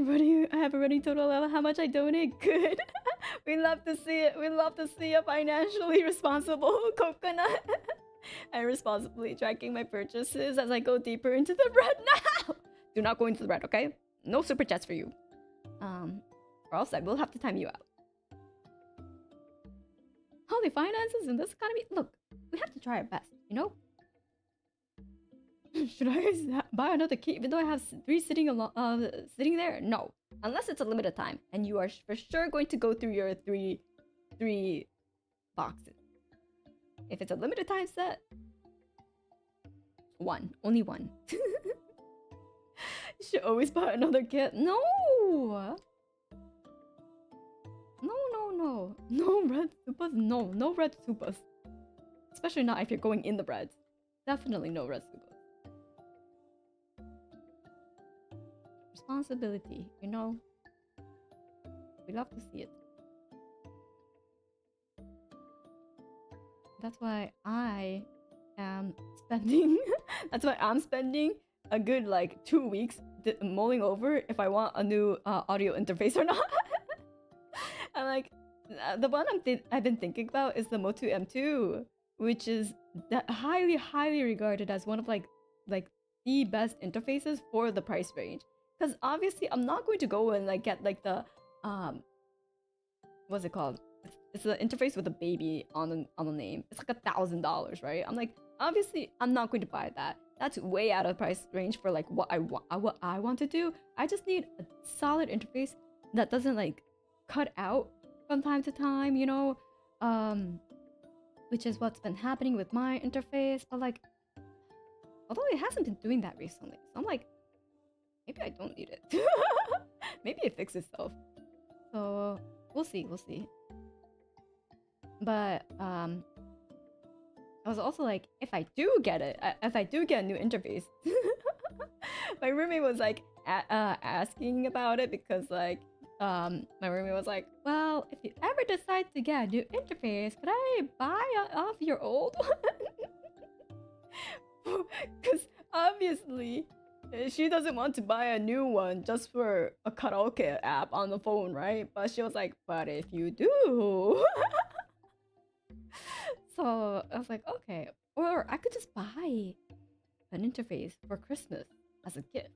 have a running total of how much I donate. Good. We love to see it. We love to see a financially responsible coconut. And responsibly tracking my purchases as I go deeper into the red now. Do not go into the red, okay? No super chats for you. Or else I will have to time you out. Healthy finances in this economy? Look, we have to try our best, you know? Should I buy another key even though I have 3 sitting there? No. Unless it's a limited time and you are for sure going to go through your three boxes. If it's a limited time set, only one. You should always buy another kit. No! No red supas. No red supas. Especially not if you're going in the reds. Definitely no red supas. Responsibility, you know. We love to see it. That's why I am spending I'm spending a good like 2 weeks mulling over if I want a new audio interface or not. And like the one I've been thinking about is the Motu M2, which is highly regarded as one of like the best interfaces for the price range. Because obviously I'm not going to go and like get like the what's it called? It's the interface with a baby on the name. It's like $1,000, right? I'm like, obviously I'm not going to buy that. That's way out of price range for like what I want to do. I just need a solid interface that doesn't like cut out from time to time, you know, which is what's been happening with my interface. But like, although it hasn't been doing that recently, so I'm like, maybe I don't need it. Maybe it fixes itself. So we'll see. But I was also like, if I do get a new interface, my roommate was like asking about it because like my roommate was like, well, if you ever decide to get a new interface, could I buy off your old one? Because obviously she doesn't want to buy a new one just for a karaoke app on the phone, right? But she was like, but if you do. So I was like, okay. Or I could just buy an interface for Christmas as a gift.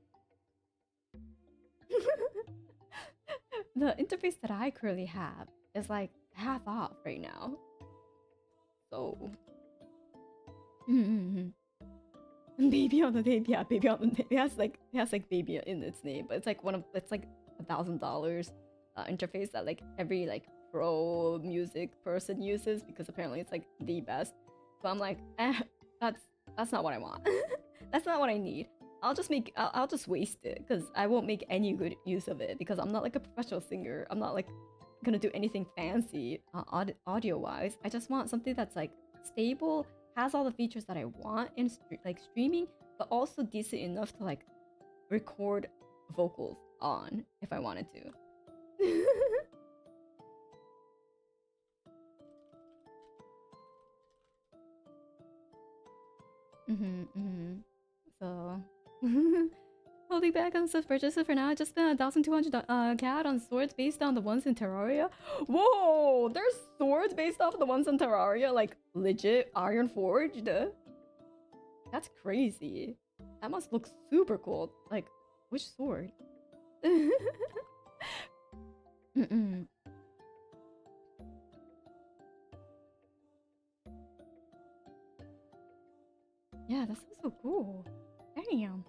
the interface that I currently have is like half off right now. So baby on the name, yeah, baby on the name. It has like baby in its name, but it's like it's like $1,000 interface that like every like pro music person uses because apparently it's like the best. But I'm like, that's not what I want. That's not what I need. I'll just waste it because I won't make any good use of it because I'm not like a professional singer. I'm not like gonna do anything fancy audio wise. I just want something that's like stable, has all the features that I want in like streaming, but also decent enough to like record vocals on if I wanted to. So holding back on stuff purchases for now. I just spent 1,200 CAD on swords based on the ones in Terraria. Whoa, there's swords based off of the ones in Terraria, like legit iron forged. That's crazy. That must look super cool. Like, which sword? Yeah, that's so cool. Damn.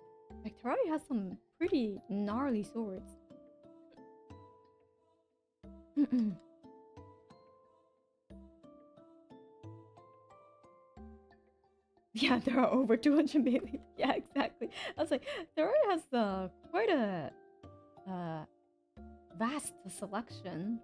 Like, Terraria has some pretty gnarly swords. Yeah, there are over 200 million. Yeah, exactly. I was like, Terraria has quite a vast selection.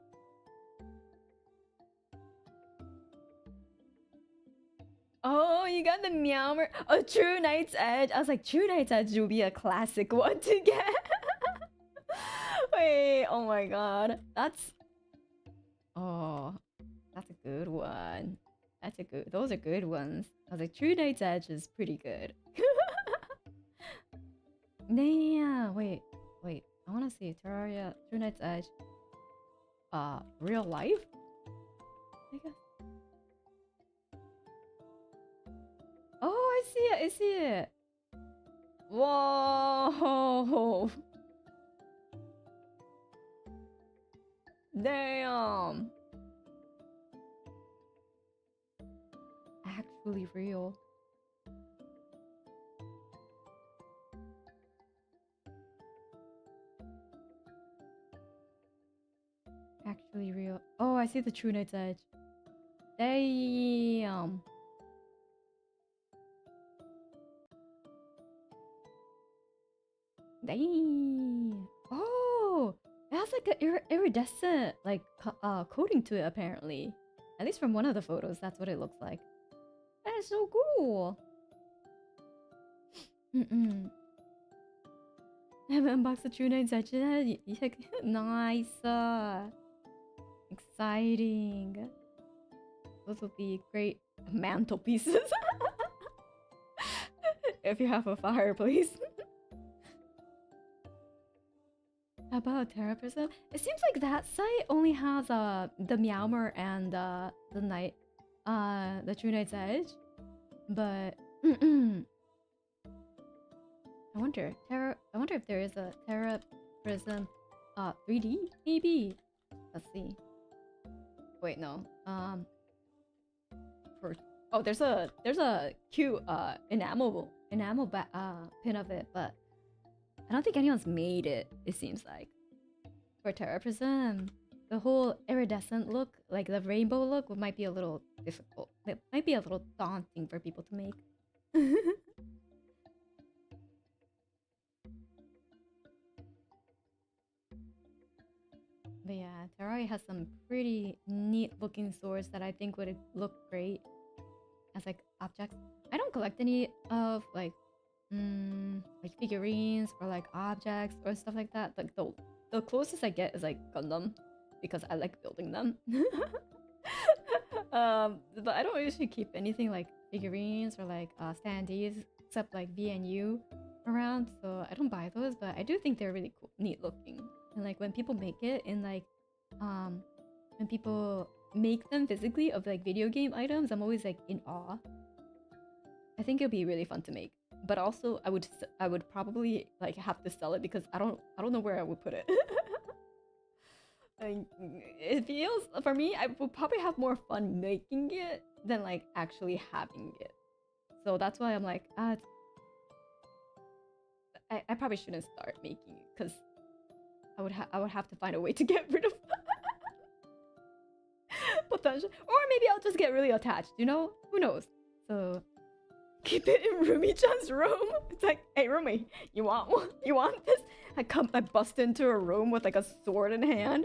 Oh, you got the Meowmer. Oh, True Knight's Edge. I was like, True Knight's Edge will be a classic one to get. Wait, oh my god. Oh, that's a good one. Those are good ones. I was like, True Knight's Edge is pretty good. Yeah, wait. I wanna see Terraria, True Knight's Edge. Real life? I guess. Oh, I see it. Whoa. Damn. Actually real. Actually real. Oh, I see the True Knight's Edge. Damn. Dang. Oh, it has like an iridescent like coating to it apparently. At least from one of the photos, that's what it looks like. That is so cool. I haven't unboxed the True Knight's Edge yet. Nice. Exciting. Those will be great mantelpieces. If you have a fireplace. How about Terra Prism? It seems like that site only has the Meowmer and the Knight, the True Knight's Edge. But I wonder if there is a Terra Prism 3D maybe. Let's see. Wait, no. Oh, there's a cute enamel pin of it, but I don't think anyone's made it. It seems like for Terra Prism, the whole iridescent look, like the rainbow look, might be a little difficult. It might be a little daunting for people to make. But yeah, Terraria has some pretty neat looking swords that I think would look great as like objects. I don't collect any of like figurines or like objects or stuff like that. Like the closest I get is like Gundam because I like building them. But I don't usually keep anything like figurines or like standees except like V&U around, so I don't buy those. But I do think they're really cool, neat looking, and like when people make it in like when people make them physically of like video game items, I'm always like in awe. I think it'll be really fun to make, but also I would probably like have to sell it because I don't know where I would put it. Like, it feels for me, I would probably have more fun making it than like actually having it. So that's why I'm like, I probably shouldn't start making it because I would have to find a way to get rid of potential, or maybe I'll just get really attached. You know, who knows? So keep it in Rumi-chan's room. It's like, hey Rumi, you want this? I bust into a room with like a sword in hand.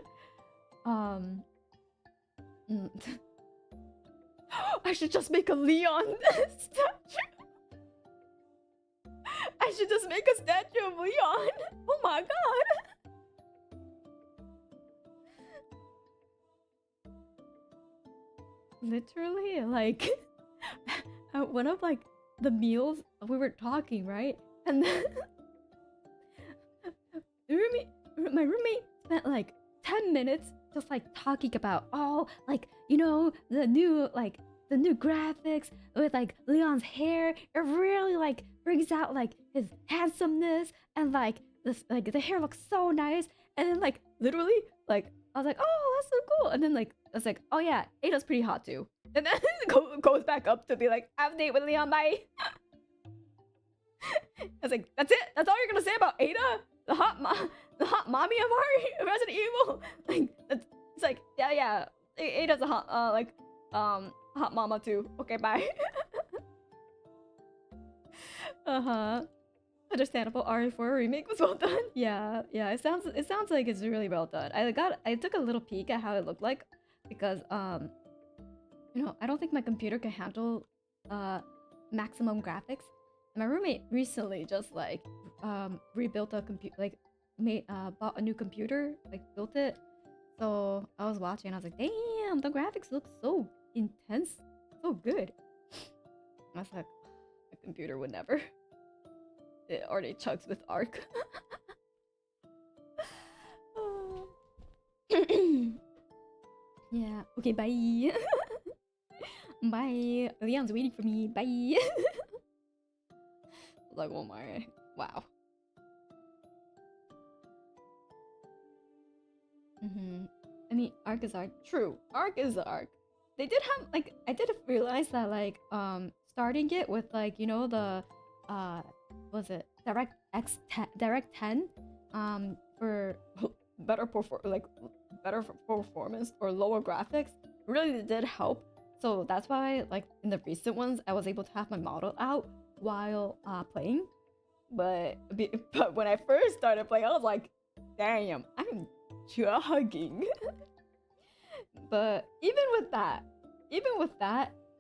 I should just make a Leon statue. I should just make a statue of Leon. Oh my god. Literally, like, at one of like the meals we were talking, right? And then my roommate spent like 10 minutes just like talking about, oh, like, you know, the new graphics with like Leon's hair. It really like brings out like his handsomeness, and like this, like the hair looks so nice. And then like literally like I was like, oh, that's so cool. And then like I was like, oh yeah, Ada's pretty hot too. And then goes back up to be like, have a date with Leon, bye. I was like, that's it? That's all you're gonna say about Ada? The hot mommy of Resident Evil? Like, it's like, yeah, Ada's a hot, hot mama too. Okay, bye. Understandable. RE4 remake was well done. Yeah, it sounds like it's really well done. I took a little peek at how it looked like because you know, I don't think my computer can handle maximum graphics. My roommate recently just like rebuilt a computer, like bought a new computer, like built it. So I was watching and I was like, damn, the graphics look so intense, so good. I was like, my computer would never. It already chugs with Arc. Yeah, okay, bye. Bye. Leon's waiting for me. Bye. Like, oh my, wow. I mean, Arc is Arc. True, Arc is Arc. They did have like, I did realize that like starting it with like, you know, the was it Direct 10 for better performance or lower graphics really did help. So that's why like in the recent ones I was able to have my model out while playing. But when I first started playing, I was like, damn, I'm chugging. But even with that,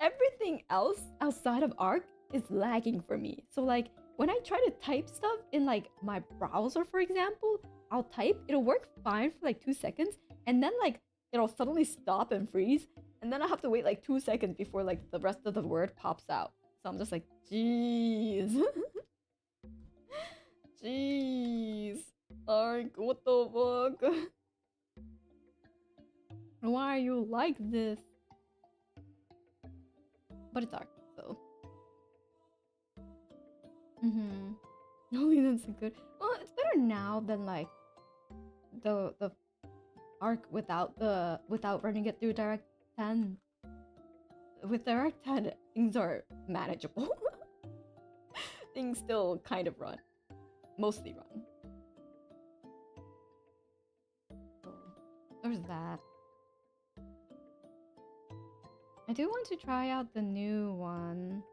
everything else outside of Arc is lagging for me. So like when I try to type stuff in like my browser, for example, I'll type, it'll work fine for like 2 seconds, and then like it'll suddenly stop and freeze, and then I have to wait like 2 seconds before like the rest of the word pops out. So I'm just like, jeez. Jeez. Ark, what the fuck? Why are you like this? But it's Ark, so. Only that's good. Well, it's better now than like the Arc without running it through Direct 10. With Direct 10, things are manageable. Things still kind of run. Mostly run. So, there's that. I do want to try out the new one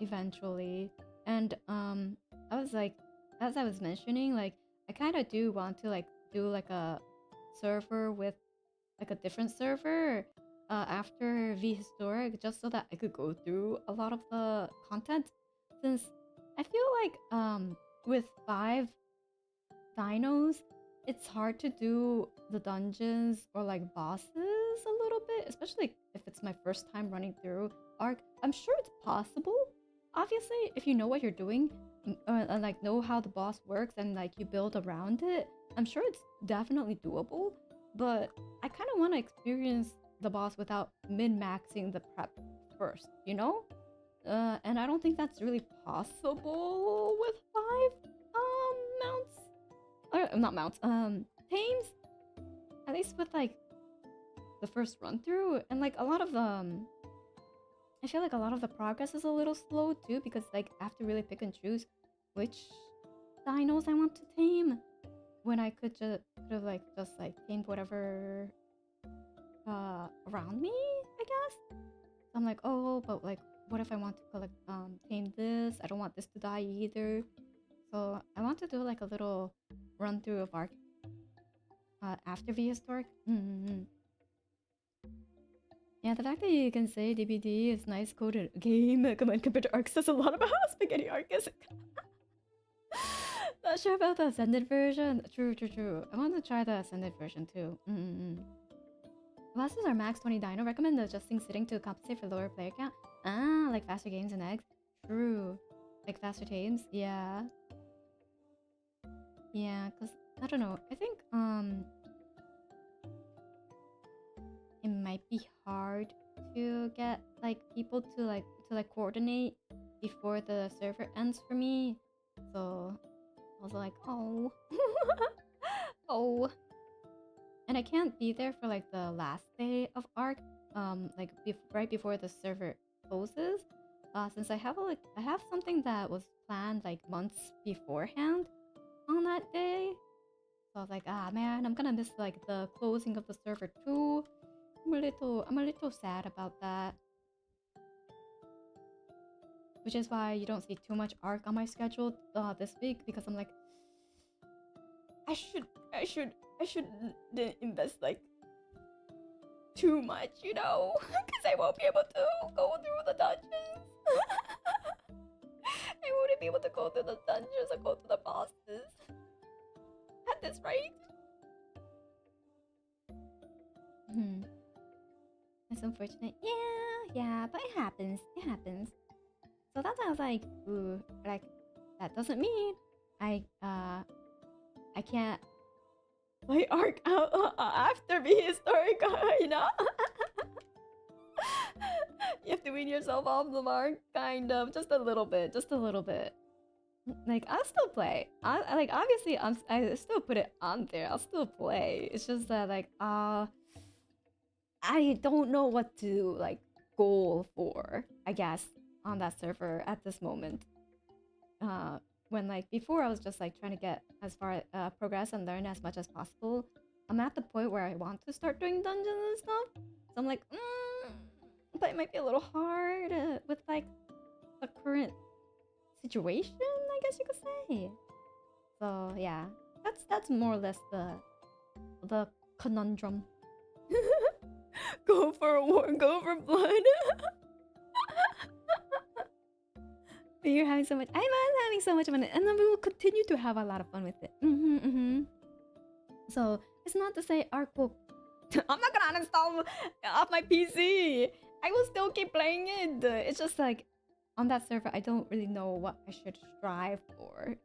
eventually. And I was like, as I was mentioning, like I kind of do want to like do like a server with like a different server after V Historic, just so that I could go through a lot of the content, since I feel like with 5 dinos it's hard to do the dungeons or like bosses a little bit, especially if it's my first time running through Arc. I'm sure it's possible, obviously, if you know what you're doing and like know how the boss works and like you build around it. I'm sure it's definitely doable, but I kind of want to experience the boss without min-maxing the prep first, you know? And I don't think that's really possible with 5 mounts, or not mounts, tames. least with like the first run through, and like a lot of I feel like a lot of the progress is a little slow too, because like I have to really pick and choose which dinos I want to tame, when I could just tamed whatever around me, I guess. So I'm like, oh, but like what if I want to collect tame this? I don't want this to die either. So I want to do like a little run through of Arc after V Historic. Yeah, the fact that you can say DBD is nice coded game compared to Arc says a lot about how spaghetti Arc is. Not sure about the Ascended version. True. I want to try the Ascended version too. Classes are max 20 dino. Recommend adjusting sitting to compensate for lower player count. Ah, like faster games and eggs. True. Like faster tames. Yeah. Yeah, because I don't know. I think it might be hard to get like people to coordinate before the server ends for me. So I was like, oh. Oh. And I can't be there for like the last day of Arc, like right before the server closes, since I have something that was planned like months beforehand on that day. So I was like, ah man, I'm gonna miss like the closing of the server too. I'm a little sad about that. Which is why you don't see too much Arc on my schedule this week, because I'm like, I shouldn't invest like too much, you know, because I won't be able to go through the dungeons. I wouldn't be able to go through the dungeons or go to the bosses at this rate. It's unfortunate. Yeah, but it happens. So that's why I was like, ooh, like that doesn't mean I can't play Arc out after being historic, you know? You have to wean yourself off the mark, kind of, just a little bit. Like I'll still play. I like obviously I still put it on there. I'll still play. It's just that like I don't know what to like goal for, I guess, on that server at this moment. When like before I was just like trying to get as far progress and learn as much as possible. I'm at the point where I want to start doing dungeons and stuff. So I'm like, but it might be a little hard with like the current situation, I guess you could say. So yeah, that's more or less the conundrum. Go for a war, go for blood. But you're having so much. I'm having so much fun, and then we will continue to have a lot of fun with it. So it's not to say Arc will. I'm not gonna uninstall off my PC. I will still keep playing it. It's just like on that server, I don't really know what I should strive for.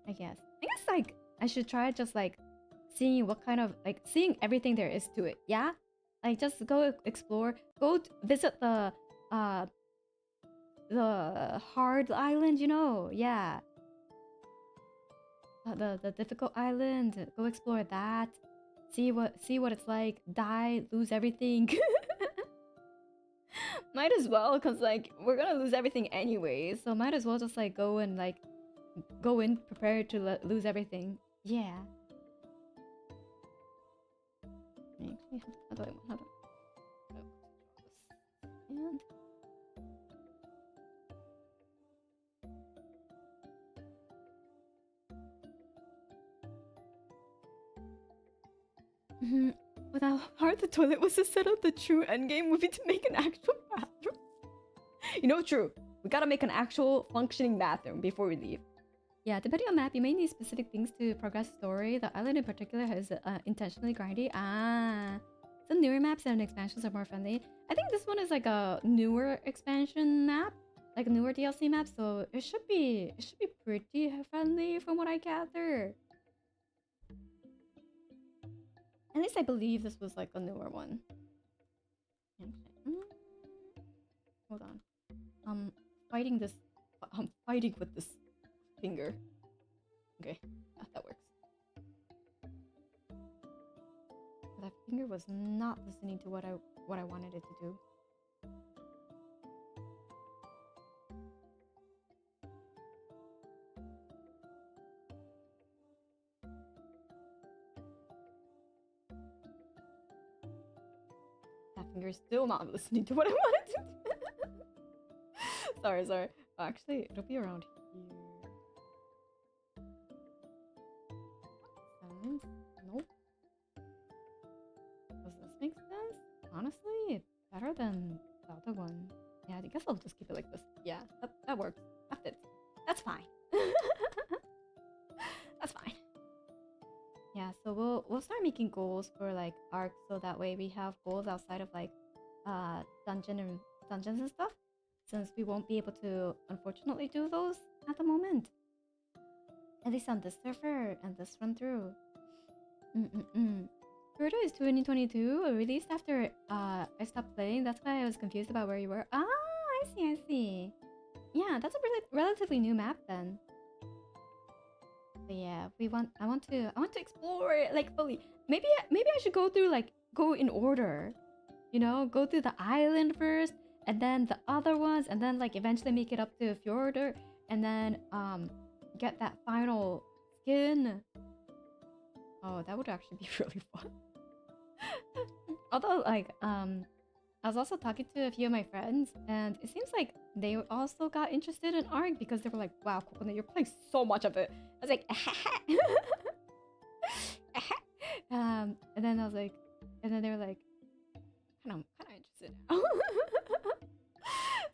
I guess like I should try just like seeing what kind of like seeing everything there is to it. Yeah, like just go explore, go visit the hard island, you know. Yeah, the difficult island. Go explore that. See what it's like. Die, lose everything. Might as well, cause like we're gonna lose everything anyway. So might as well just like go and like go in prepared to lose everything. Yeah. How do I and But how hard the toilet was to set up, the true endgame would be to make an actual bathroom. You know, true. We gotta make an actual functioning bathroom before we leave. Yeah, depending on map, you may need specific things to progress story. The island in particular is intentionally grindy. Some newer maps and expansions are more friendly. I think this one is like a newer expansion map, like a newer DLC map, so it should be pretty friendly from what I gather. At least I believe this was like a newer one. Hold on. I'm fighting with this finger. Okay, that works. finger was not listening to what I wanted it to do. That finger's still not listening to what I wanted to do. Sorry. Actually, it'll be around here. Sense? Nope. Does this make sense? Honestly, better than the other one. Yeah, I guess I'll just keep it like this. Yeah, that works. That fits. That's fine. That's fine. Yeah, so we'll start making goals for like arcs, so that way we have goals outside of like dungeons and stuff, since we won't be able to unfortunately do those at the moment. At least on this server and this run through. Naruto is 2022, released after I stopped playing. That's why I was confused about where you were. Ah, I see. Yeah, that's a relatively new map then. But yeah, I want to explore it like fully. Maybe I should go through like go in order. You know, go through the island first, and then the other ones, and then like eventually make it up to Fjordur, and then get that final skin. Oh, that would actually be really fun. Although like I was also talking to a few of my friends, and it seems like they also got interested in ARC because they were like, wow, Kokone, you're playing so much of it. I was like, and then I was like, and then they were like, kind of interested now.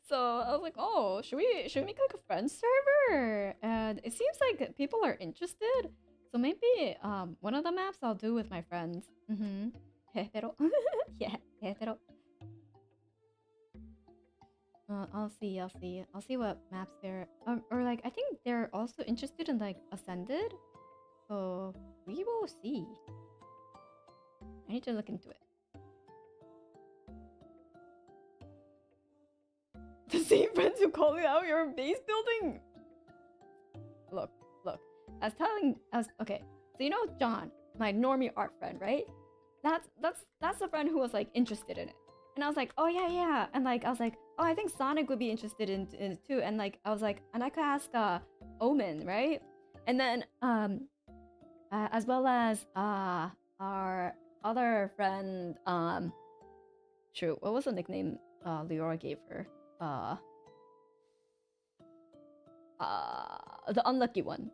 So I was like, oh, should we make like a friend server? And it seems like people are interested. So maybe one of the maps I'll do with my friends. Yeah, I'll see what maps they're or like I think they're also interested in like Ascended. So we will see. I need to look into it. The same friends who call you out your base building. Look. Okay. So you know John, my normie art friend, right? That's the friend who was like interested in it. And I was like, oh yeah. And like I was like, oh, I think Sonic would be interested in it too. And like I was like, and I could ask Omen, right? And then as well as our other friend shoot, what was the nickname Leora gave her? The unlucky one.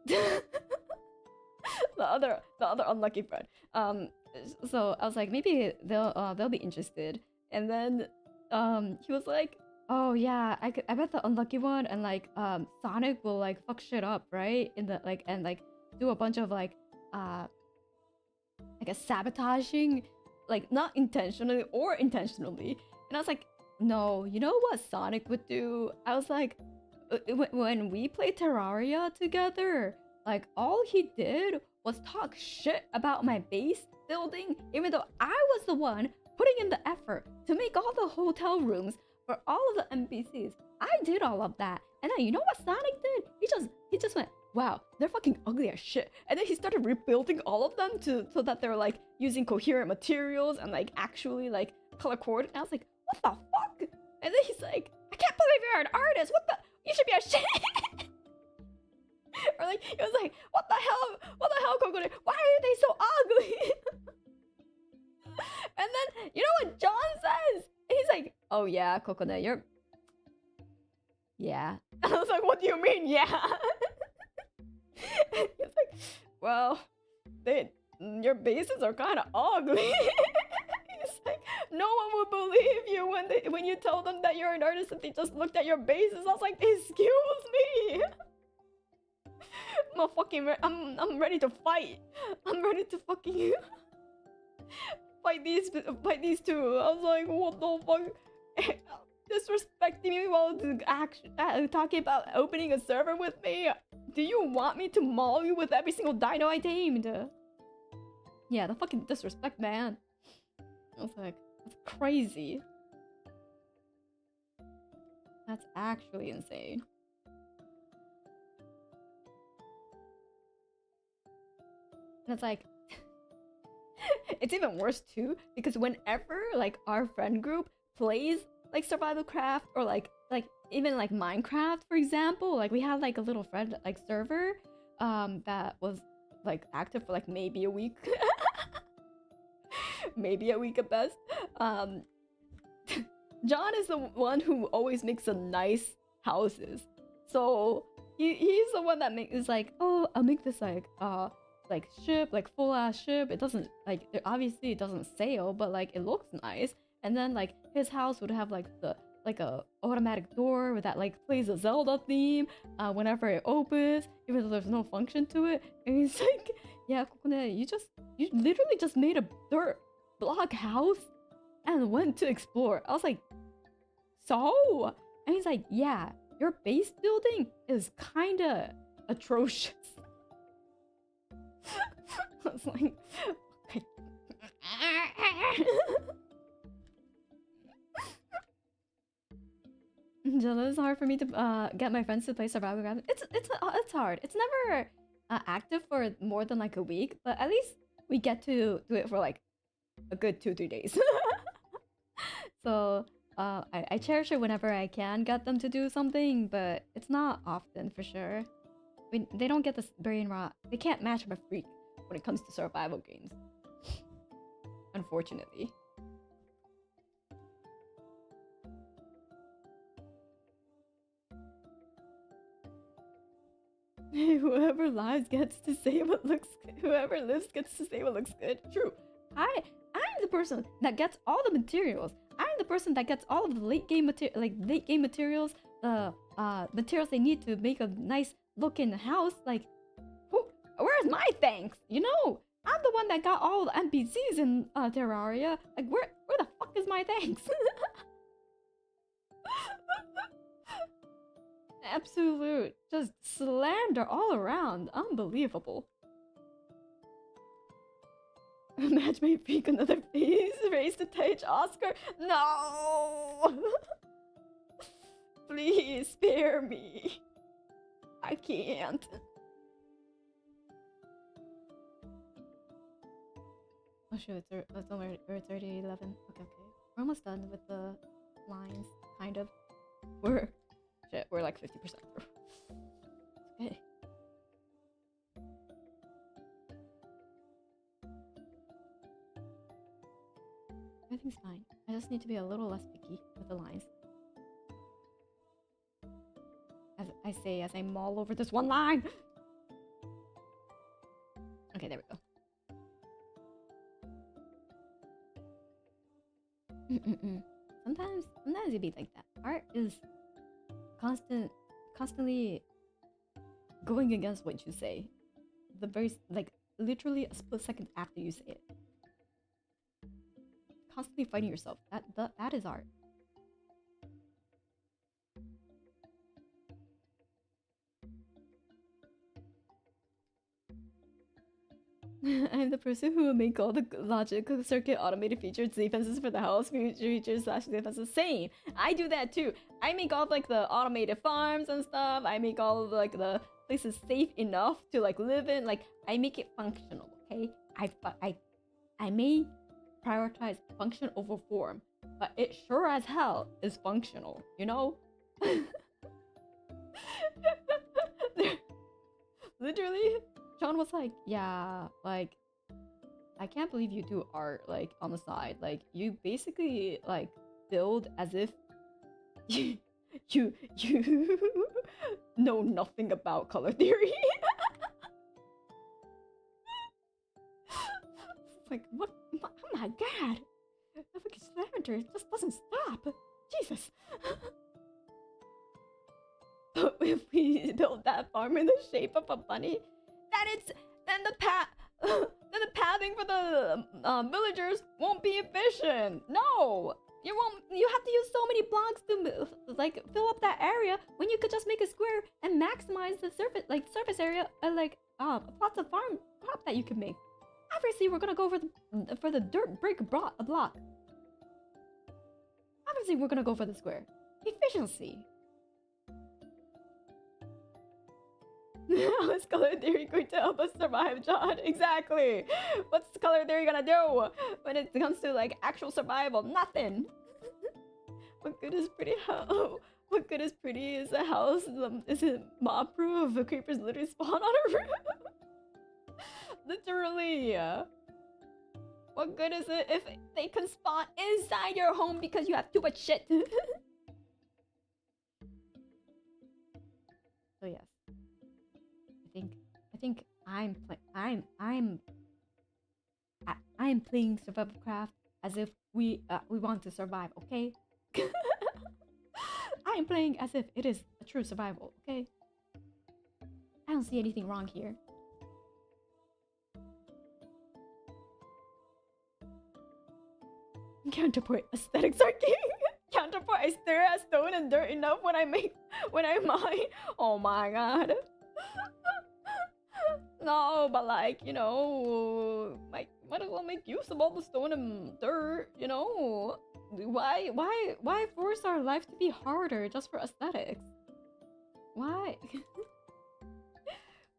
the other unlucky friend. So I was like, maybe they'll be interested. And then he was like, oh yeah, I bet the unlucky one and like Sonic will like fuck shit up, right? In the like and like do a bunch of like I guess sabotaging, like not intentionally or intentionally. And I was like, no, you know what Sonic would do? I was like, when we played Terraria together, like all he did was talk shit about my base building, even though I was the one putting in the effort to make all the hotel rooms for all of the NPCs. I did all of that. And then you know what Sonic did? He just went, wow, they're fucking ugly as shit. And then he started rebuilding all of them so that they're like using coherent materials and like actually like color coordinated. And I was like, what the fuck? And then he's like, I can't believe you're an artist. What the? You should be ashamed. Or like he was like, what the hell, Kokone? Why are they so ugly? And then you know what John says? He's like, oh yeah, Kokone, you're yeah. And I was like, what do you mean, yeah? He's like, well, your bases are kind of ugly. He's like, no one would believe you when you tell them that you're an artist and they just looked at your bases. I was like, excuse me. I'm ready to fight. I'm ready to fucking fight these two. I was like, what the fuck? Disrespecting me while talking about opening a server with me. Do you want me to maul you with every single dino I tamed? Yeah, the fucking disrespect, man. I was like, that's crazy. That's actually insane. And it's like, it's even worse too, because whenever like our friend group plays like survival craft or like even like Minecraft, for example, like we had like a little friend like server that was like active for like maybe a week. Maybe a week at best. John is the one who always makes the nice houses. So he's the one that is like, oh, I'll make this like ship, like full ass ship. It doesn't like obviously it doesn't sail, but like it looks nice. And then like his house would have like a automatic door that like plays a Zelda theme whenever it opens, even though there's no function to it. And he's like, yeah, Kokone, you literally just made a dirt block house and went to explore. I was like, so? And he's like, yeah, your base building is kinda atrocious. I was like, okay. It's hard for me to get my friends to play survival games. It's hard. It's never active for more than like a week, but at least we get to do it for like a good 2-3 days. So I cherish it whenever I can get them to do something, but it's not often for sure. They don't get the brain rot. They can't match my freak when it comes to survival games. Unfortunately. Whoever lives gets to say what looks good. Whoever lives gets to say what looks good. True. I'm the person that gets all the materials. I'm the person that gets all of the late game materials, the materials they need to make a nice looking house. Like, where's my thanks? You know, I'm the one that got all the NPCs in Terraria. Like, where the fuck is my thanks? Absolute just slander all around. Unbelievable. Match my freak another face. Raise the Tage Oscar. No! Please spare me. I can't. Oh shoot, it's only we're 30:11. Okay. We're almost done with the lines, kind of. We're like 50% through. Okay. Everything's fine. I just need to be a little less picky with the lines. As I say, as I maul over this one line. Okay, there we go. Sometimes it be like that. Art is constantly going against what you say. The very literally a split second after you say it. Constantly fighting yourself. That is art. I'm the person who will make all the logic circuit automated features defenses for the house features / defenses. Same. I do that too. I make all like the automated farms and stuff. I make all of like the places safe enough to like live in. Like I make it functional. Okay. I may prioritize function over form, but it sure as hell is functional. You know. Literally. John was like, yeah, like, I can't believe you do art, like, on the side. Like, you basically, like, build as if you know nothing about color theory. It's like, what? Oh my god! The fucking slander just doesn't stop! Jesus! But if we build that farm in the shape of a bunny, then the pathing for the villagers won't be efficient. No, you won't. You have to use so many blocks to like fill up that area when you could just make a square and maximize the surface area and lots of farm crop that you can make. Obviously, we're gonna go for the dirt brick block. Obviously, we're gonna go for the square efficiency. How is color theory going to help us survive, John? Exactly. What's color theory gonna do when it comes to like actual survival? Nothing. What good is pretty house? What good is pretty is a house? Is it mob proof? The creepers literally spawn on a roof. Literally. What good is it if they can spawn inside your home because you have too much shit? So yes, I think I'm playing survival craft as if we want to survive. Okay. I am playing as if it is a true survival. Okay. I don't see anything wrong here. Counterpoint aesthetics are king. Counterpoint, I stare at stone and dirt enough when I mine. Oh my god. No, but like, you know, might as well make use of all the stone and dirt, you know? Why force our life to be harder just for aesthetics? Why?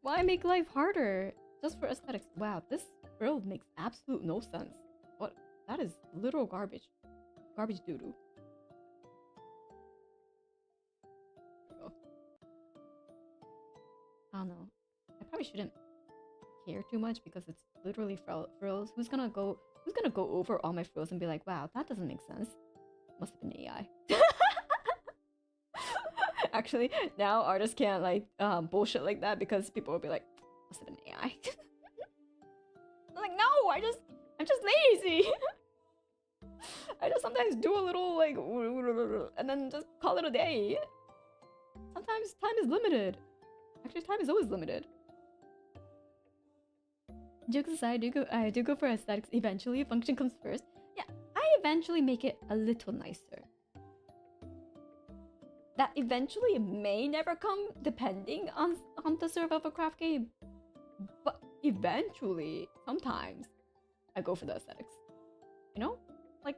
Why make life harder just for aesthetics? Wow, this build makes absolute no sense. What? That is literal garbage. Garbage doo-doo. I don't know. I probably shouldn't care too much because it's literally frills. Who's gonna go over all my frills and be like, wow, that doesn't make sense. Must have been AI. Actually, now artists can't like bullshit like that because people will be like, must have been AI. I'm like, no, I'm just lazy. I just sometimes do a little like and then just call it a day. Sometimes time is limited. Actually, time is always limited. Jokes aside, I do go for aesthetics eventually. Function comes first. Yeah, I eventually make it a little nicer. That eventually may never come depending on the survival craft game. But eventually, sometimes, I go for the aesthetics. You know? Like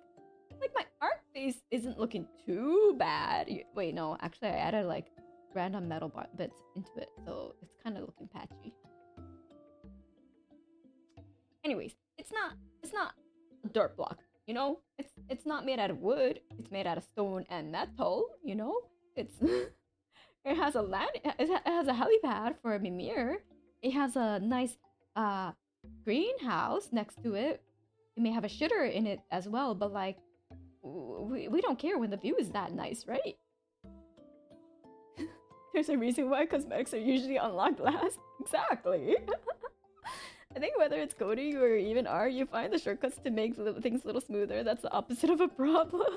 my art base isn't looking too bad. Wait, no, actually I added like random metal bits into it, so it's kind of looking patchy. Anyways, it's not a dirt block, you know? It's not made out of wood. It's made out of stone and metal, you know? It has a it has a helipad for a Mimir. It has a nice greenhouse next to it. It may have a shitter in it as well, but like we don't care when the view is that nice, right? There's a reason why cosmetics are usually unlocked last. Exactly. I think whether it's coding or even art, you find the shortcuts to make things a little smoother. That's the opposite of a problem.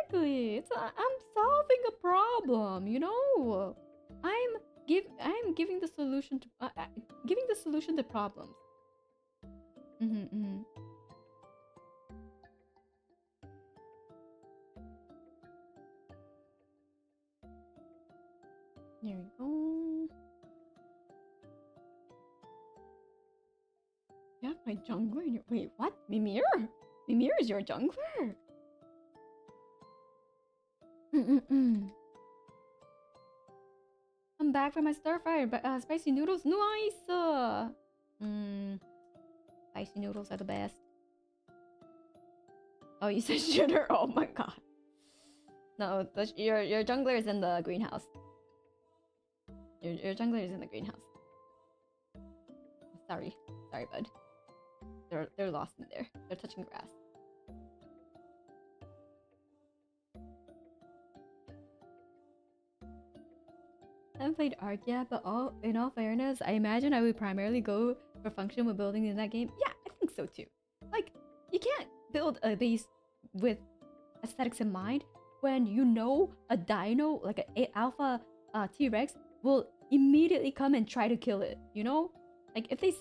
Exactly. I'm solving a problem, you know. I'm giving the solution to giving the solution to problems. There we go. You have my jungler in your... Wait, what? Mimir? Mimir is your jungler? I'm back from my starfire, but spicy noodles, nice! Spicy noodles are the best. Oh, you said shitter? Oh my god. No, your jungler is in the greenhouse. Your jungler is in the greenhouse. Sorry, bud. They're lost in there. They're touching grass. I haven't played Arc yet, but in all fairness, I imagine I would primarily go for function when building in that game. Yeah, I think so too. Like, you can't build a base with aesthetics in mind when you know a dino, like an alpha T-Rex, will immediately come and try to kill it, you know? Like, if they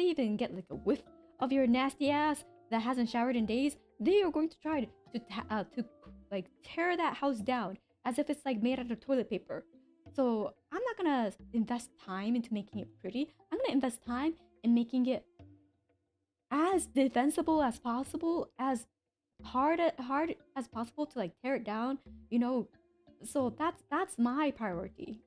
even get like a whiff of your nasty ass that hasn't showered in days, they are going to try to like tear that house down as if it's like made out of toilet paper. So I'm not gonna invest time into making it pretty. I'm gonna invest time in making it as defensible as possible, as hard as possible to like tear it down, you know. So that's my priority.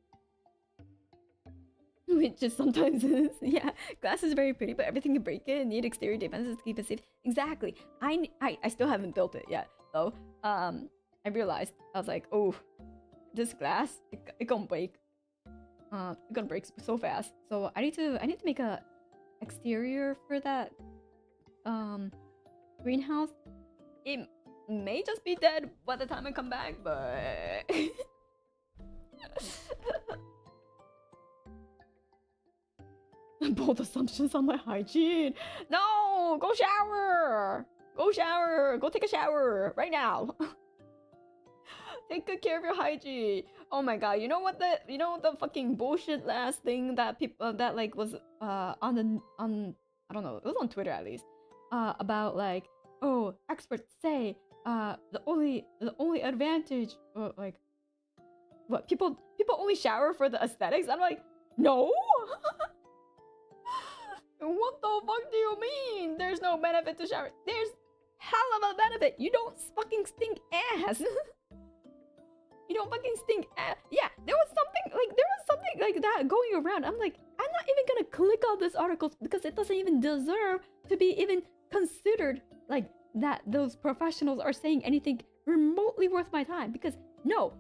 Which is sometimes is. Yeah, glass is very pretty, but everything can break it. Need exterior defenses to keep it safe. Exactly. I still haven't built it yet, though. I realized I was like, oh, this glass, it gonna break. It's gonna break so fast. So I need to make a exterior for that greenhouse. It may just be dead by the time I come back, but bold assumptions on my hygiene. No, go shower. Go shower. Go take a shower right now. Take good care of your hygiene. Oh my god, you know the fucking bullshit last thing that people that like was on I don't know, it was on Twitter at least. About like, oh, experts say the only advantage, or like, what, people only shower for the aesthetics. I'm like, no. What the fuck do you mean? There's no benefit to shower. There's hell of a benefit. You don't fucking stink ass. You don't fucking stink ass. Yeah, there was something like that going around. I'm like, I'm not even gonna click on this article because it doesn't even deserve to be even considered like that. Those professionals are saying anything remotely worth my time, because no,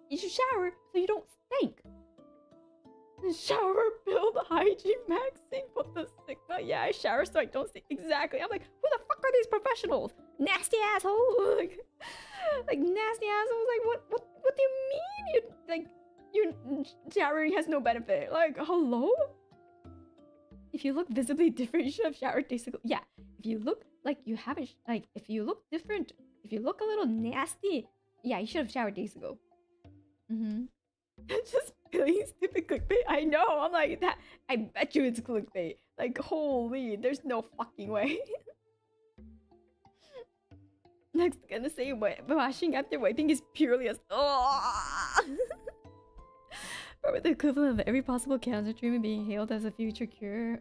you should shower so you don't stink. Shower, build, hygiene, maxing, put the stigma. Yeah, I shower so I don't stink. Exactly. I'm like, who the fuck are these professionals? Nasty asshole. Like nasty assholes. Like what do you mean? You like your showering has no benefit. Like, hello? If you look visibly different, you should have showered days ago. Yeah. If you look like you haven't, like, if you look different, if you look a little nasty, yeah, you should have showered days ago. Just feeling stupid clickbait. I know. I'm like that. I bet you it's clickbait. Like, holy, there's no fucking way. Next, gonna say washing after wiping is purely as probably the equivalent of every possible cancer treatment being hailed as a future cure.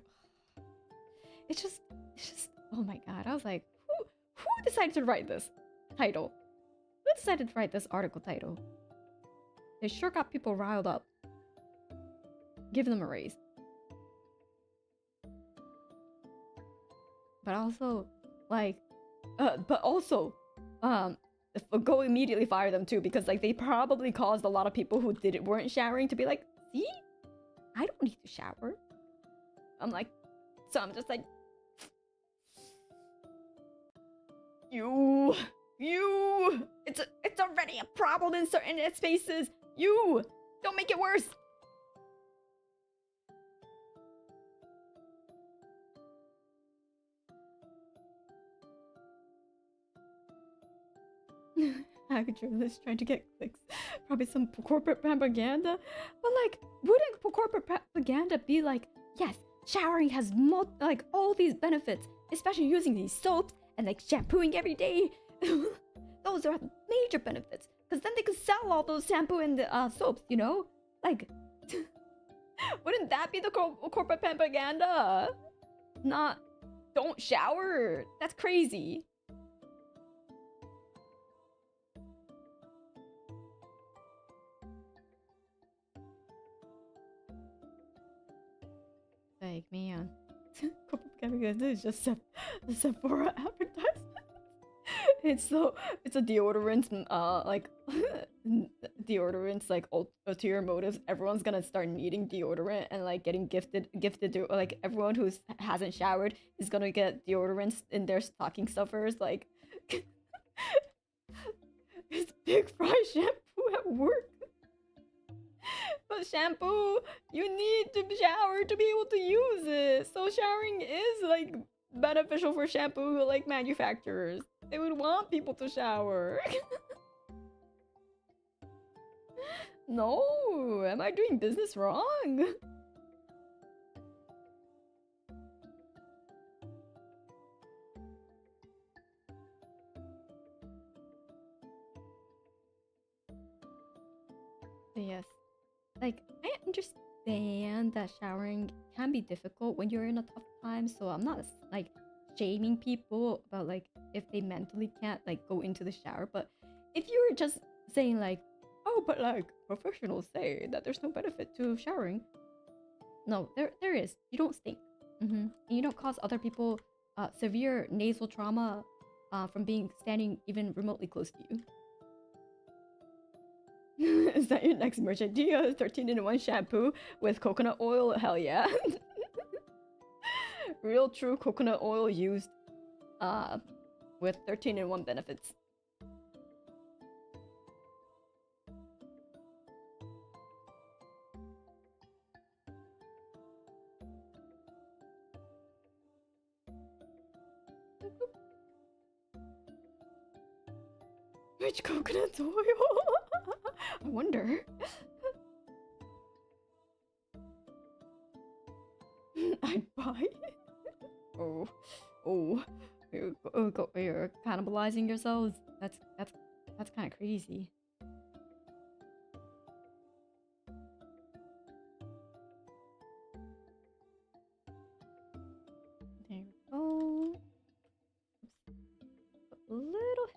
It's just oh my god. I was like, who decided to write this title? Who decided to write this article title? They sure got people riled up. Give them a raise. But also, like, go immediately fire them too, because like they probably caused a lot of people who weren't showering to be like, see, I don't need to shower. I'm like, so I'm just like, you, it's already a problem in certain spaces. You don't make it worse. Hack journalists trying to get clicks. Probably some corporate propaganda. But like, wouldn't corporate propaganda be like, yes, showering has like all these benefits, especially using these soaps and like shampooing every day. Those are major benefits, because then they could sell all those shampoo and soaps, you know? Like, wouldn't that be the corporate propaganda? Not, don't shower. That's crazy. Like, man. Corporate propaganda is just a Sephora advertisement. It's a deodorant, like deodorants, like ulterior motives. Everyone's gonna start needing deodorant and like getting gifted like everyone who hasn't showered is gonna get deodorants in their stocking stuffers. Like, it's big fry shampoo at work. But shampoo, you need to shower to be able to use it. So showering is like beneficial for shampoo like manufacturers. They would want people to shower. No, am I doing business wrong? Yes. Like, I understand that showering can be difficult when you're in a tough time, so I'm not like shaming people about like if they mentally can't like go into the shower. But if you're just saying like, oh, but like professionals say that there's no benefit to showering, no, there is. You don't stink. And you don't cause other people severe nasal trauma from being standing even remotely close to you. Is that your next merch idea? 13-in-1 shampoo with coconut oil? Hell yeah. Real true coconut oil used with 13-in-1 benefits. Which coconut oil? I wonder. I'd buy it. Oh, you're cannibalizing yourselves. That's kind of crazy. There we go. A little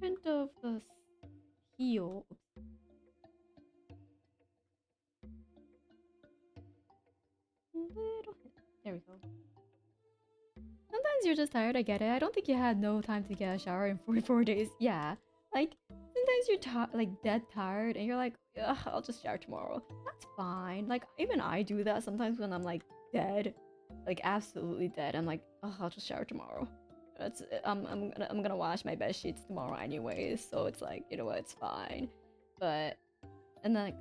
hint of the heel. Little hint. There we go. Sometimes you're just tired, I get it. I don't think you had no time to get a shower in 44 days. Yeah, like sometimes you're like dead tired and you're like, ugh, I'll just shower tomorrow. That's fine. Like even I do that sometimes when I'm like dead, like absolutely dead. I'm like, oh, I'll just shower tomorrow. That's I'm gonna wash my bed sheets tomorrow anyways, so it's like, you know what, it's fine. But and then like,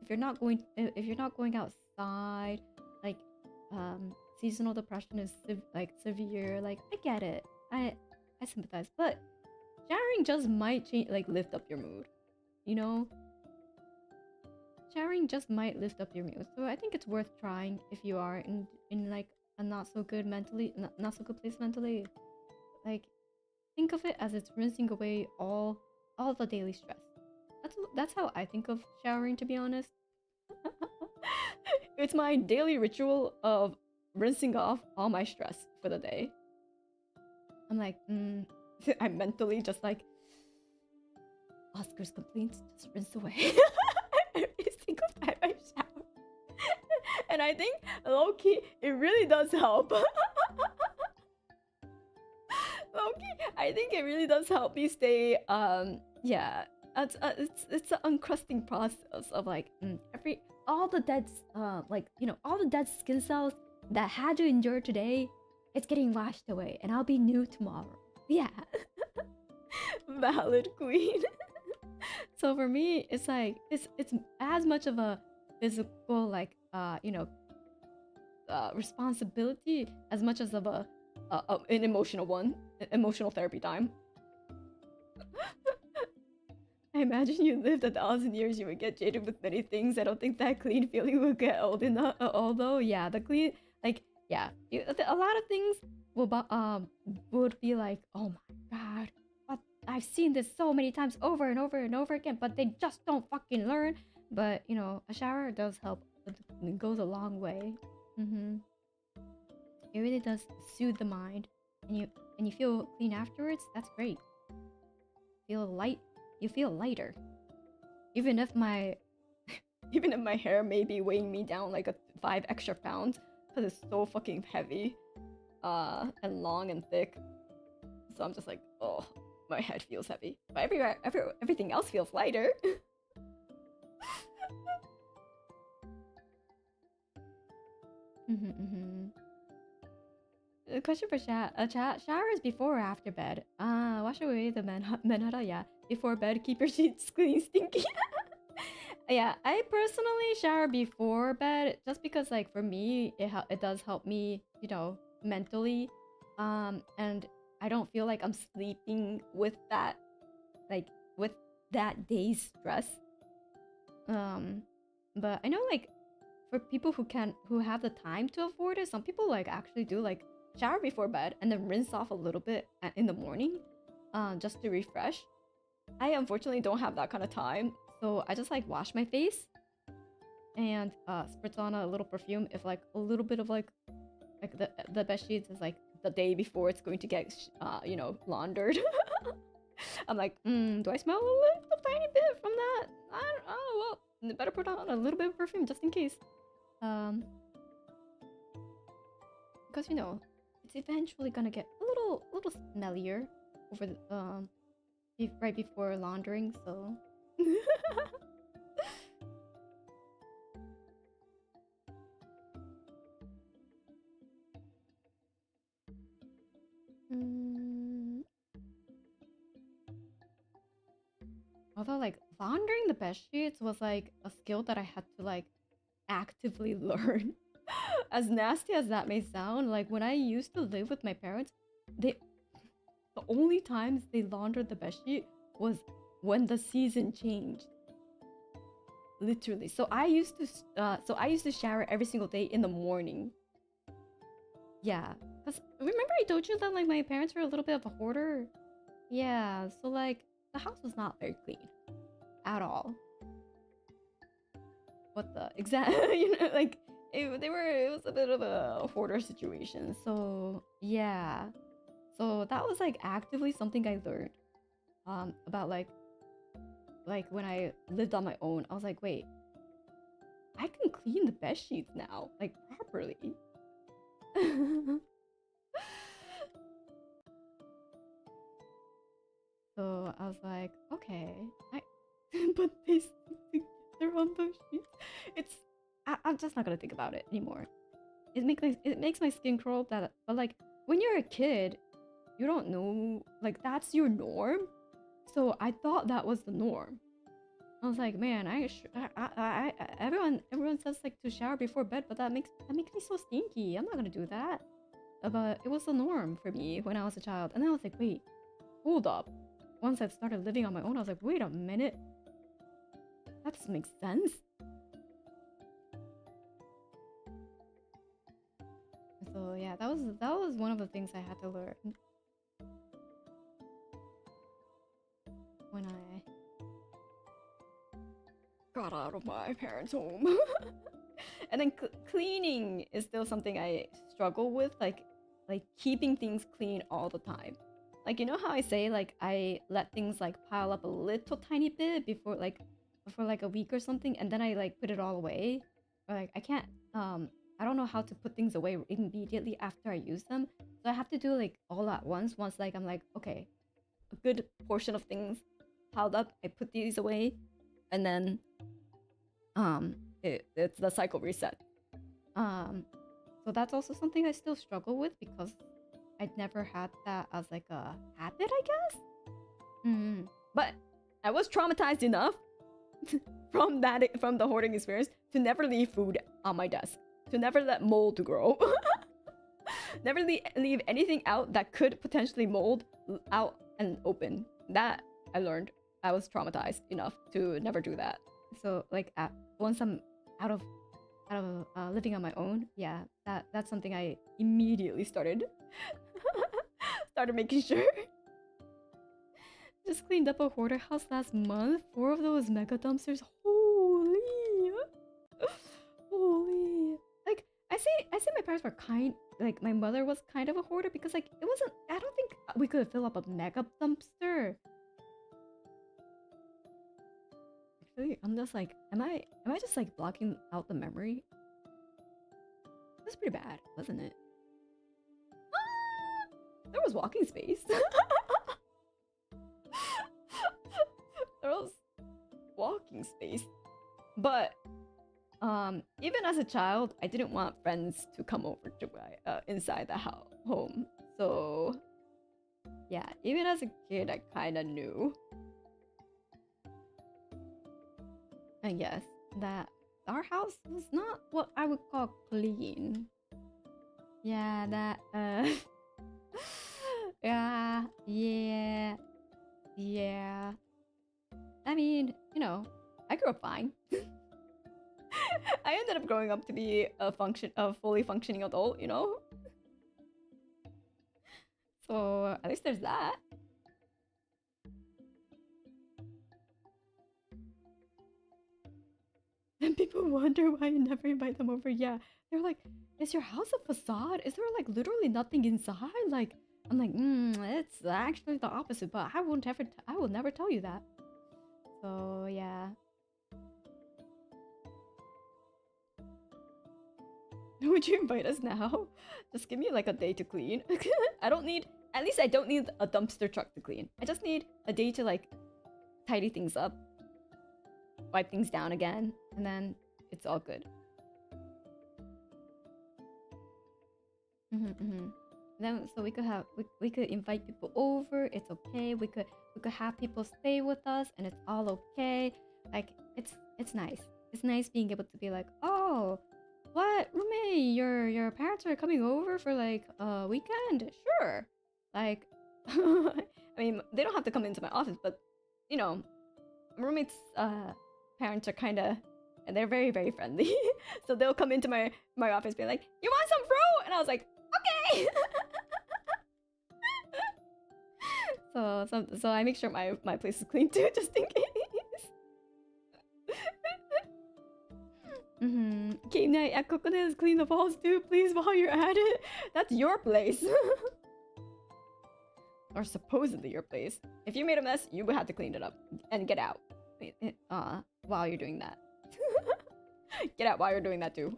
if you're not going outside, like seasonal depression is like severe, like I get it. I sympathize, but showering just might change, like lift up your mood, you know. Showering just might lift up your mood, so I think it's worth trying if you are in like a not so good place mentally. Like think of it as it's rinsing away all the daily stress. That's how I think of showering, to be honest. It's my daily ritual of rinsing off all my stress for the day. I'm like, I'm mentally just like, Oscar's complaints just rinse away every single time I shower. And I think, low-key, it really does help. Low-key, I think it really does help me stay, yeah. It's an uncrusting process of like, all the dead, like, you know, all the dead skin cells that had to endure today, it's getting washed away, and I'll be new tomorrow. Yeah. Valid queen. So for me, it's like it's as much of a physical, like you know, responsibility as much as of an emotional one, emotional therapy time. I imagine you lived 1,000 years, you would get jaded with many things. I don't think that clean feeling will get old enough. Although, yeah, the clean, like, yeah, a lot of things would be like, oh my god, but I've seen this so many times over and over and over again, but they just don't fucking learn. But you know, a shower does help. It goes a long way. It really does soothe the mind, and you feel clean afterwards. That's great. Feel light. You feel lighter. Even if my hair may be weighing me down like 5 extra pounds because it's so fucking heavy and long and thick. So I'm just like, oh, my head feels heavy. But everything else feels lighter. Question for chat. Showers before or after bed? Wash away the menhara, yeah. Before bed, keep your sheets clean, stinky. Yeah, I personally shower before bed just because, like, for me, it does help me, you know, mentally. And I don't feel like I'm sleeping with that, like, with that day's stress. But I know, like, for people who have the time to afford it, some people like actually do like shower before bed and then rinse off a little bit in the morning, just to refresh. I unfortunately don't have that kind of time, so I just like wash my face and spritz on a little perfume if like a little bit of like the bed sheets is like the day before it's going to get you know, laundered. I'm like, do I smell a little tiny bit from that? I don't know. Well, better put on a little bit of perfume just in case. Because you know, it's eventually gonna get a little smellier over the right before laundering, so although like laundering the bed sheets was like a skill that I had to like actively learn. As nasty as that may sound, like when I used to live with my parents, the only times they laundered the bedsheet was when the season changed. Literally. So I used to shower every single day in the morning. Yeah, cause remember I told you that like my parents were a little bit of a hoarder. Yeah, so like the house was not very clean at all. What the exact? You know, like it was a bit of a hoarder situation. So yeah, so that was like actively something I learned about like when I lived on my own. I was like, wait, I can clean the bed sheets now, like properly. So I was like, okay, I but they stick together on the sheets. It's I'm just not gonna think about it anymore. It makes my skin crawl. That but like when you're a kid, you don't know, like that's your norm. So I thought that was the norm. I was like, man, everyone says like to shower before bed, but that makes me so stinky. I'm not gonna do that. But it was the norm for me when I was a child, and then I was like, wait, hold up. Once I started living on my own, I was like, wait a minute, that doesn't make sense. So yeah, that was one of the things I had to learn when I got out of my parents' home. And then cleaning is still something I struggle with, like keeping things clean all the time. Like, you know how I say like I let things like pile up a little tiny bit before like a week or something, and then I like put it all away, or like I can't I don't know how to put things away immediately after I use them, so I have to do like all at once. Once like I'm like, okay, a good portion of things piled up, I put these away, and then it's the cycle reset. So that's also something I still struggle with because I'd never had that as like a habit, I guess. But I was traumatized enough from the hoarding experience to never leave food on my desk, to never let mold grow, never leave anything out that could potentially mold out and open. That I learned. I was traumatized enough to never do that. So like once I'm out of living on my own, yeah, that's something I immediately started making sure. Just cleaned up a hoarder house last month. 4 of those mega dumpsters. Holy, holy! Like I say my parents were kind. Like my mother was kind of a hoarder because like it wasn't. I don't think we could fill up a mega dumpster. Actually, I'm just like, am I just like blocking out the memory? That's pretty bad, wasn't it? There was walking space. There was walking space. But even as a child, I didn't want friends to come over to my inside the home. So yeah, even as a kid, I kind of knew. And yes, that our house was not what I would call clean. Yeah, that yeah. I mean, you know, I grew up fine. I ended up growing up to be a fully functioning adult, you know? So at least there's that. And people wonder why I never invite them over. Yeah, they're like, is your house a facade? Is there like literally nothing inside? Like, I'm like, it's actually the opposite, but I will never tell you that. So yeah. Would you invite us now? Just give me like a day to clean. I don't need, at least I don't need a dumpster truck to clean. I just need a day to like tidy things up, wipe things down again, and then it's all good. Then so we could have we could invite people over. It's okay. We could have people stay with us, and it's all okay. Like it's nice. It's nice being able to be like, oh, what, roommate? Your parents are coming over for like a weekend? Sure. Like, I mean, they don't have to come into my office, but you know, roommates' parents are kind of, and they're very, very friendly. So they'll come into my office, be like, "You want some fruit?" And I was like, "Okay." So I make sure my place is clean too, just in case. Game night at Kokone, clean the walls too, please, while you're at it. That's your place. Or supposedly your place. If you made a mess, you would have to clean it up and get out. While you're doing that. Get out while you're doing that too.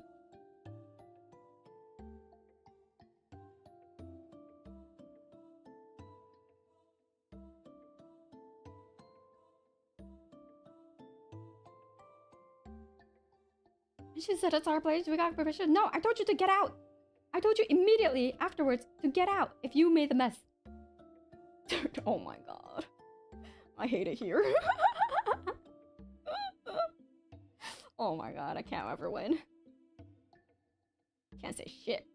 She said it's our place, we got permission. No, I told you to get out. I told you immediately afterwards to get out if you made the mess. Oh my god. I hate it here. Oh my god, I can't ever win. Can't say shit.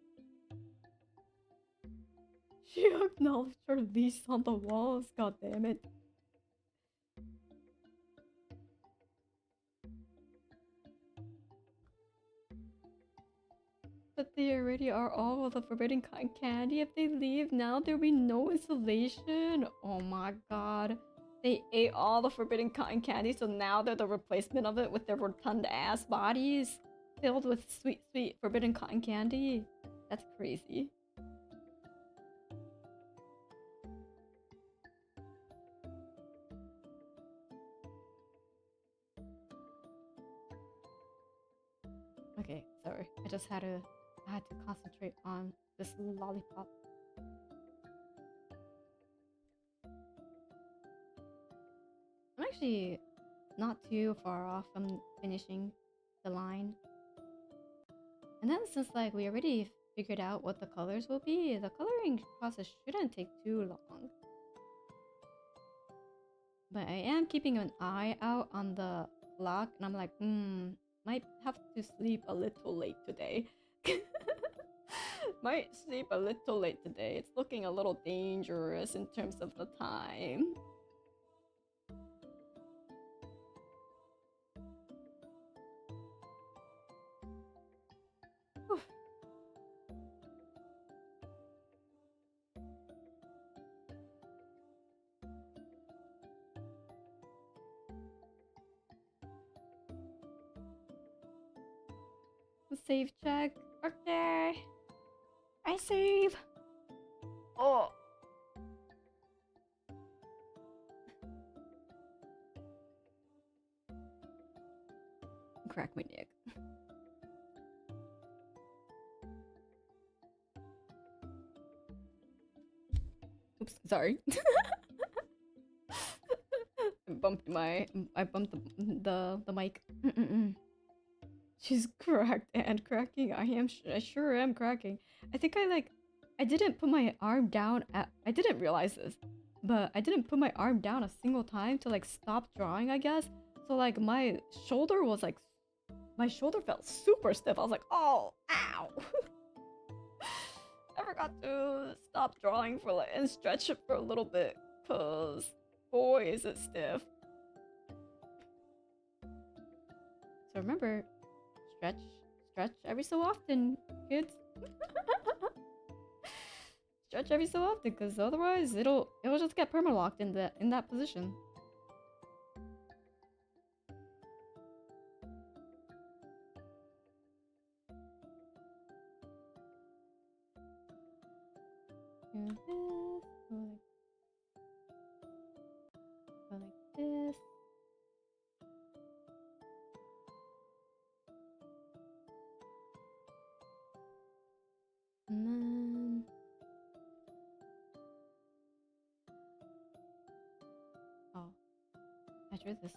She acknowledged her lease on the walls, god damn it. But they already are all of the forbidden cotton candy. If they leave now, there'll be no installation. Oh my god. They ate all the forbidden cotton candy, so now they're the replacement of it with their rotund ass bodies filled with sweet, sweet forbidden cotton candy. That's crazy. Okay, sorry. I had to concentrate on this lollipop. I'm actually not too far off from finishing the line. And then since like we already figured out what the colors will be, the coloring process shouldn't take too long. But I am keeping an eye out on the clock, and I'm like, might have to sleep a little late today. Might sleep a little late today. It's looking a little dangerous in terms of the time. Save check. Okay. I save. Oh. Crack my neck. Oops, sorry. I bumped the mic. She's cracked and cracking. I sure am cracking. I think I didn't put my arm down I didn't realize this, but I didn't put my arm down a single time to like stop drawing, I guess. So like my shoulder felt super stiff. I was like, oh, ow. I forgot to stop drawing and stretch it for a little bit, cause boy is it stiff. So remember, stretch every so often, kids. Stretch every so often, because otherwise it'll just get permalocked in that position. Do this, go like this. And then... Oh, I drew this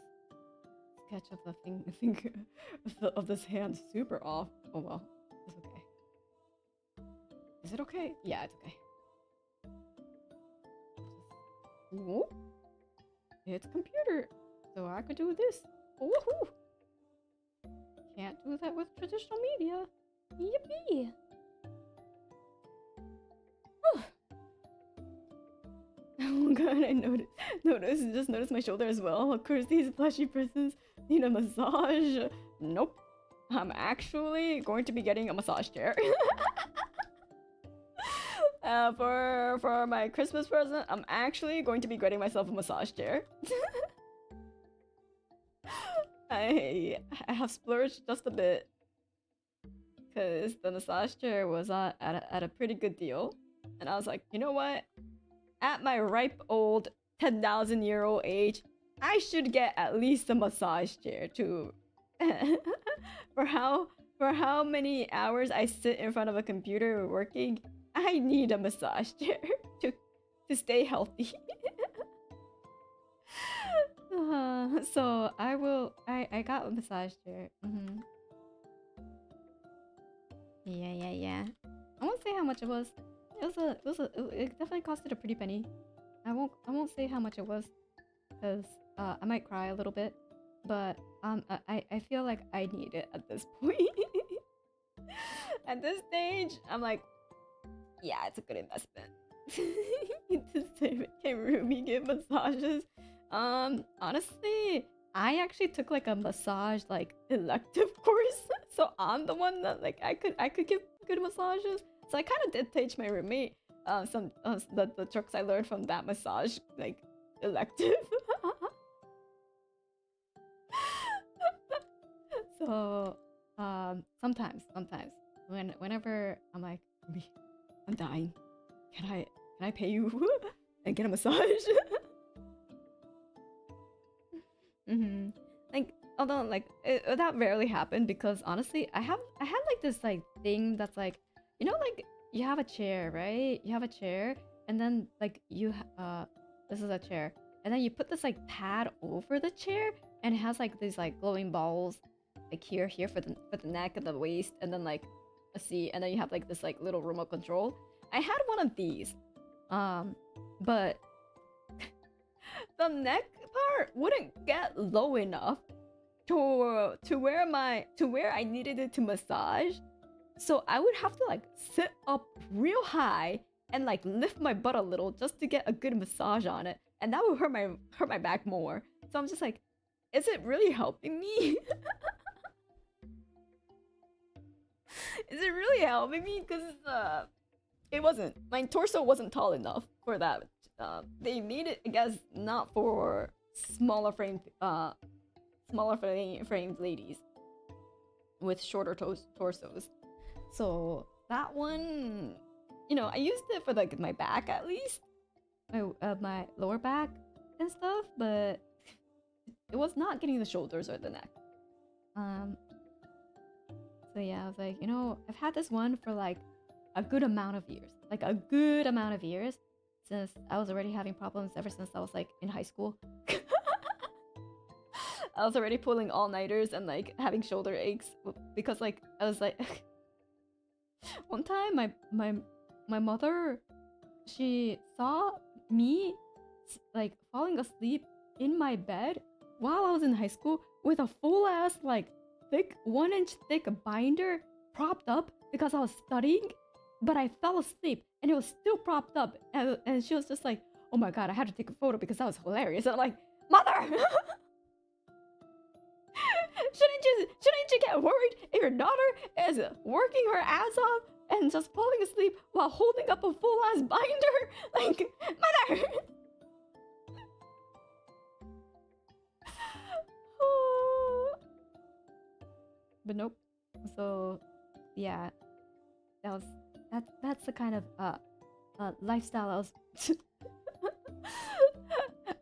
sketch of the finger of this hand super off. Oh well, it's okay. Is it okay? Yeah, it's okay. Ooh. It's a computer, so I could do this. Woohoo! Can't do that with traditional media. Yippee! Oh god, I noticed my shoulder as well. Of course, these fleshy persons need a massage. Nope. I'm actually going to be getting a massage chair. For my Christmas present, I'm actually going to be getting myself a massage chair. I have splurged just a bit because the massage chair was at a pretty good deal, and I was like, you know what? At my ripe old 10,000-year-old age, I should get at least a massage chair to for how many hours I sit in front of a computer working. I need a massage chair to stay healthy. So I got a massage chair. Yeah. I won't say how much it was. It definitely costed a pretty penny. I won't say how much it was, because I might cry a little bit, but I feel like I need it at this point. At this stage, I'm like, yeah, it's a good investment. Can Ruby give massages? Honestly, I actually took like a massage like elective course, so I'm the one that like I could give good massages. So I kind of did teach my roommate some the tricks I learned from that massage like elective. So sometimes whenever I'm like, I'm dying, can I pay you and get a massage? Like, although like that rarely happened, because honestly I had like this like thing that's like, you know, like you have a chair, right? You have a chair, and then like this is a chair, and then you put this like pad over the chair, and it has like these like glowing balls like here for the neck and the waist, and then like a seat, and then you have like this like little remote control. I had one of these, but the neck part wouldn't get low enough to where I needed it to massage. So I would have to like sit up real high and like lift my butt a little just to get a good massage on it, and that would hurt my back more. So I'm just like, is it really helping me? Is it really helping me? Because it wasn't. My torso wasn't tall enough for that. They made it, I guess, not for smaller framed ladies with shorter torsos. So that one, you know, I used it for like my back at least, my lower back and stuff, but it was not getting the shoulders or the neck. So yeah, I was like, you know, I've had this one for like a good amount of years, since I was already having problems ever since I was like in high school. I was already pulling all-nighters and like having shoulder aches because like I was like one time my mother, she saw me like falling asleep in my bed while I was in high school with a full ass like thick 1-inch thick binder propped up because I was studying, but I fell asleep and it was still propped up, and she was just like, oh my god, I had to take a photo because that was hilarious. And I'm like, mother, shouldn't you get worried if your daughter is working her ass off and just falling asleep while holding up a full ass binder? Like, mother. But nope. So yeah, that's the kind of lifestyle I was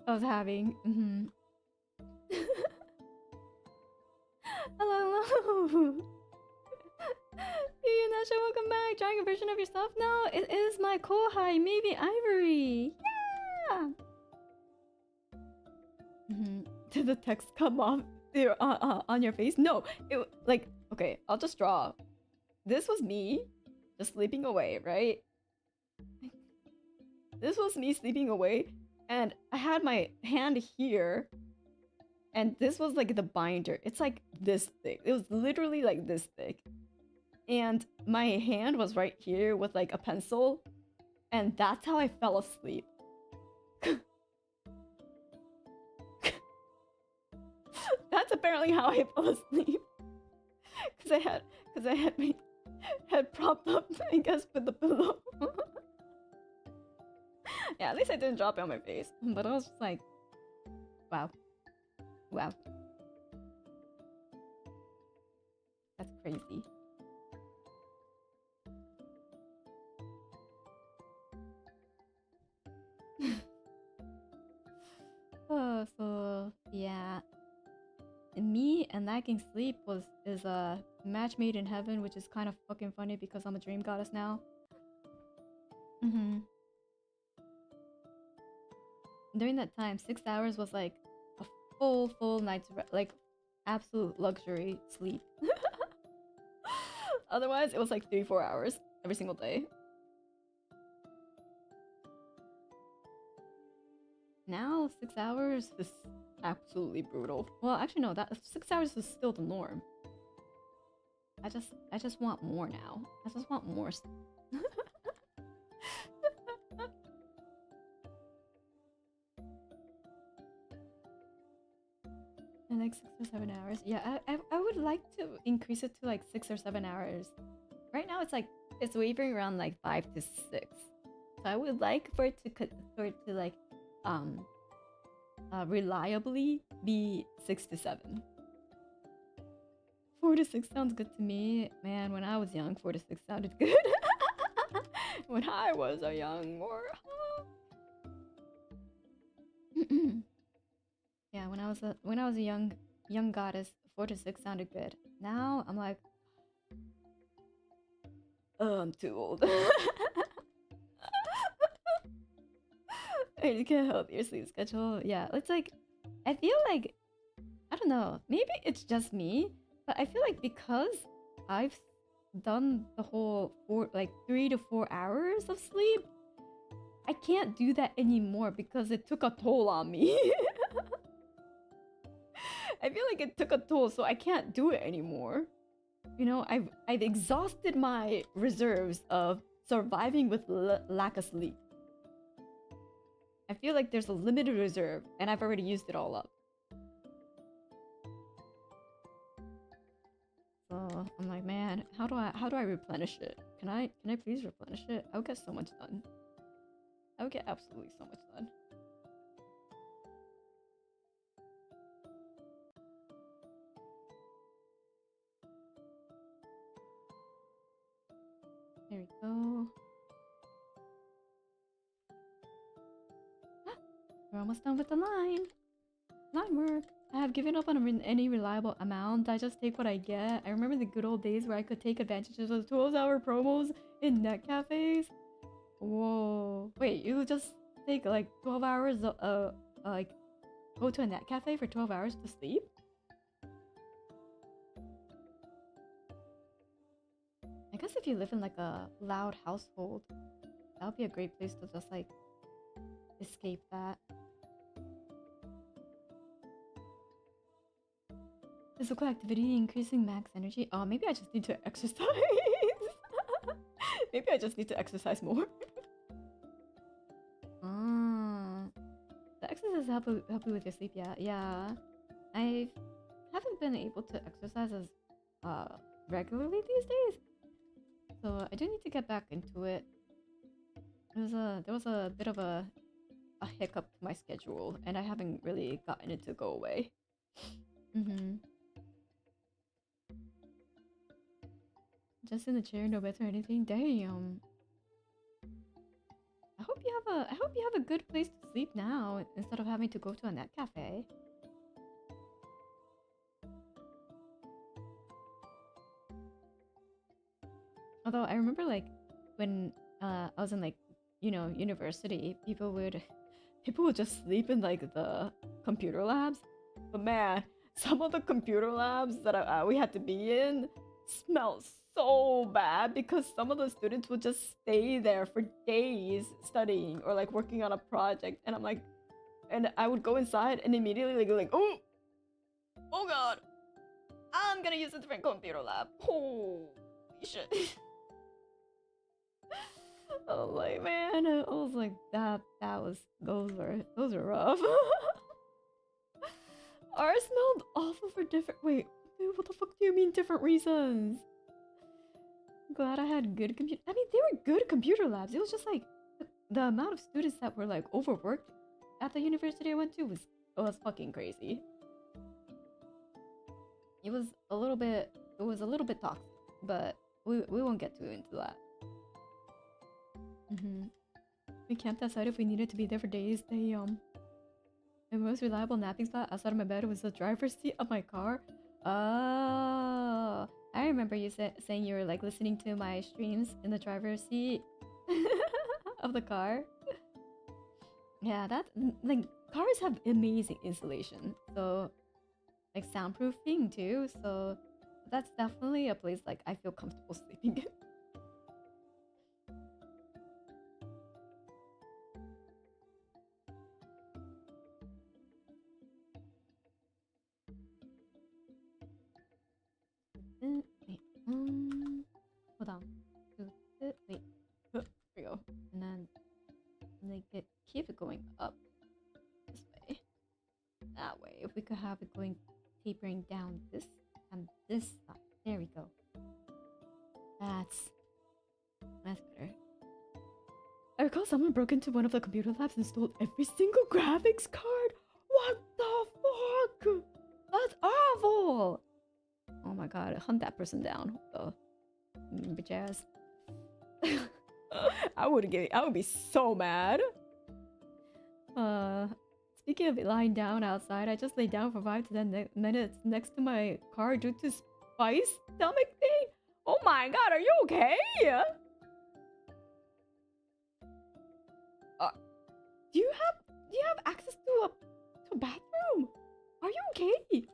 I was having. Hello. You Nasha, welcome back. Drawing a version of yourself now? It is my kohai, maybe Ivory. Yeah! Did the text come off on your face? No, it like, okay, I'll just draw. This was me just sleeping away, right? This was me sleeping away, and I had my hand here, and this was like the binder. It's like this thick. It was literally like this thick. And my hand was right here with like a pencil, and that's how I fell asleep. That's apparently how I fell asleep. Cause I had my head propped up, I guess, with the pillow. Yeah, at least I didn't drop it on my face. But I was just like, wow. Wow. That's crazy. Oh, so yeah. Me and lacking sleep is a match made in heaven, which is kind of fucking funny because I'm a dream goddess now. During that time, 6 hours was like a full night's like absolute luxury sleep. Otherwise, it was like 3-4 hours every single day. Now 6 hours is absolutely brutal. Well, actually no, that 6 hours is still the norm. I just want more now. I just want more. And like 6 or 7 hours. Yeah, I would like to increase it to like 6 or 7 hours. Right now it's wavering around like 5 to 6. So I would like for it to like reliably be 6 to 7. 4 to 6 sounds good to me. Man, when I was young, 4 to 6 sounded good. When I was a young yeah, when I was a young goddess, 4 to 6 sounded good. Now I'm like, oh, I'm too old. I need to get a healthier sleep schedule. Yeah, it's like, I feel like, I don't know, maybe it's just me, but I feel like because I've done the whole 3 to 4 hours of sleep, I can't do that anymore because it took a toll on me. I feel like it took a toll, so I can't do it anymore. You know, I've exhausted my reserves of surviving with lack of sleep. I feel like there's a limited reserve, and I've already used it all up. So I'm like, man, how do I replenish it? Can I please replenish it? I would get so much done. I would get absolutely so much done. There we go. We're almost done with the line work. I have given up on any reliable amount. I just take what I get. I remember the good old days where I could take advantage of those 12-hour promos in net cafes. Whoa. Wait, you just take like 12 hours like go to a net cafe for 12 hours to sleep? I guess if you live in like a loud household, that would be a great place to just like escape that. Physical activity increasing max energy. Oh, maybe I just need to exercise. Maybe I just need to exercise more. The exercise help you with your sleep. Yeah. I haven't been able to exercise as regularly these days, so I do need to get back into it. There was a bit of a hiccup to my schedule, and I haven't really gotten it to go away. Just in the chair, no beds or anything. Damn. I hope you have a good place to sleep now instead of having to go to a net cafe. Although I remember like when I was in like, you know, university, people would just sleep in like the computer labs. But man, some of the computer labs that we had to be in smelled so bad because some of the students would just stay there for days studying or like working on a project, and I'm like, and I would go inside and immediately like oh god, I'm gonna use a different computer lab. Holy shit. Oh like man, I was like those were rough. Ours smelled awful for different. Wait, dude, what the fuck do you mean different reasons? I'm glad I had good computer. I mean, they were good computer labs. It was just like the amount of students that were like overworked at the university I went to was fucking crazy. It was a little bit toxic, but we won't get too into that. We camped outside if we needed to be there for days. Damn. My most reliable napping spot outside of my bed was the driver's seat of my car. Oh, I remember you saying you were like listening to my streams in the driver's seat of the car. Yeah, that like cars have amazing insulation, so like soundproofing too. So that's definitely a place like I feel comfortable sleeping in. Wait, hold on. Wait, there we go. And then like keep it going up this way. That way, if we could have it going tapering down this and this side. There we go. That's better. I recall someone broke into one of the computer labs and stole every single graphics card. What the fuck? That's awful. Oh my god, hunt that person down. Bitch ass. I would be so mad. Speaking of lying down outside, I just lay down for 5 to 10 minutes next to my car due to spice stomach thing. Oh my god, are you okay? Do you have access to a bathroom? Are you okay?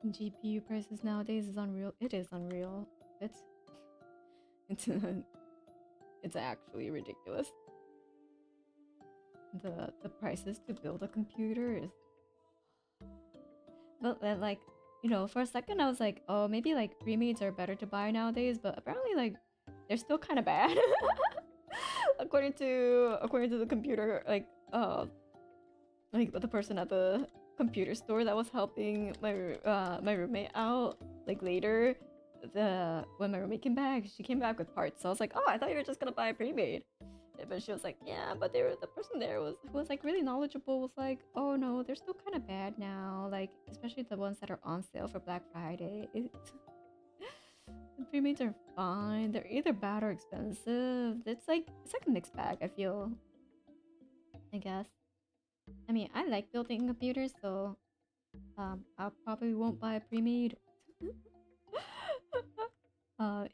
GPU prices nowadays is unreal. It is unreal. It's actually ridiculous. The prices to build a computer is. But then, like, you know, for a second I was like, oh, maybe like pre-mades are better to buy nowadays, but apparently like they're still kind of bad. according to the computer, like the person at the computer store that was helping my roommate out, like later when my roommate came back, she came back with parts. So I was like, oh, I thought you were just gonna buy a pre-made. But she was like, yeah, but the person there who was like really knowledgeable was like, oh no, they're still kind of bad now, like especially the ones that are on sale for Black Friday. The pre-mades are fine. They're either bad or expensive. It's like a mixed bag, I feel. I guess. I mean, I like building computers, so I probably won't buy a pre-made.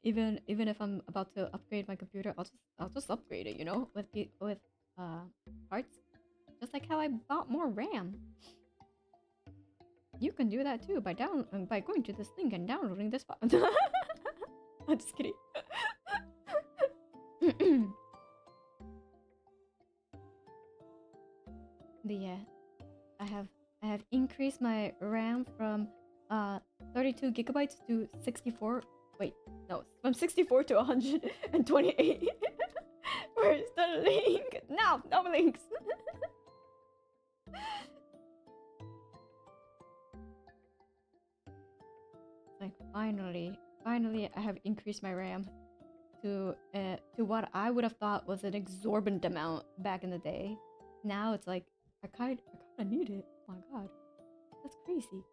Even if I'm about to upgrade my computer, I'll just upgrade it, you know, with parts. Just like how I bought more RAM. You can do that too by going to this link and downloading this file. I'm just kidding. Yeah, I have increased my RAM from 32 gigabytes to 64. Wait, no, from 64 to 128. Where's the link? No links. Like finally, I have increased my RAM to what I would have thought was an exorbitant amount back in the day. Now it's like I kind of need it. Oh my god, that's crazy.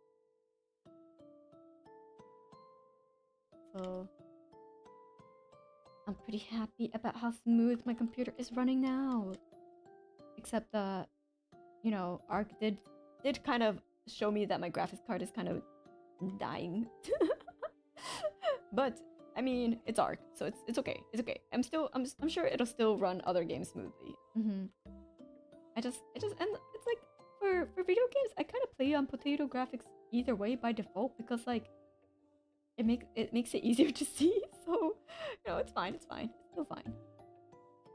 So I'm pretty happy about how smooth my computer is running now. Except you know, Arc did kind of show me that my graphics card is kind of dying. But I mean, it's Arc, so it's okay. It's okay. I'm sure it'll still run other games smoothly. I just and it's like for video games, I kind of play on potato graphics either way by default because like it makes it easier to see. So you know, it's fine. It's fine. It's still fine.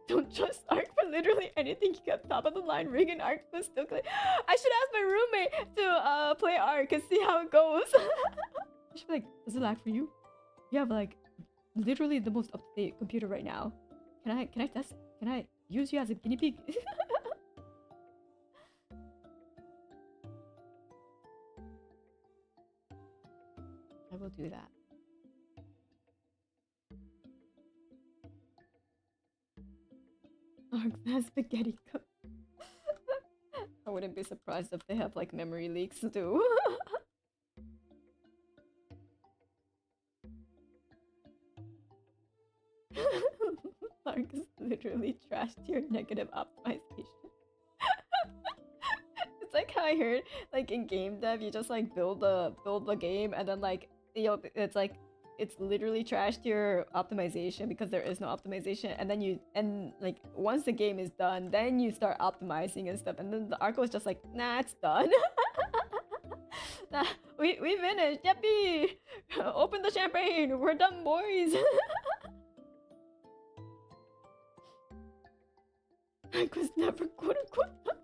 Don't trust Arc for literally anything. You got top of the line rig and Arc was still clear. I should ask my roommate to play Arc and see how it goes. I should be like, does it lag for you? You have like literally the most up-to-date computer right now. Can I test? Can I use you as a guinea pig? I will do that. Arc has spaghetti cup. I wouldn't be surprised if they have like memory leaks too. Arc is literally trashed your negative optimization. It's like how I heard like in game dev you just like build the game and then like it's like it's literally trashed your optimization because there is no optimization, and then like once the game is done then you start optimizing and stuff, and then the Arc was just like, nah, it's done. Nah, we finished. Yippee! Open the champagne, we're done, boys. Arc was never quote unquote done.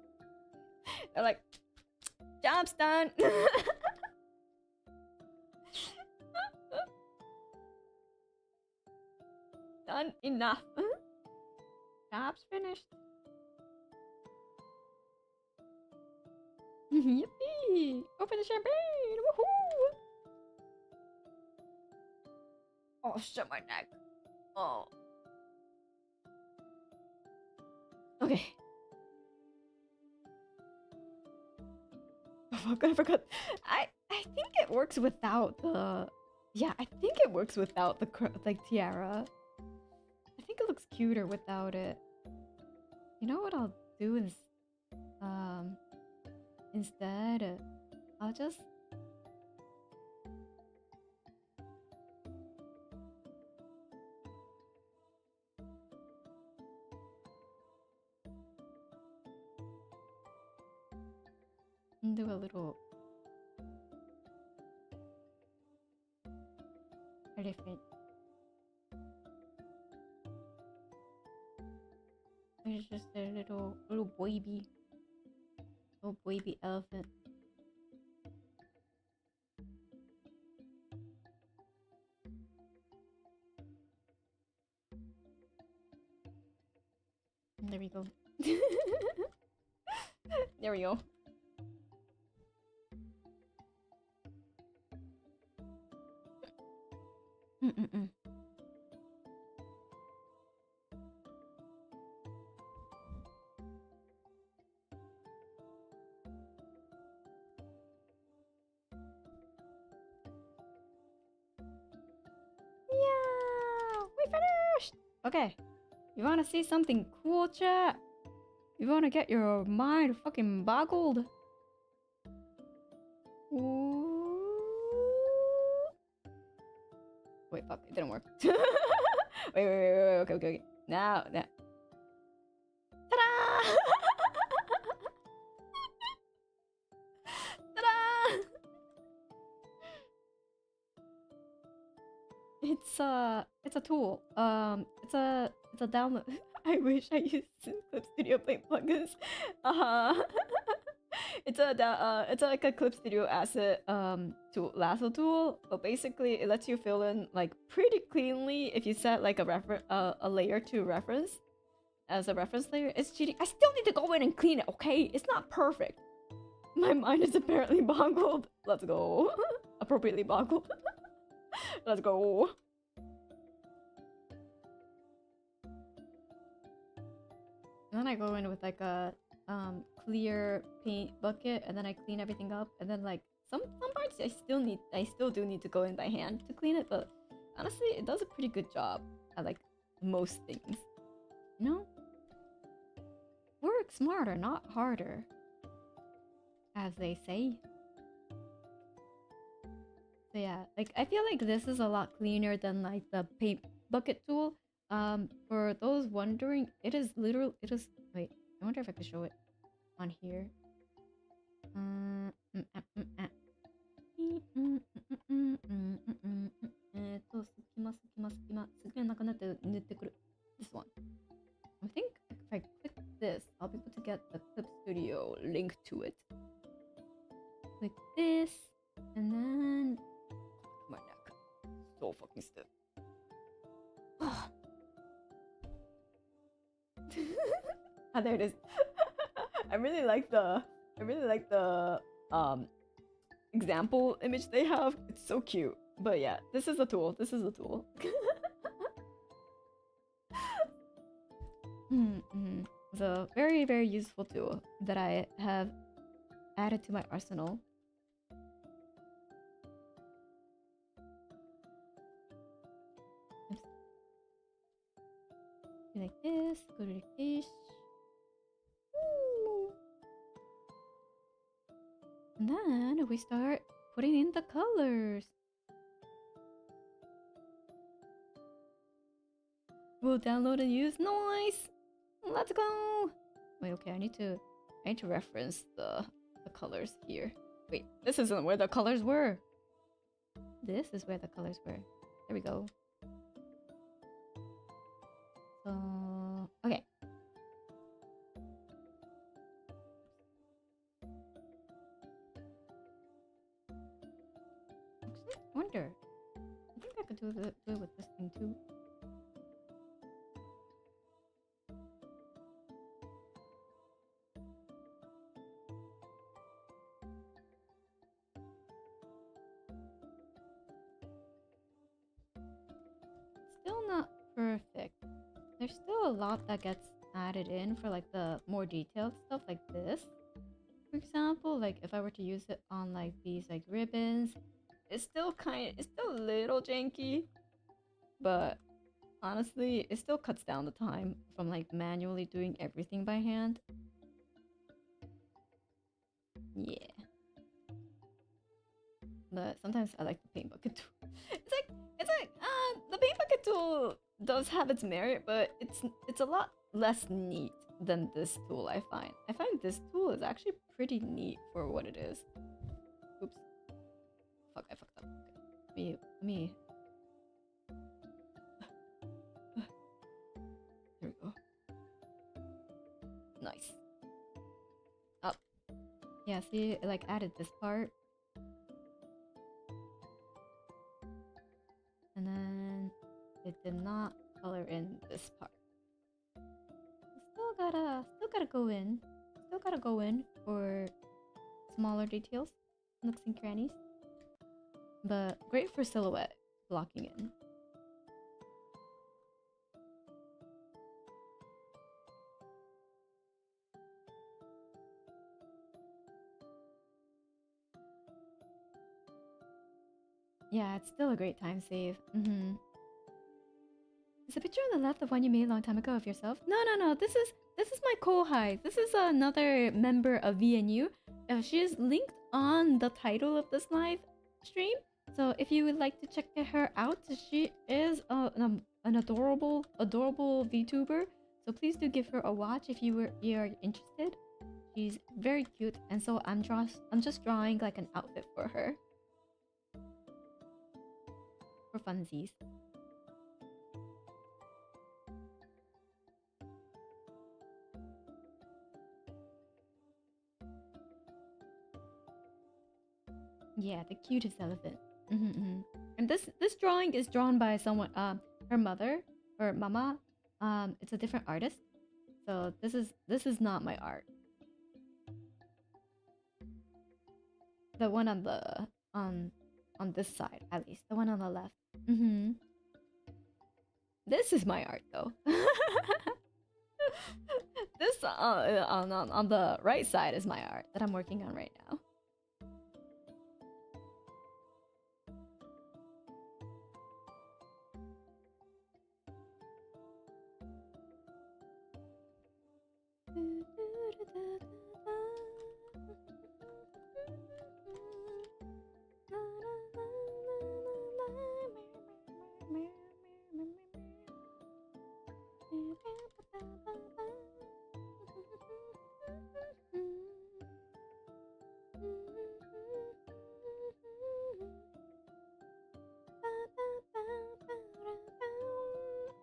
They're like, job's done. Done enough. Job's finished. Yippee! Open the champagne! Woohoo! Oh shit, my neck. Oh. Okay. Oh fuck, I forgot. I think it works without the. Yeah, I think it works without the like tiara. I think it looks cuter without it. You know what I'll do is, instead, I'll just do a little elephant. It's just a little baby elephant. There we go. There we go. Yeah, we finished. Okay, you wanna see something cool, chat? You wanna get your mind fucking boggled? Ooh. Wait, fuck, it didn't work. wait, okay. Now. Ta-da! Ta-da! It's a tool. It's a download. I wish I used Clip Studio Paint plugins. It's like a Clip Studio asset tool, lasso tool, but basically it lets you fill in like pretty cleanly if you set like a layer to reference as a reference layer. It's cheating. I still need to go in and clean it. Okay, it's not perfect. My mind is apparently boggled. Let's go. Appropriately boggled. Let's go. And then I go in with like a clear paint bucket, and then I clean everything up, and then like some parts I still do need to go in by hand to clean it, but honestly it does a pretty good job at like most things. You know? Work smarter, not harder. As they say. So yeah, like I feel like this is a lot cleaner than like the paint bucket tool. For those wondering, it is wait, I wonder if I could show it on here. This one. I think if I click this, I'll be able to get the Clip Studio link to it. Click this, and then my neck, so fucking stiff. Ah, there it is. I really like the example image they have. It's so cute. But yeah, this is a tool. This is a tool. It's a very, very useful tool that I have added to my arsenal. Oops. Like this, go to the case. And then we start putting in the colors. We'll download and use. Nice. Let's go. Wait, okay, I need to reference the colors here. Wait, this isn't where the colors were. This is where the colors were. There we go. So, okay. Actually, I wonder. I think I could do it with this thing too. Still not perfect. There's still a lot that gets added in for like the more detailed stuff like this. For example, like if I were to use it on like these like ribbons, it's still a little janky, but honestly, it still cuts down the time from like manually doing everything by hand. Yeah. But sometimes I like the paint bucket tool. It's like the paint bucket tool does have its merit, but it's a lot less neat than this tool. I find this tool is actually pretty neat for what it is. Oops. Fuck, I fucked up. Okay. Me. There we go. Nice. Up. Yeah, see, it like added this part. And then it did not color in this part. Still gotta go in. Still gotta go in for smaller details, nooks and crannies. But great for silhouette blocking in. Yeah, it's still a great time save. Is the picture on the left the one you made a long time ago of yourself? No. This is my kohai. This is another member of V&U. She is linked on the title of this live stream. So if you would like to check her out, she is an adorable VTuber. So please do give her a watch if you are interested. She's very cute, and so I'm just drawing like an outfit for her. For funsies. Yeah, the cutest elephant. And this drawing is drawn by someone, her mother or mama. It's a different artist. So this is not my art. The one on the on this side, at least the one on the left. This is my art though. This on the right side is my art that I'm working on right now.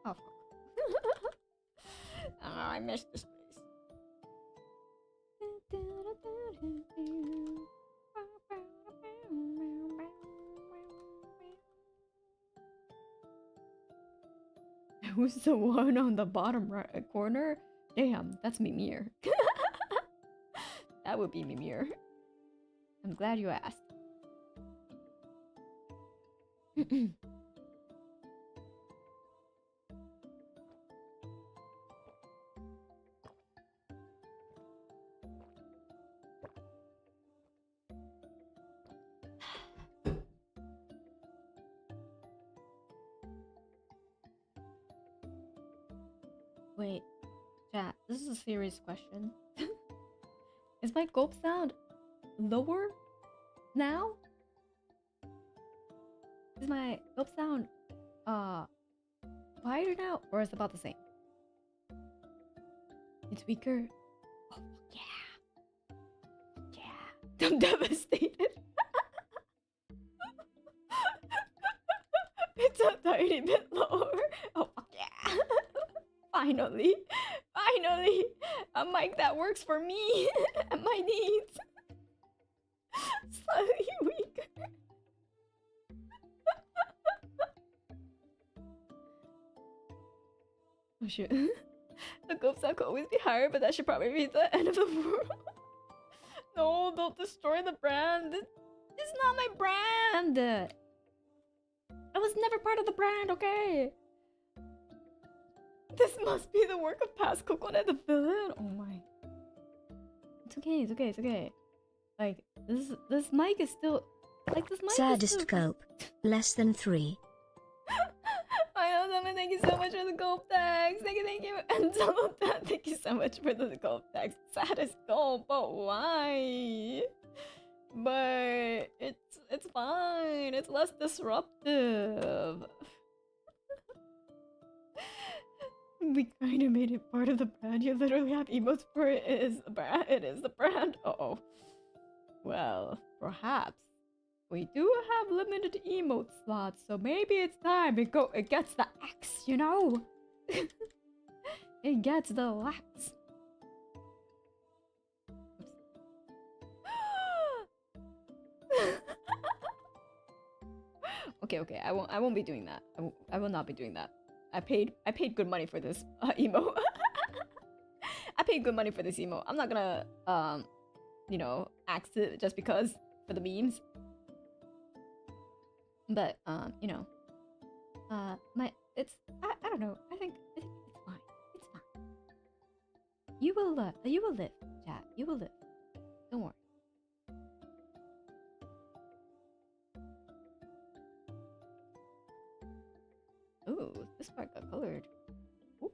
Oh, fuck. I missed this place. Who's the one on the bottom right corner? Damn, that's Mimir. That would be Mimir. I'm glad you asked. Wait, chat, this is a serious question. Is my gulp sound lower now? Is my gulp sound quieter now, or is it about the same? It's weaker. Oh yeah, yeah. I'm devastated. It's a tiny bit lower. Oh yeah. Finally, a mic that works for me and my needs. Slightly weaker. Oh shit. The gulp sound could always be higher, but that should probably be the end of the world. No, don't destroy the brand. It's not my brand. I was never part of the brand, okay? This must be the work of past Kokone the villain. Oh my. It's okay, it's okay, it's okay. Like, this mic is still... Like, this mic Saddest is still... gulp. Less than 3. I know, someone, thank you so much for the gulp tags. Thank you. And someone, thank you so much for the gulp tags. Saddest gulp, but why? But it's fine. It's less disruptive. We kind of made it part of the brand. You literally have emotes for it. It is the brand. It is the brand. Uh-oh. Well, perhaps. We do have limited emote slots, so maybe it's time it gets the X, you know? It gets the X. Okay. I won't be doing that. I will not be doing that. I paid good money for this emo. I paid good money for this emo. I'm not gonna you know, axe it just because for the memes. But you know, I don't know. I think it's fine. It's fine. You will live, chat. You will live. Don't worry. Ooh, this part got colored. Ooh.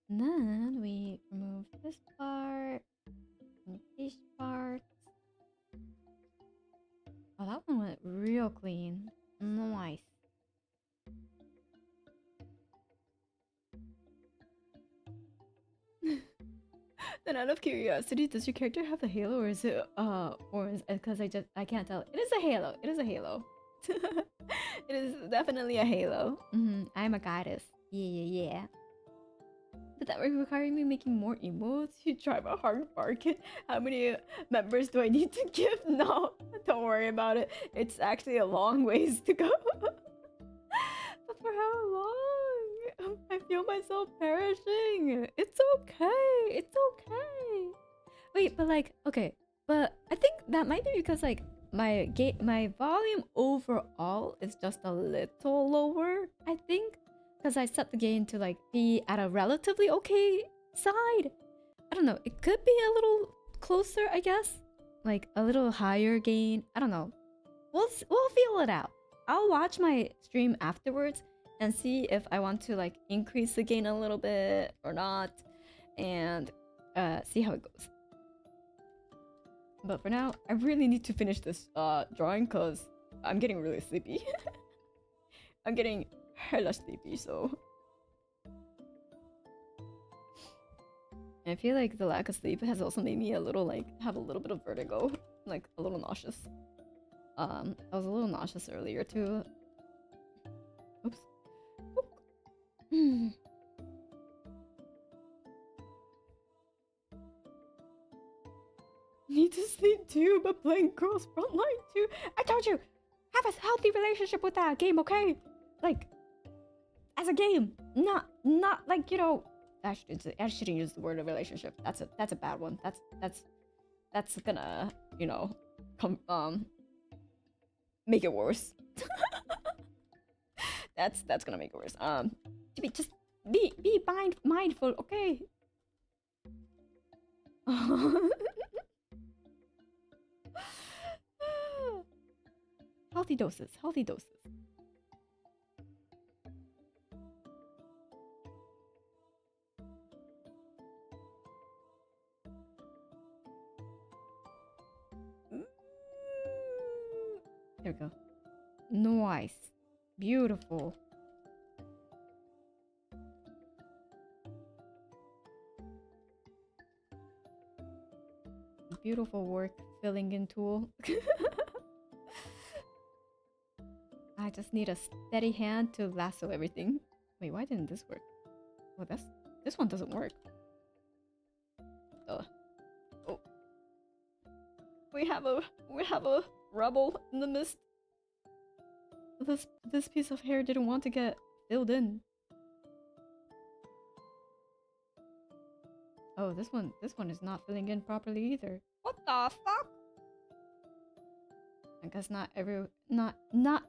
And then we remove this part and these parts. Oh, that one went real clean. Nice. Then out of curiosity, does your character have a halo or is it orange? Because I can't tell. It is a halo. It is a halo. It is definitely a halo. I'm a goddess. Yeah. But that would require me making more emotes. You drive a hard bargain. How many members do I need to give? No, don't worry about it. It's actually a long ways to go. But for how long? I feel myself perishing. It's okay. It's okay. Wait, but like, okay. But I think that might be because like my volume overall is just a little lower, I think. Because I set the gain to like be at a relatively okay side. I don't know. It could be a little closer, I guess. Like a little higher gain. I don't know. We'll feel it out. I'll watch my stream afterwards and see if I want to like increase the gain a little bit or not. And see how it goes. But for now, I really need to finish this drawing because I'm getting really sleepy. I'm getting hella sleepy, so I feel like the lack of sleep has also made me a little like have a little bit of vertigo, like a little nauseous. I was a little nauseous earlier too. Oops. Need to sleep too, but playing Girls Frontline too. I told you, have a healthy relationship with that game, okay? Like, as a game, not like, you know. I shouldn't use the word of relationship. That's a bad one. That's gonna, you know, make it worse. that's gonna make it worse. Just be mindful, okay? Healthy doses, healthy doses. There we go. Nice. Beautiful. Beautiful work filling in tool. I just need a steady hand to lasso everything. Wait, why didn't this work? Well, this one doesn't work. Oh. We have a rubble in the mist. This piece of hair didn't want to get filled in. Oh, this one is not filling in properly either. What the fuck? I guess not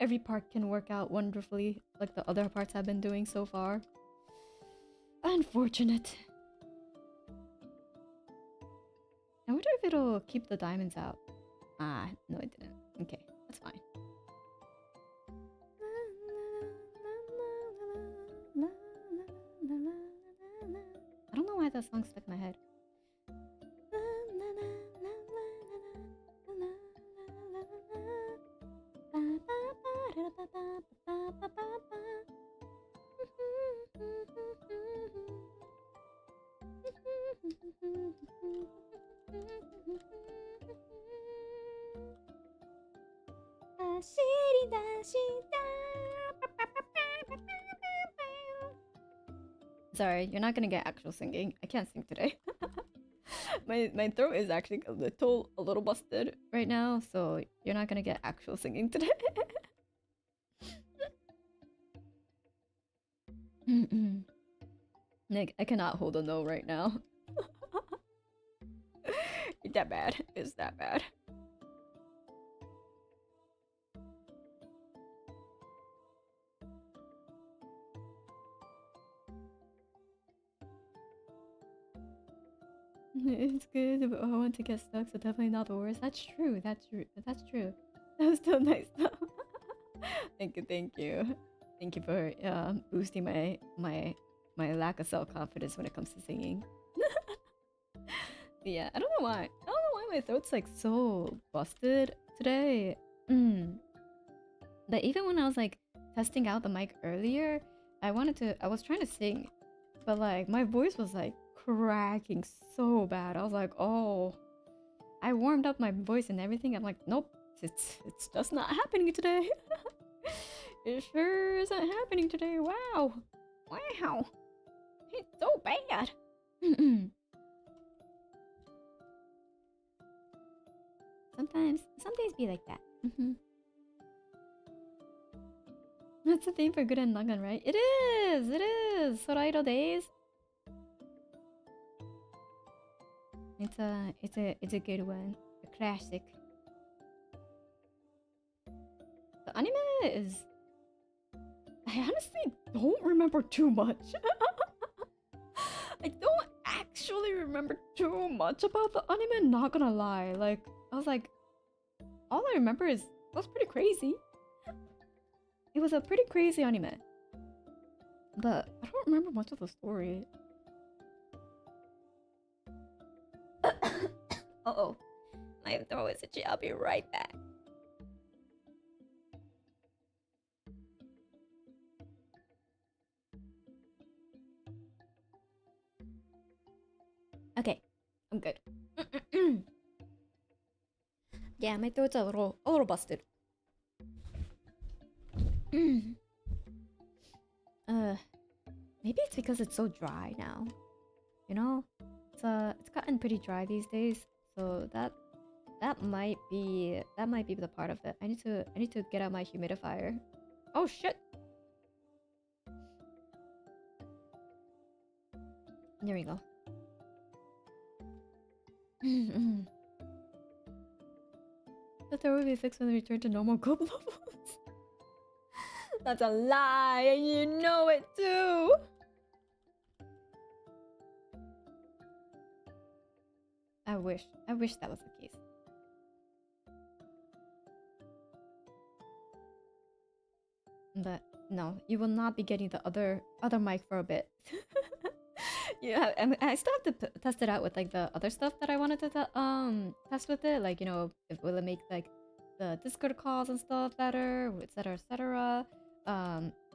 every part can work out wonderfully like the other parts I've been doing so far. Unfortunate. I wonder if it'll keep the diamonds out. Ah, no it didn't. Okay, that's fine. I don't know why that song stuck in my head. Sorry, you're not gonna get actual singing. I can't sing today. my throat is actually a little busted right now, so you're not gonna get actual singing today. Nick, I cannot hold a no right now. It's that bad. It's that bad. It's good, but I want to get stuck, so definitely not the worst. That's true. That's true. That's true. That was still nice though. Thank you. Thank you. Thank you for boosting my lack of self-confidence when it comes to singing. Yeah, I don't know why. I don't know why my throat's like so busted today. But even when I was like testing out the mic earlier, I was trying to sing, but like my voice was like cracking so bad. I was like, oh, I warmed up my voice and everything. I'm like, nope, it's just not happening today. It sure isn't happening today. Wow, it's so bad. Some days be like that. That's the theme for good and Nagan, right? It is. Sorairo days. It's a good one. A classic. The anime is... I honestly don't remember too much. I don't actually remember too much about the anime, not gonna lie. Like, I was like... all I remember is... it was pretty crazy. It was a pretty crazy anime. But I don't remember much of the story. Uh-oh. My throat is itchy. I'll be right back. Okay, I'm good. Yeah, my throat's a little busted. Maybe it's because it's so dry now. You know, it's gotten pretty dry these days, so that might be the part of it. I need to get out my humidifier. Oh shit! There we go. The throat will be fixed when we return to normal goop levels. That's a lie, and you know it too. I wish that was the case. But no, you will not be getting the other mic for a bit. Yeah, I still have to test it out with like the other stuff that I wanted to test with it. Like, you know, will it make like the Discord calls and stuff better, etc., etc.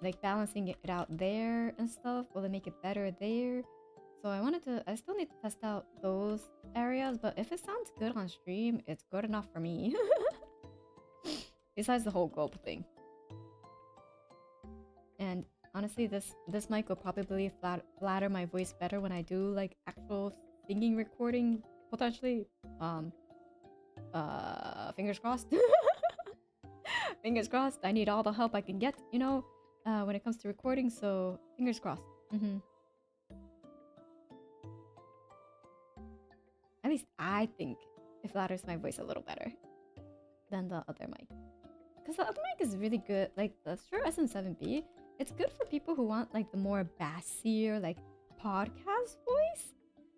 Like balancing it out there and stuff. Will it make it better there? So I still need to test out those areas. But if it sounds good on stream, it's good enough for me. Besides the whole gulp thing. And honestly, this mic will probably flatter my voice better when I do like actual singing recording, potentially. Fingers crossed. Fingers crossed. I need all the help I can get, you know, when it comes to recording. So fingers crossed. At least I think it flatters my voice a little better than the other mic. Because the other mic is really good. Like the Shure SM7B, it's good for people who want like the more bassier like podcast voice,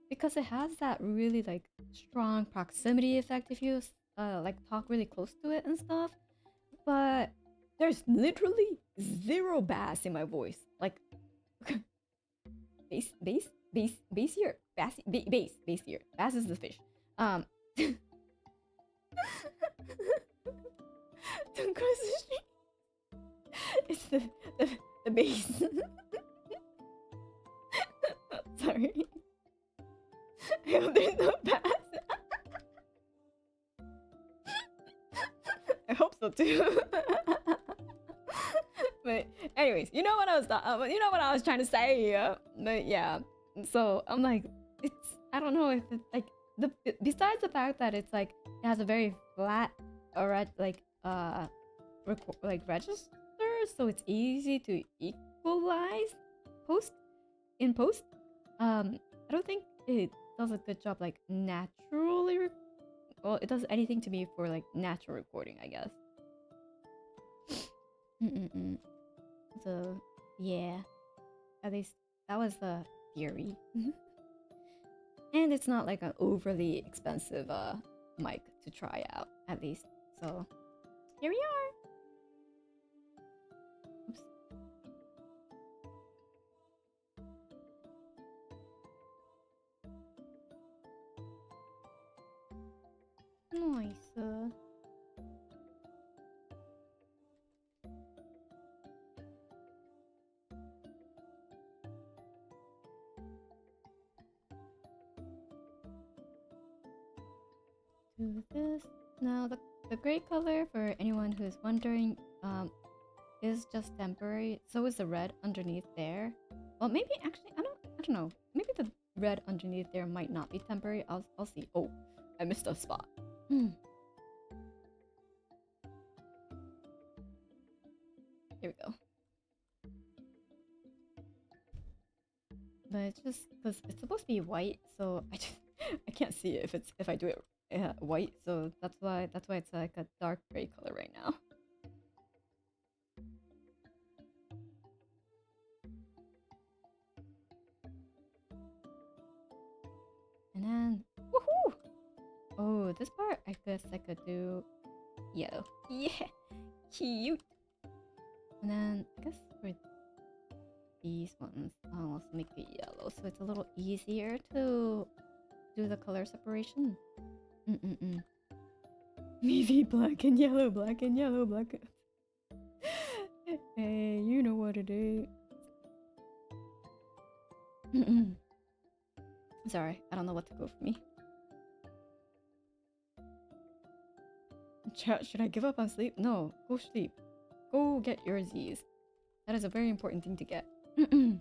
because it has that really like strong proximity effect if you like talk really close to it and stuff. But there's literally zero bass in my voice. Like bassier, bassier. Bass is the fish. Don't cross the street. It's the bass. Sorry. I hope there's no bass. I hope so too. But anyways, you know what I was trying to say. But yeah, so I'm like, I don't know if it's like besides the fact that it's like it has a very flat register, so it's easy to equalize in post. I don't think it does a good job like naturally. Well, it does anything to me for like natural recording, I guess. So yeah, at least that was the theory. And it's not like an overly expensive mic to try out, at least. So here we are. Oops. Nice. Do this. Now the gray color, for anyone who's wondering, is just temporary. So is the red underneath there. Well, maybe actually I don't know. Maybe the red underneath there might not be temporary. I'll see. Oh, I missed a spot. Here we go. But it's just because it's supposed to be white, so I can't see it if I do it white. So that's why it's like a dark gray color right now. And then woohoo! Oh, this part I guess I could do yellow. Yeah, cute. And then I guess for these ones, I'll also make it yellow, so it's a little easier to do the color separation. Maybe black and yellow, black and yellow, black. Hey, you know what it is. Sorry, I don't know what to go for me. Chat, should I give up on sleep? No, go sleep. Go get your Z's. That is a very important thing to get. Go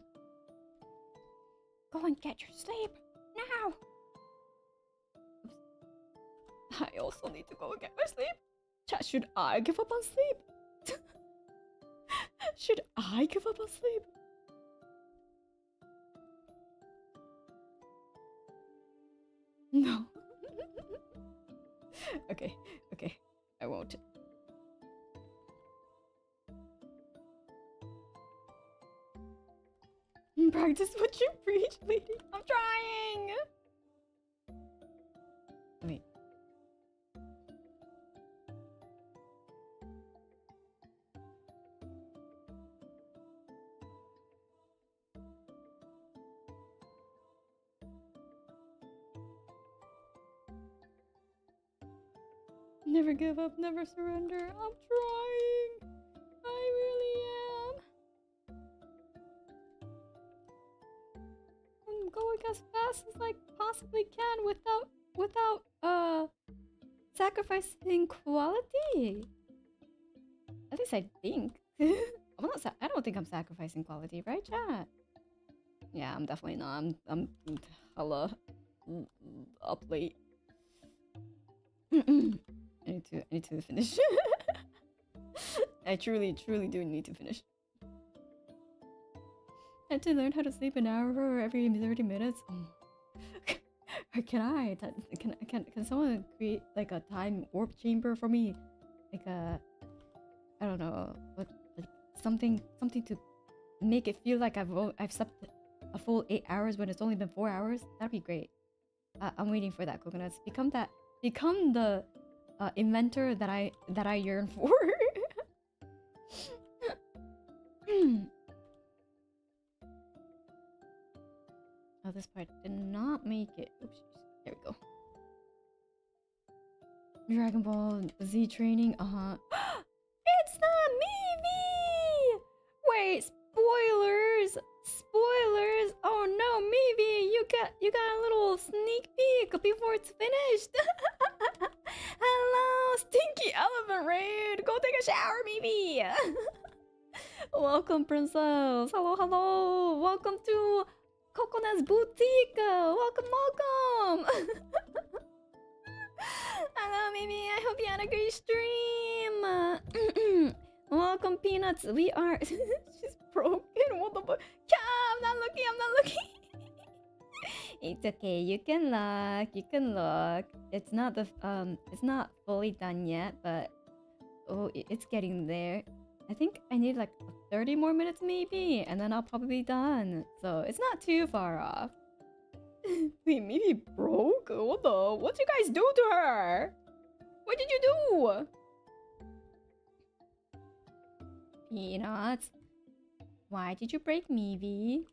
and get your sleep now. Oops. I also need to go and get my sleep. Chat, should I give up on sleep? Should I give up on sleep? No. Okay, okay. I won't. Practice what you preach, lady. I'm trying. Wait. Never give up, never surrender. I'm trying. I really am. I'm going as fast as I possibly can without sacrificing quality. At least I think. I don't think I'm sacrificing quality, right, chat? Yeah, I'm definitely not. I'm hella up late. I need to finish. I truly do need to finish. I had to learn how to sleep an hour every 30 minutes. Or can someone create like a time warp chamber for me? Like a, I don't know, what, like something to make it feel like I've slept a full 8 hours when it's only been 4 hours. That'd be great. I'm waiting for that, Coconuts. Become the inventor that I yearn for. Oh, this part did not make it. Oops, there we go. Dragon Ball Z training. It's not me. Wait, spoilers. Oh no, maybe you got a little sneak peek before it's finished. Hello, Stinky Elephant Raid. Go take a shower, maybe. Welcome, princess. Hello. Welcome to Kokone's boutique. Welcome. Hello, Mimi. I hope you had a great stream. Welcome, Peanuts. We are. She's broken. What the fuck? Yeah, I'm not looking. It's okay. You can look. It's not fully done yet, but it's getting there. I think I need like 30 more minutes maybe, and then I'll probably be done. So it's not too far off. Wait, maybe broke? What'd you guys do to her? What did you do? Peanuts, why did you break Meavy?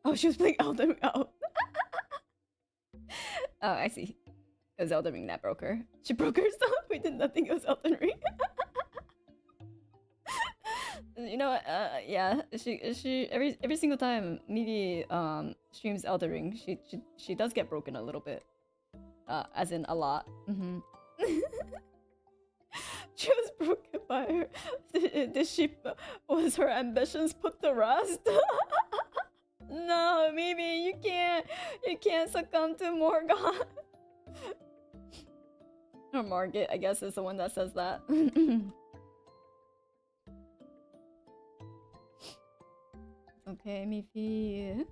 Oh, she was playing Elden Ring. Oh. Oh, I see. It was Elden Ring that broke her. She broke herself. We did nothing. It was Elden Ring. You know what? Yeah. She every single time Meavy streams Elden Ring, she does get broken a little bit. As in a lot. She was broken by her. Was her ambitions put to rest? No, maybe you can't succumb to Morgan. Or Margit, I guess, is the one that says that. Okay, Miffy.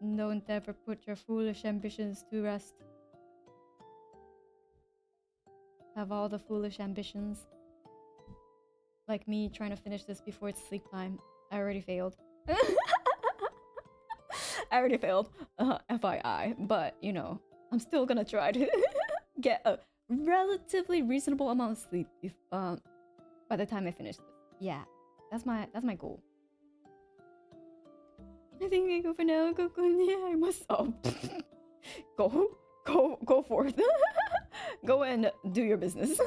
Don't ever put your foolish ambitions to rest. Have all the foolish ambitions. Like me trying to finish this before it's sleep time. I already failed. I already failed. FYI. But, you know, I'm still gonna try to get a relatively reasonable amount of sleep if, by the time I finish this. Yeah, that's my goal. I think I go for now, Kokone. I must go forth. Go and do your business.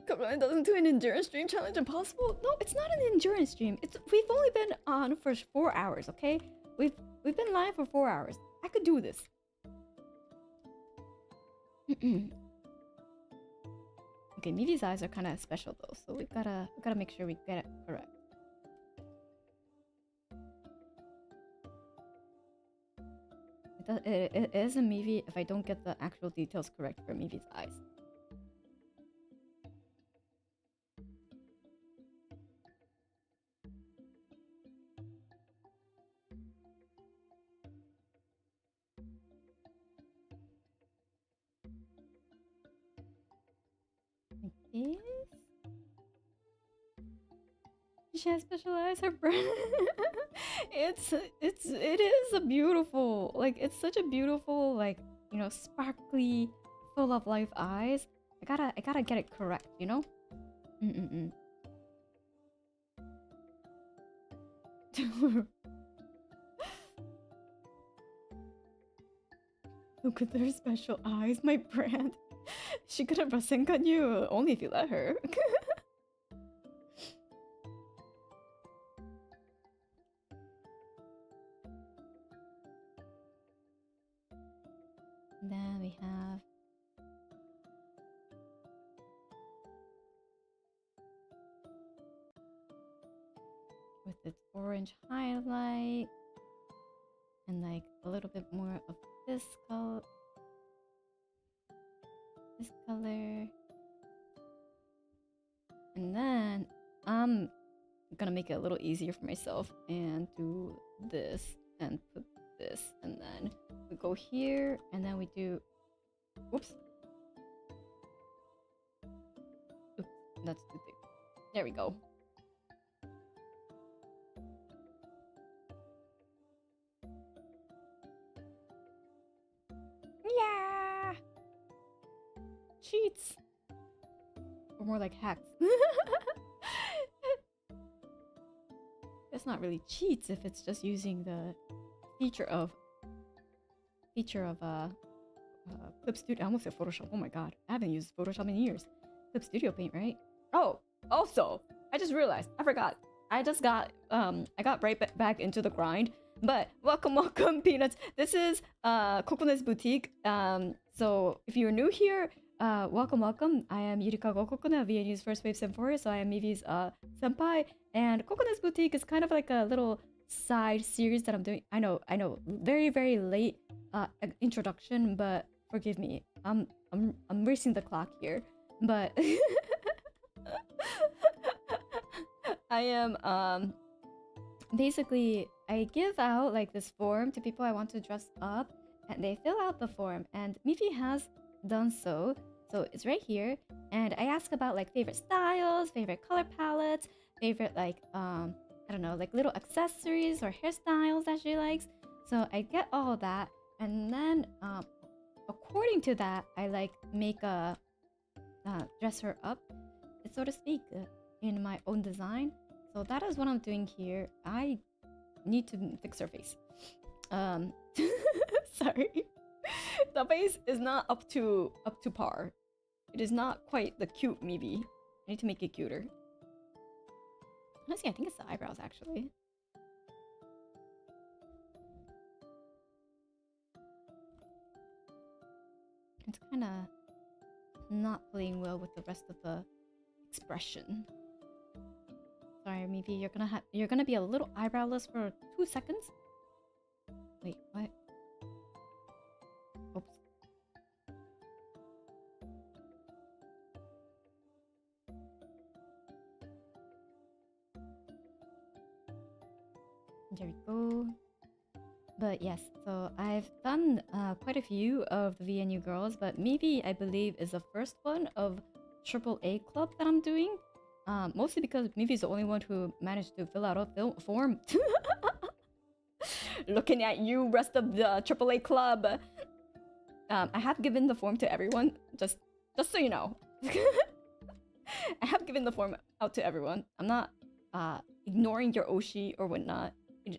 Kokone doesn't do an endurance stream challenge impossible? No, it's not an endurance stream. We've only been on for 4 hours, okay? We've been live for 4 hours. I could do this. Okay, Mivi's eyes are kind of special though, so we gotta make sure we get it correct. It isn't Mivi if I don't get the actual details correct for Mivi's eyes. Like this? She has special eyes, her breath. It is a beautiful, like, it's such a beautiful, like, you know, sparkly, full of life eyes. I gotta get it correct, you know? Look at their special eyes, my brand. She could have Rasengan you, only if you let her. Then we have with its orange highlight and like a little bit more of this color. This color. And then I'm gonna make it a little easier for myself and do this and put this, and then we go here and then we do, whoops, oops, that's too thick. There we go. Yeah, cheats, or more like hacks. It's not really cheats if it's just using the feature of Clip Studio. I almost said Photoshop. Oh my god, I haven't used Photoshop in years. Clip Studio Paint, right? Oh, also, I just realized, I forgot. I just got I got right back into the grind. But welcome, Peanuts. This is Kokone's boutique. So if you're new here, welcome. I am Yurikago Kokone, V&U's first wave Symphoria. So I am Mivi's senpai, and Kokone's boutique is kind of like a little side series that I'm doing. I know, very late introduction, but forgive me. I'm racing the clock here, but I am basically, I give out like this form to people I want to dress up, and they fill out the form, and Mivi has done so. So it's right here, and I ask about like favorite styles, favorite color palettes, favorite like I don't know, like little accessories or hairstyles that she likes. So I get all of that, and then according to that, I like make a dress her up, so to speak, in my own design. So that is what I'm doing here. I need to fix her face. Sorry, the face is not up to par. It is not quite the cute Mivi. I need to make it cuter. Honestly, I think it's the eyebrows actually. It's kind of not playing well with the rest of the expression. Sorry, Mivi, you're gonna be a little eyebrowless for 2 seconds. Wait, what? Oops. There we go. But yes, so I've done quite a few of the V&U girls, but Mivi, I believe, is the first one of AAA club that I'm doing. Mostly because Mivi is the only one who managed to fill out a form. Looking at you, rest of the AAA club. I have given the form to everyone, just so you know. I have given the form out to everyone. I'm not ignoring your Oshi or whatnot.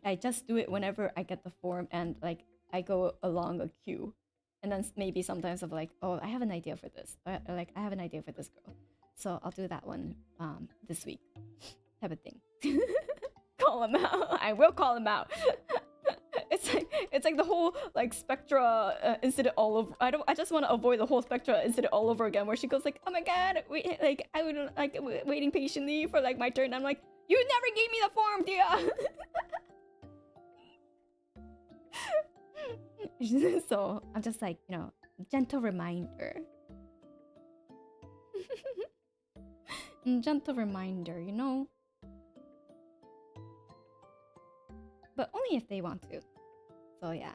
I just do it whenever I get the form and like I go along a queue. And then maybe sometimes I'm like, oh, I have an idea for this. Or like, I have an idea for this girl. So I'll do that one this week. Type of thing. Call him out. I will call him out. It's like the whole like Spectra incident all over. I just want to avoid the whole Spectra incident all over again, where she goes like, "Oh my god, like I would like waiting patiently for like my turn." I'm like, "You never gave me the form, dear." So I'm just like, you know, gentle reminder. Gentle reminder, you know. But only if they want to. So yeah.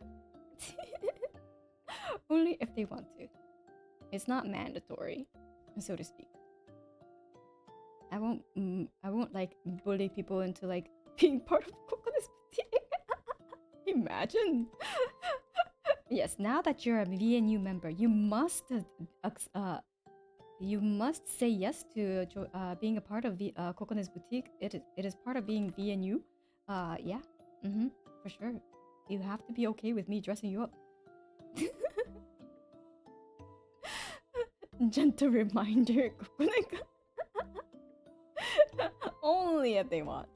Only if they want to. It's not mandatory, so to speak. I won't like bully people into like being part of Kokone's boutique. Imagine. Yes, now that you're a V&U member, you must say yes to being a part of the Kokone's boutique. It is part of being V&U. Yeah. For sure. You have to be okay with me dressing you up. Gentle reminder. Only if they want.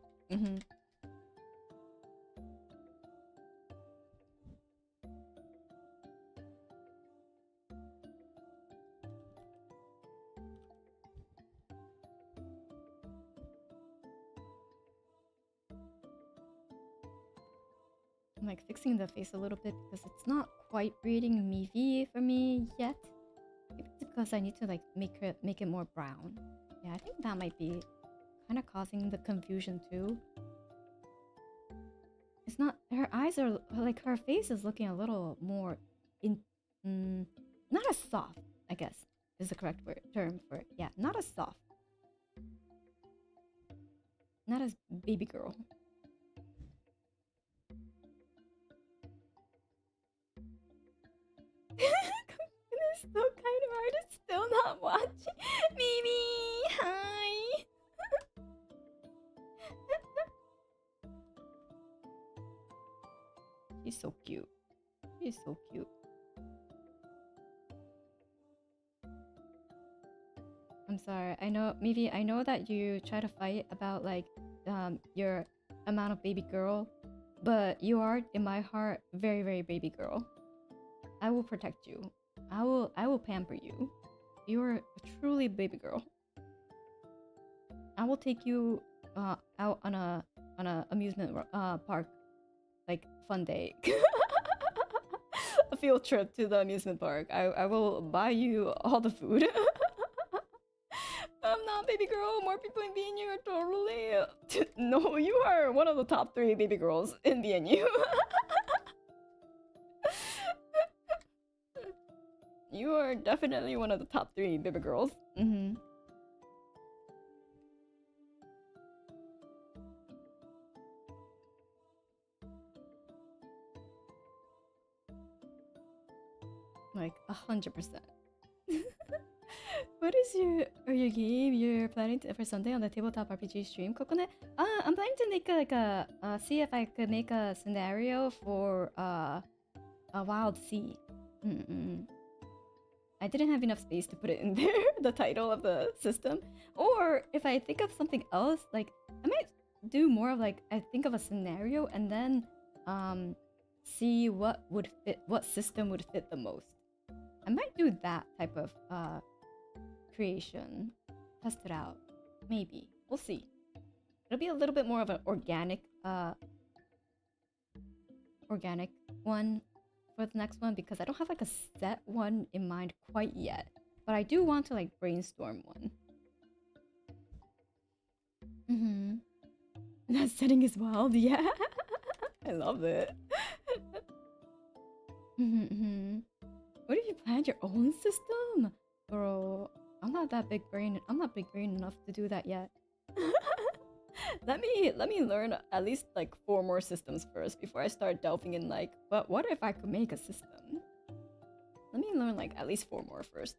I'm like fixing the face a little bit because it's not quite reading Mivi for me yet. Maybe it's because I need to like make it more brown. Yeah, I think that might be kind of causing the confusion too. It's not, her eyes are like, her face is looking a little more not as soft, I guess is the correct term for it. Yeah, not as soft. Not as baby girl. It's so kind of hard. It's still not watching. Mimi, hi. She's so cute. She's so cute. I'm sorry. I know, Mimi, I know that you try to fight about like your amount of baby girl, but you are in my heart very, very baby girl. I will protect you. I will pamper you. You are a truly baby girl. I will take you out on a amusement park, like fun day. A field trip to the amusement park. I will buy you all the food. I'm not baby girl. More people in V&U are totally. No, you are one of the top 3 baby girls in V&U. You are definitely one of the top 3 baby girls. Like 100%. What is your game you're planning for Sunday on the tabletop RPG stream, Kokone? I'm planning to make like a see if I could make a scenario for a wild sea. I didn't have enough space to put it in there, the title of the system. Or if I think of something else, like I might do more of like, I think of a scenario and then see what would fit, what system would fit the most. I might do that type of creation. Test it out. Maybe. We'll see. It'll be a little bit more of an organic one for the next one because I don't have like a set one in mind quite yet. But I do want to like brainstorm one. That setting is wild, yeah. I love it. What if you planned your own system? Bro, I'm not that big brain. I'm not big brain enough to do that yet. Let me learn at least like 4 more systems first before I start delving in like, but what if I could make a system? Let me learn like at least 4 more first.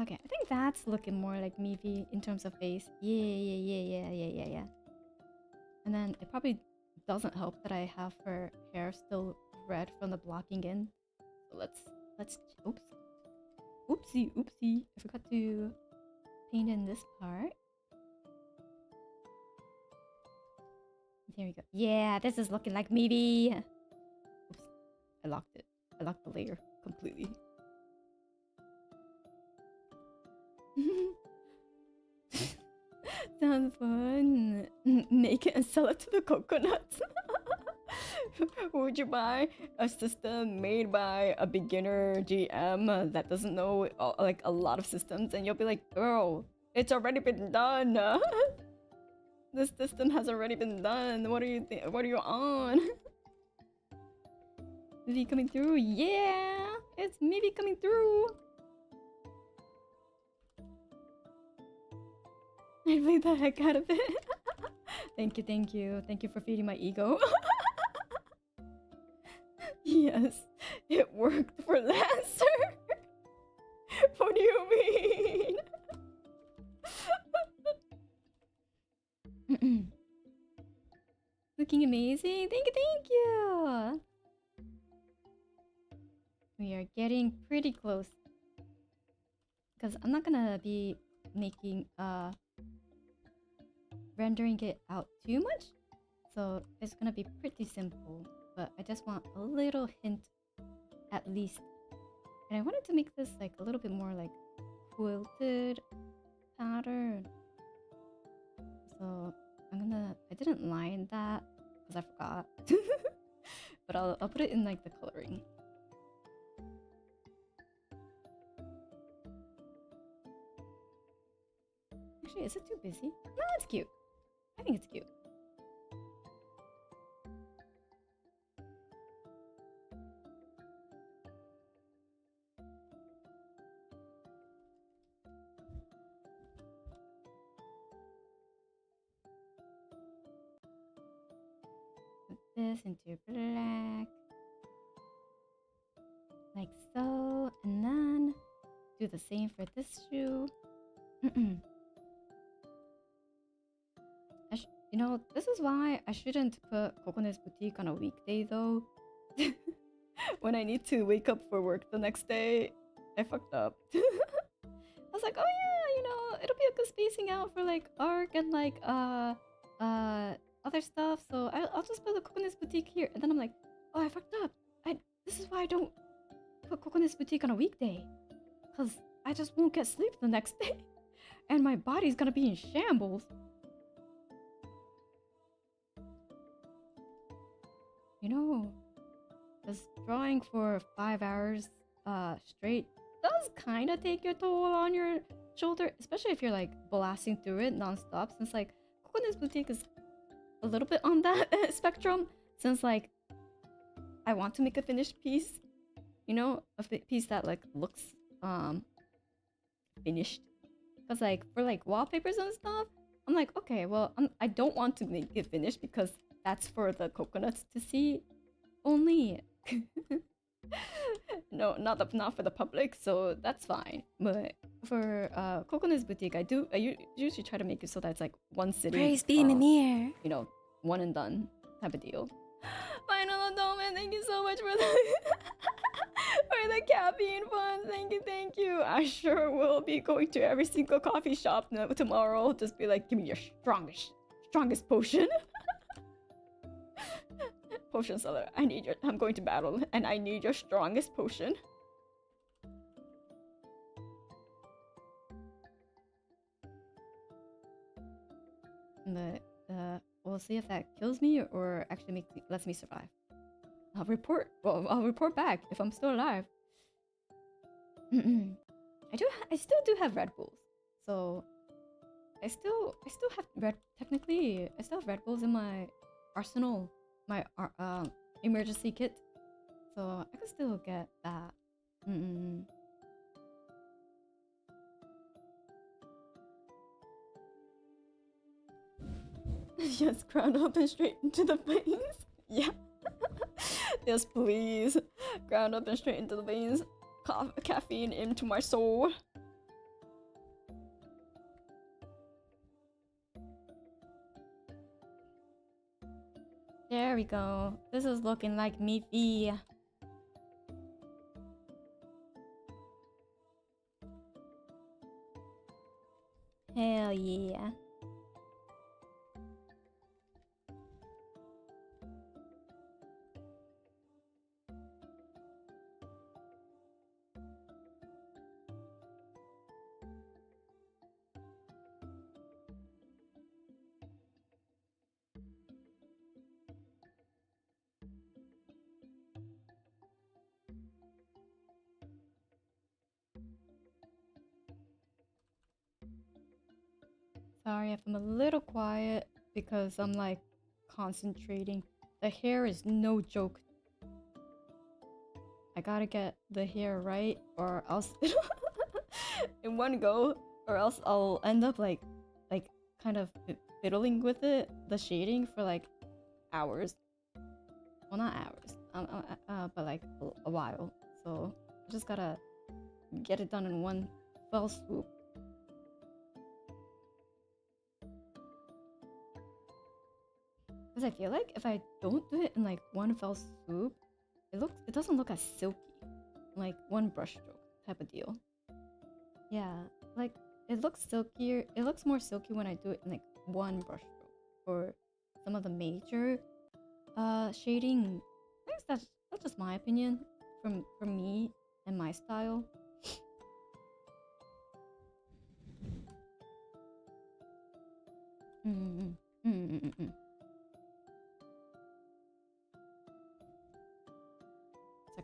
Okay, I think that's looking more like Mivi in terms of face. Yeah. And then it probably doesn't help that I have her hair still red from the blocking in. So let's oops. Oopsie. I forgot to paint in this part. There we go. Yeah, this is looking like Mivi. Oops. I locked it. I locked the layer completely. Sounds fun. Make it and sell it to the coconuts. Would you buy a system made by a beginner GM that doesn't know like a lot of systems, and you'll be like, girl, it's already been done. This system has already been done. What are you what are you on? Maybe coming through. Yeah, it's maybe coming through. I played the heck out of it. Thank you for feeding my ego. Yes, it worked for Lancer. What do you mean? Looking amazing. Thank you. We are getting pretty close. Because I'm not gonna be making rendering it out too much. So it's gonna be pretty simple. But I just want a little hint at least. And I wanted to make this like a little bit more like quilted pattern. So I didn't line that because I forgot. But I'll put it in like the coloring. Actually, is it too busy? No, it's cute. I think it's cute. This into black like so, and then do the same for this shoe. You know, this is why I shouldn't put Kokone's boutique on a weekday though. When I need to wake up for work the next day, I fucked up. I was like, oh yeah, you know, it'll be a good spacing out for like ARC and like other stuff, so I'll just put the Kokone's boutique here. And then I'm like, oh, I fucked up. This is why I don't put Kokone's boutique on a weekday, because I just won't get sleep the next day, and my body's gonna be in shambles. You know, because drawing for 5 hours straight does kind of take your toll on your shoulder, especially if you're like blasting through it non-stop, since like Kokone's boutique is a little bit on that spectrum, since like I want to make a finished piece, you know, a piece that like looks finished, because like for like wallpapers and stuff, I'm like, okay, well, I don't want to make it finished because that's for the coconuts to see only. No, not for the public, so that's fine. But for Kokone's boutique, I usually try to make it so that it's like one sitting. Praise be Mimir. You know, one and done type of deal. Final Adultman, thank you so much for the for the caffeine funds. Thank you. I sure will be going to every single coffee shop tomorrow. Just be like, give me your strongest potion. Potion seller, I'm going to battle and I need your strongest potion. But we'll see if that kills me or actually lets me survive. I'll report back if I'm still alive. I still do have Red Bulls, so I still have technically I still have Red Bulls in my arsenal, my emergency kit, so I can still get that. Yes, ground up and straight into the veins. Yeah. Yes, please. Ground up and straight into the veins. Caffeine into my soul. There we go. This is looking like me. Hell yeah. Sorry if I'm a little quiet because I'm like concentrating. The hair is no joke. I gotta get the hair right or else in one go, or else I'll end up like kind of fiddling with it, the shading for like hours. Well, not hours, but like a while. So I just gotta get it done in one fell swoop. Because I feel like if I don't do it in like one fell swoop, it doesn't look as silky, like one brush stroke type of deal. Yeah, like it looks silkier. It looks more silky when I do it in like one brush stroke for some of the major shading. I guess that's just my opinion from me and my style.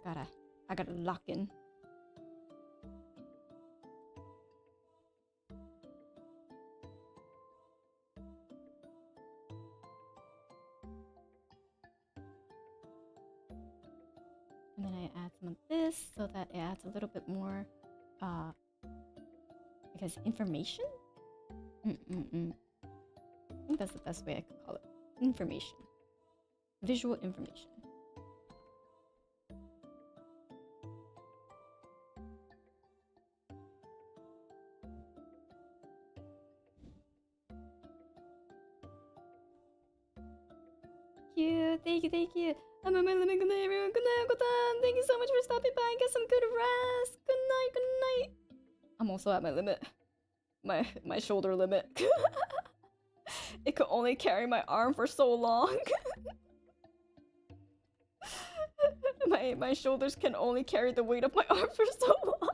So I gotta lock in. And then I add some of this so that it adds a little bit more, I guess, information? I think that's the best way I could call it. Information. Visual information. Thank you. I'm at my limit. Good night, everyone. Good night, Uncle. Thank you so much for stopping by. Get some good rest. Good night. I'm also at my limit. My shoulder limit. It could only carry my arm for so long. my shoulders can only carry the weight of my arm for so long.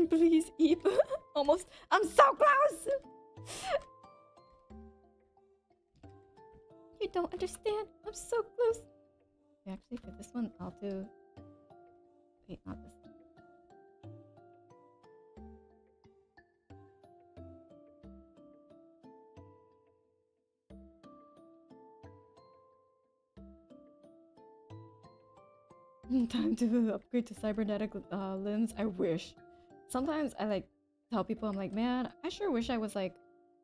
Please, Eep. Almost. I'm so close! You don't understand. I'm so close. Actually, for this one, I'll do... Wait, not this. Time to upgrade to cybernetic limbs. I wish. Sometimes I like tell people, I'm like, man, I sure wish I was like,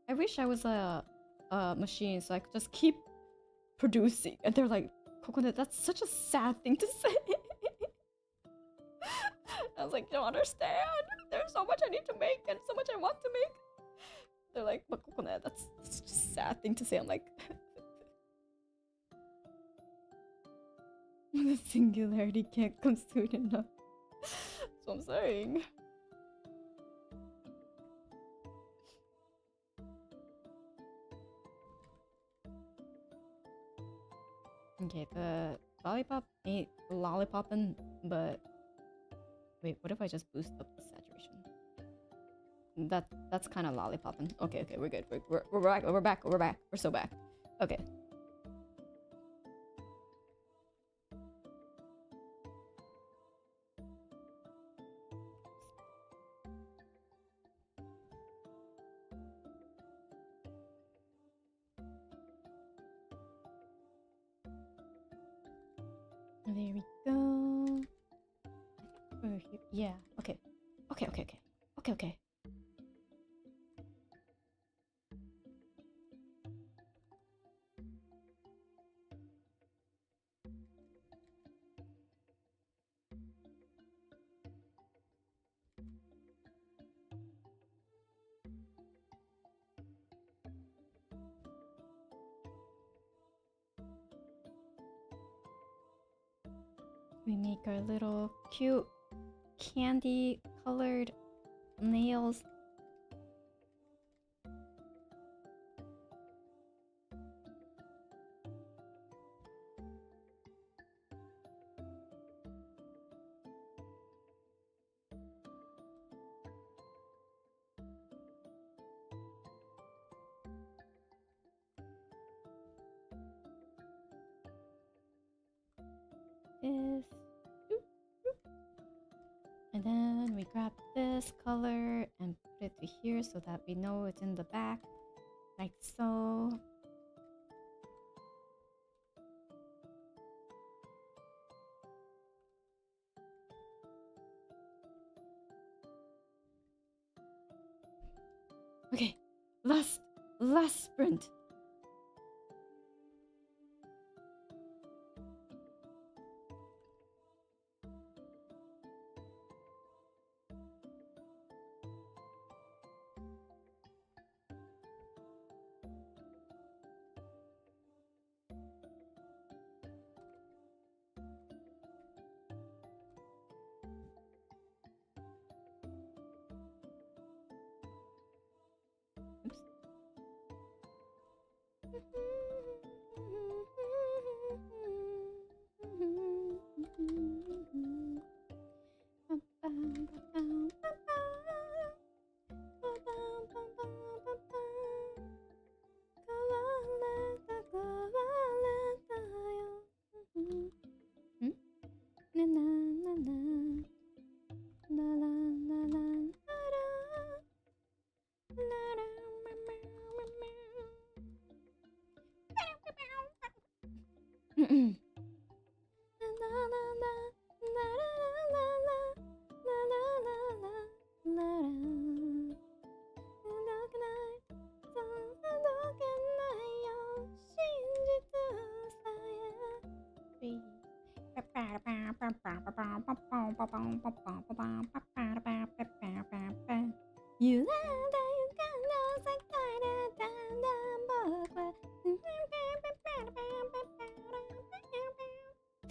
I wish I was a machine so I could just keep producing. And they're like, Kokone, that's such a sad thing to say. I was like, you don't understand. There's so much I need to make and so much I want to make. They're like, but Kokone, that's such a sad thing to say. I'm like, the singularity can't come soon enough. That's what I'm saying. Okay, the lollipop ain't lollipopping, but wait, what if I just boost up the saturation? That's kind of lollipopping. Okay, we're good. We're back. We're so back. Okay. There we go. Yeah. Okay. we make our little cute candy colored nails. This. And then we grab this color and put it to here so that we know it's in the back, like so. Okay, last sprint.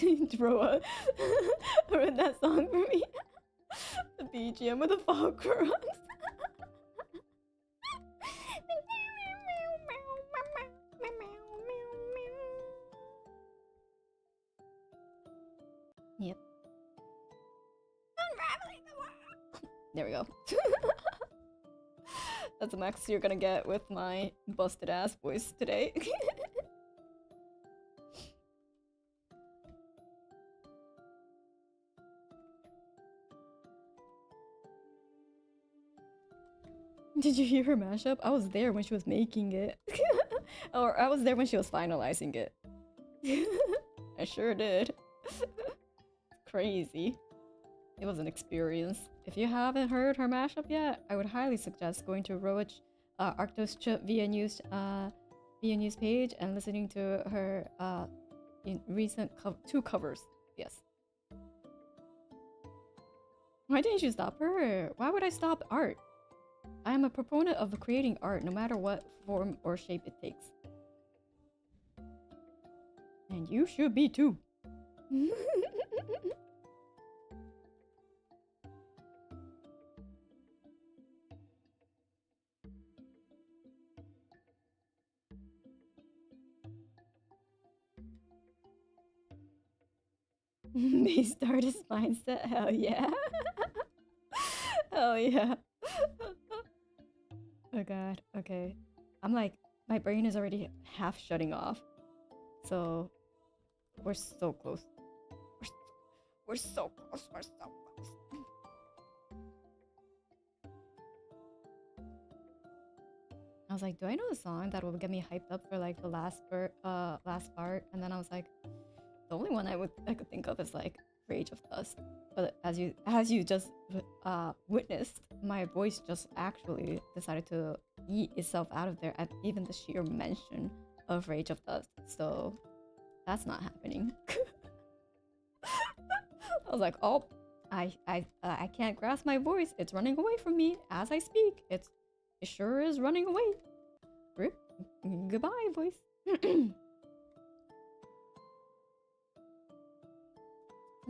You throw a read that song for me. The BGM with the fog runs. Yep. Unraveling the world. There we go. That's the max you're gonna get with my busted ass voice today. Did you hear her mashup? I was there when she was making it. Or I was there when she was finalizing it. I sure did. Crazy. It was an experience. If you haven't heard her mashup yet, I would highly suggest going to Roach Arctos Ch V&U's page and listening to her in recent 2 covers. Yes. Why didn't you stop her? Why would I stop art? I am a proponent of creating art no matter what form or shape it takes. And you should be too. Base artist mindset, hell yeah. Hell yeah. Oh god, okay. I'm like, my brain is already half shutting off. So, we're so close. We're so close, we're so close. I was like, do I know a song that will get me hyped up for like the last part? And then I was like, the only one I could think of is like Rage of Dust. But as you just witnessed, my voice just actually decided to eat itself out of there at even the sheer mention of Rage of Dust. So that's not happening. I was like, oh, I can't grasp my voice. It's running away from me as I speak. It sure is running away. Rip. Goodbye, voice.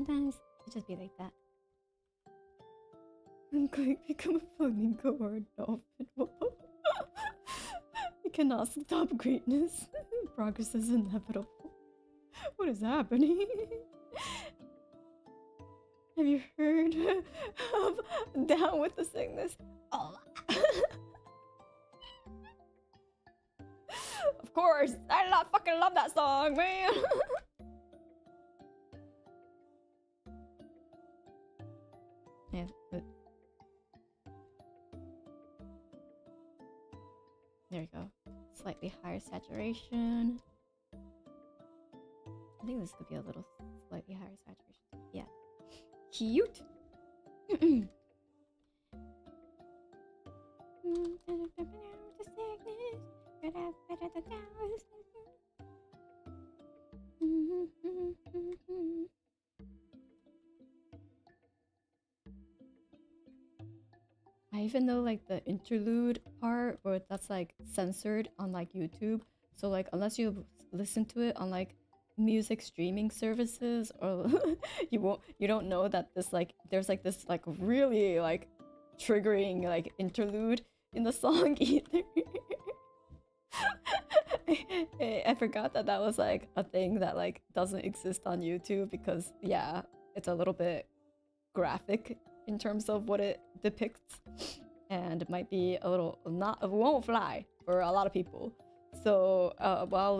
sometimes it just be like that. I'm going to become a flamingo or a dolphin. You cannot stop greatness. Progress is inevitable. What is happening? Have you heard of Down with the Sickness? Oh. Of course, I fucking love that song, man. Yeah, but there you go. Slightly higher saturation. I think this could be a little slightly higher saturation. Yeah. Cute. I even know like the interlude part where that's like censored on like YouTube. So like unless you listen to it on like music streaming services or you don't know that this like there's like this like really like triggering like interlude in the song either. I forgot that that was like a thing that like doesn't exist on YouTube because yeah, it's a little bit graphic in terms of what it depicts and it might be a little not it won't fly for a lot of people. So while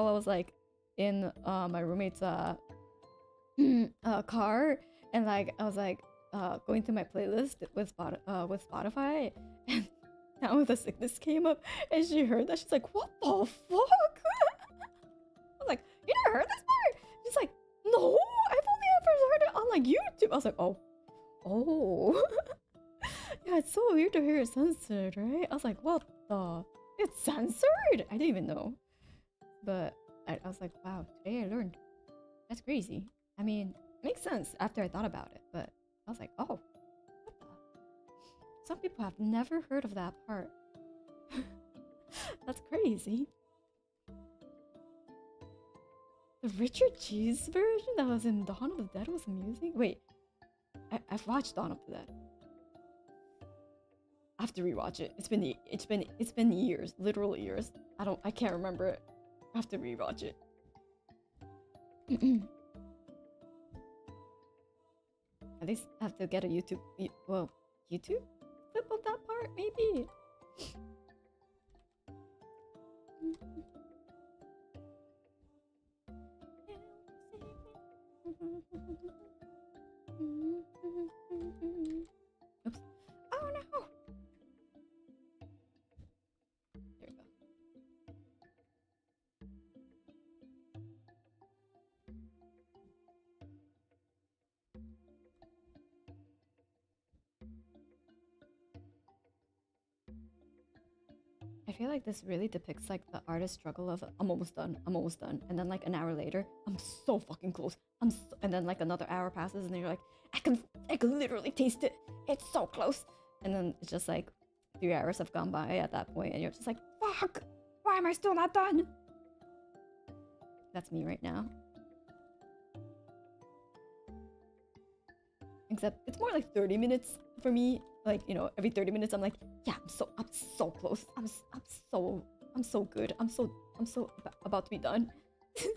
I was like in my roommate's car and like I was like going through my playlist with Spotify and Down with the Sickness came up and she heard that. She's like, what the fuck? I was like, you never heard this part? She's like, no, I've only ever heard it on like YouTube. I was like, oh. Yeah, it's so weird to hear it censored, right? I was like, what the? It's censored? I didn't even know. But I was like, wow, today I learned. That's crazy. I mean, it makes sense after I thought about it, but I was like, oh, what the? Some people have never heard of that part. That's crazy. The Richard Cheese version that was in Dawn of the Dead was amusing? Wait, I've watched Dawn of the Dead. I have to rewatch it. It's been years, literal years. I can't remember it. I have to rewatch it. At least I have to get a YouTube clip of that part, maybe. Oops. Oh no! There we go. I feel like this really depicts like the artist's struggle of I'm almost done, and then like an hour later, I'm so fucking close. And then like another hour passes, and then you're like, I can literally taste it. It's so close. And then it's just like 3 hours have gone by at that point, and you're just like, fuck, why am I still not done? That's me right now. Except it's more like 30 minutes for me. Like, you know, every 30 minutes I'm like, yeah, I'm so close. I'm so good. I'm so about to be done. The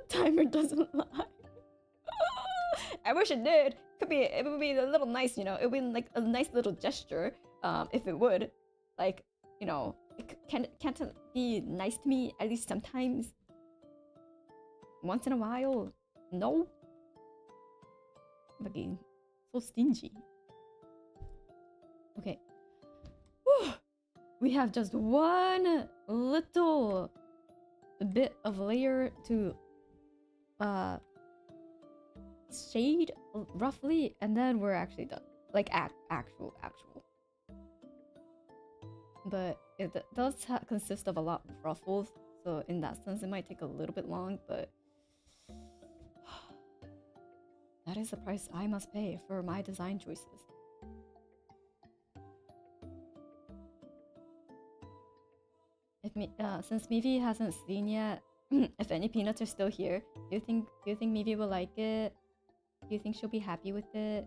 timer doesn't lie. I wish it did. It would be a little nice, you know. It would be like a nice little gesture, if it would. Like, you know, can't it be nice to me at least sometimes? Once in a while? No? Fucking so stingy. Okay. Whew. We have just one little bit of layer to shade roughly, and then we're actually done. Like actual. But it does consist of a lot of ruffles, so in that sense it might take a little bit long, but that is the price I must pay for my design choices. If since Mivi hasn't seen yet, If any peanuts are still here, do you think Mivy will like it? Do you think she'll be happy with it?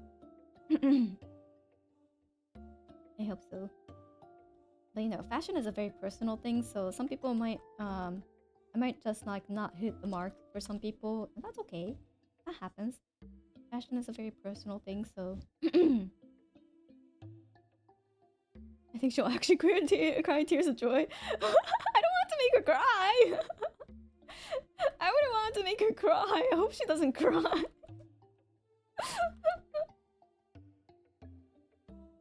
I hope so. But you know, fashion is a very personal thing, so some people might I might just like not hit the mark for some people, and that's okay. That happens. Fashion is a very personal thing, so I think she'll actually cry tears of joy. I don't want to make her cry. I wouldn't want to make her cry. I hope she doesn't cry.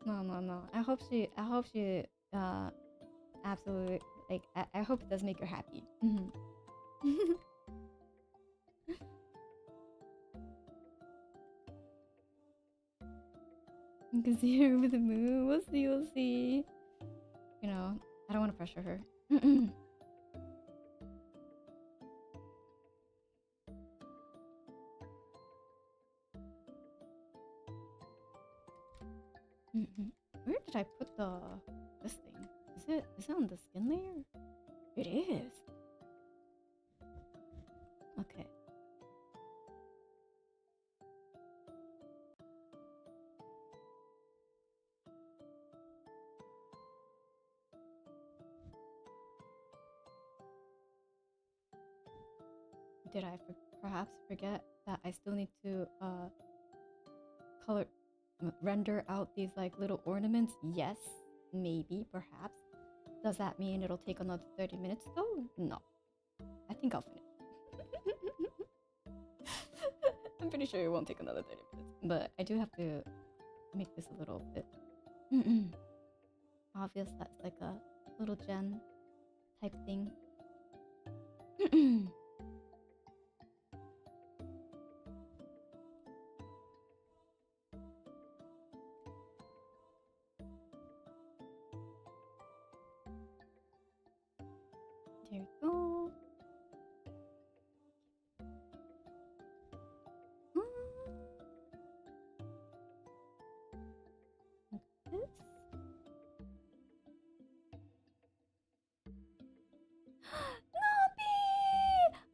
No. I hope she absolutely, like, I hope it does make her happy. You can see her over the moon. We'll see. You know, I don't want to pressure her. Where did I put this thing? Is it on the skin layer? It is. Okay. Did I perhaps forget that I still need to render out these like little ornaments? Yes, maybe, perhaps. Does that mean it'll take another 30 minutes though? No. I think I'll finish. I'm pretty sure it won't take another 30 minutes. But I do have to make this a little bit obvious. That's like a little gem type thing. There we go. Like this. Noppy!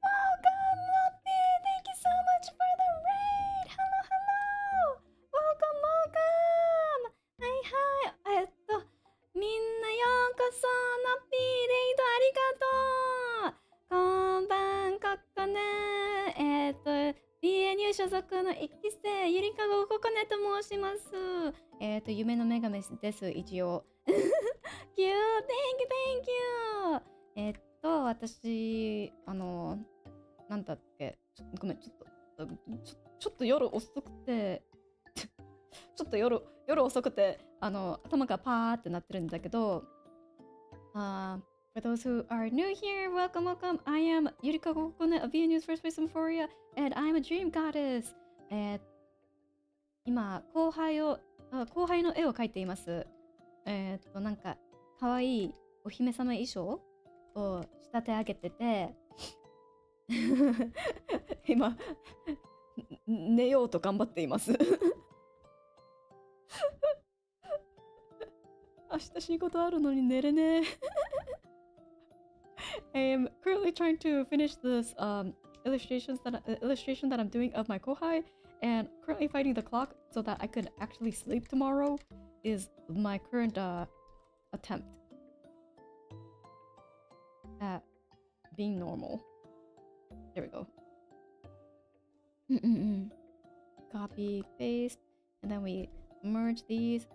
Welcome, Noppy! Thank you so much for the raid! Hello! Welcome! Hi! みんなようこそ、ノッピーレイドありがとう。こんばん、ココネ。V&U 所属の1期生、ゆりかごココネと申します。夢の女神です、一応。Thank you! 私、なんだっけ、ごめん、ちょっと夜遅くて、夜遅くて、頭がパーってなってるんだけど、for those who are new here, welcome. I am Yurikago Kokone of V&U's First Place Symphoria, and I'm a dream goddess. 今、後輩の絵を描いています。なんか、かわいいお姫様衣装を仕立て上げてて、今、寝ようと頑張っています。明日仕事あるのに寝れねえ。I am currently trying to finish this illustration that I'm doing of my kohai, and currently fighting the clock so that I could actually sleep tomorrow is my current attempt at being normal. There we go. Copy, paste, and then we merge these.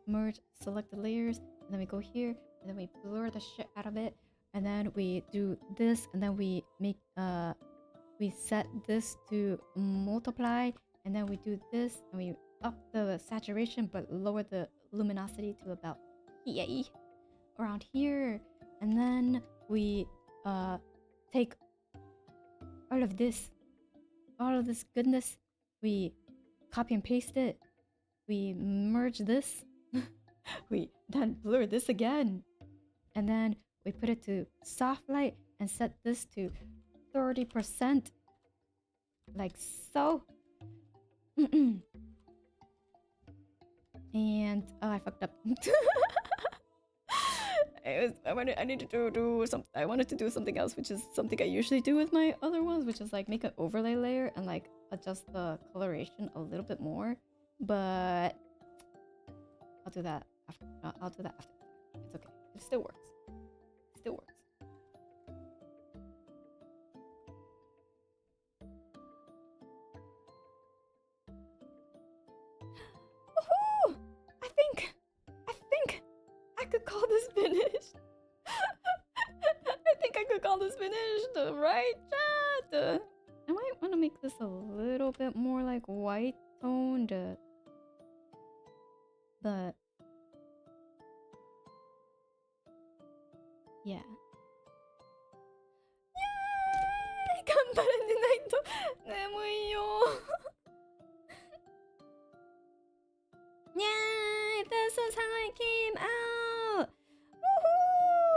Merge selected layers, and then we go here, and then we blur the shit out of it, and then we do this, and then we make we set this to multiply, and then we do this, and we up the saturation but lower the luminosity to about around here, and then we take all of this goodness, we copy and paste it, we merge this. We then blur this again, and then we put it to soft light and set this to 30%, like so. And I fucked up. I needed to do something. I wanted to do something else, which is something I usually do with my other ones, which is like make an overlay layer and like adjust the coloration a little bit more. But I'll do that after. I'll do that after. It's okay. It still works. It still works. Woohoo! I think I could call this finished. I think I could call this finished, right, chat? I might want to make this a little bit more like white toned, but yeah. Yay! 頑張らないと眠いよ。Yay! This is how it came out!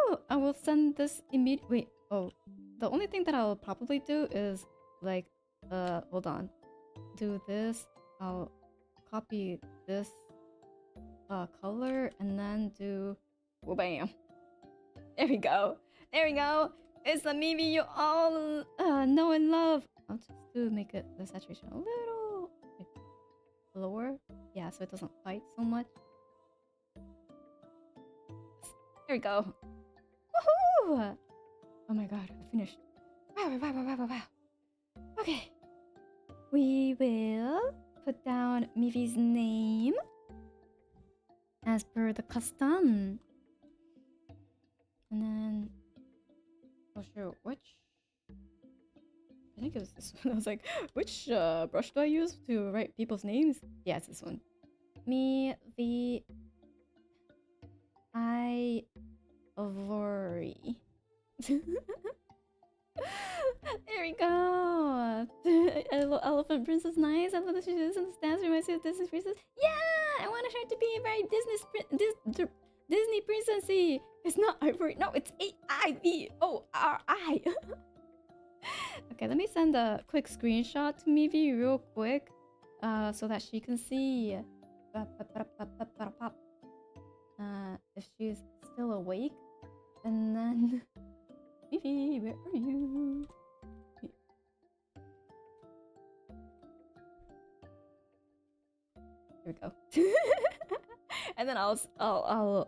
Woohoo! I will send this immediately. Wait, oh. The only thing that I'll probably do is like, hold on. Do this. I'll copy this color and then do. Oh, bam! There we go. There we go. It's the maybe you all know and love. I'll just make it the saturation a little like, lower. Yeah, so it doesn't fight so much. There we go. Woohoo! Oh my god, I finished. Wow. Okay. We will put down Mivi's name as per the custom. And then oh shoot, which I think it was this one. I was like, which brush do I use to write people's names? Yeah, it's this one. Me, the I Lori. There we go. Elephant Princess, nice. I love that she does and stands for myself. Disney Princess. Yeah, I want her to be a very Disney princessy. It's not Ivory. No, it's AIVORI. Okay, let me send a quick screenshot to Mivi real quick, so that she can see. If she's still awake, and then Mivi, where are you? Here we go. And then I'll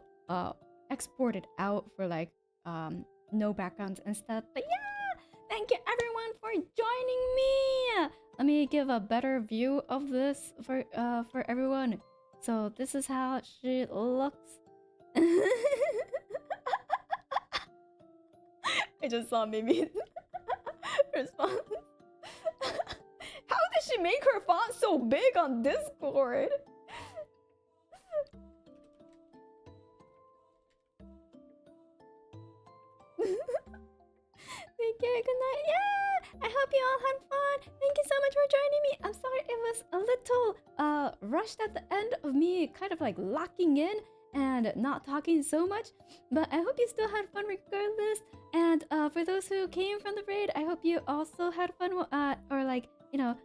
export it out for like no backgrounds and stuff. But yeah, thank you everyone for joining me. Let me give a better view of this for everyone. So this is how she looks. I just saw Mimi's response. How did she make her font so big on Discord? Thank you, good night. Yeah! I hope you all had fun. Thank you so much for joining me. I'm sorry it was a little rushed at the end of me kind of like locking in and not talking so much, but I hope you still had fun regardless. And for those who came from the raid, I hope you also had fun or like, you know,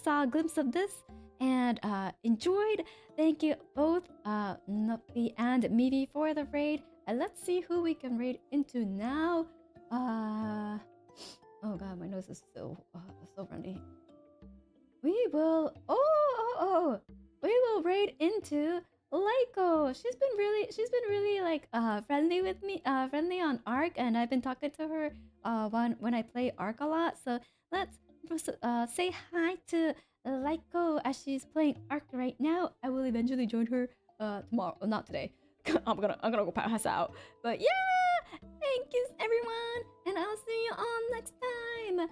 saw a glimpse of this and enjoyed. Thank you both Nuppy and Mivi for the raid. And let's see who we can raid into now. Oh god, my nose is so runny. We will we will raid into Leiko. She's been really like friendly with me, friendly on Arc, and I've been talking to her when I play Arc a lot. So let's say hi to Leiko as she's playing Arc right now. I will eventually join her tomorrow, not today. I'm gonna go pass out. But yeah, thank you everyone, and I'll see you all next time.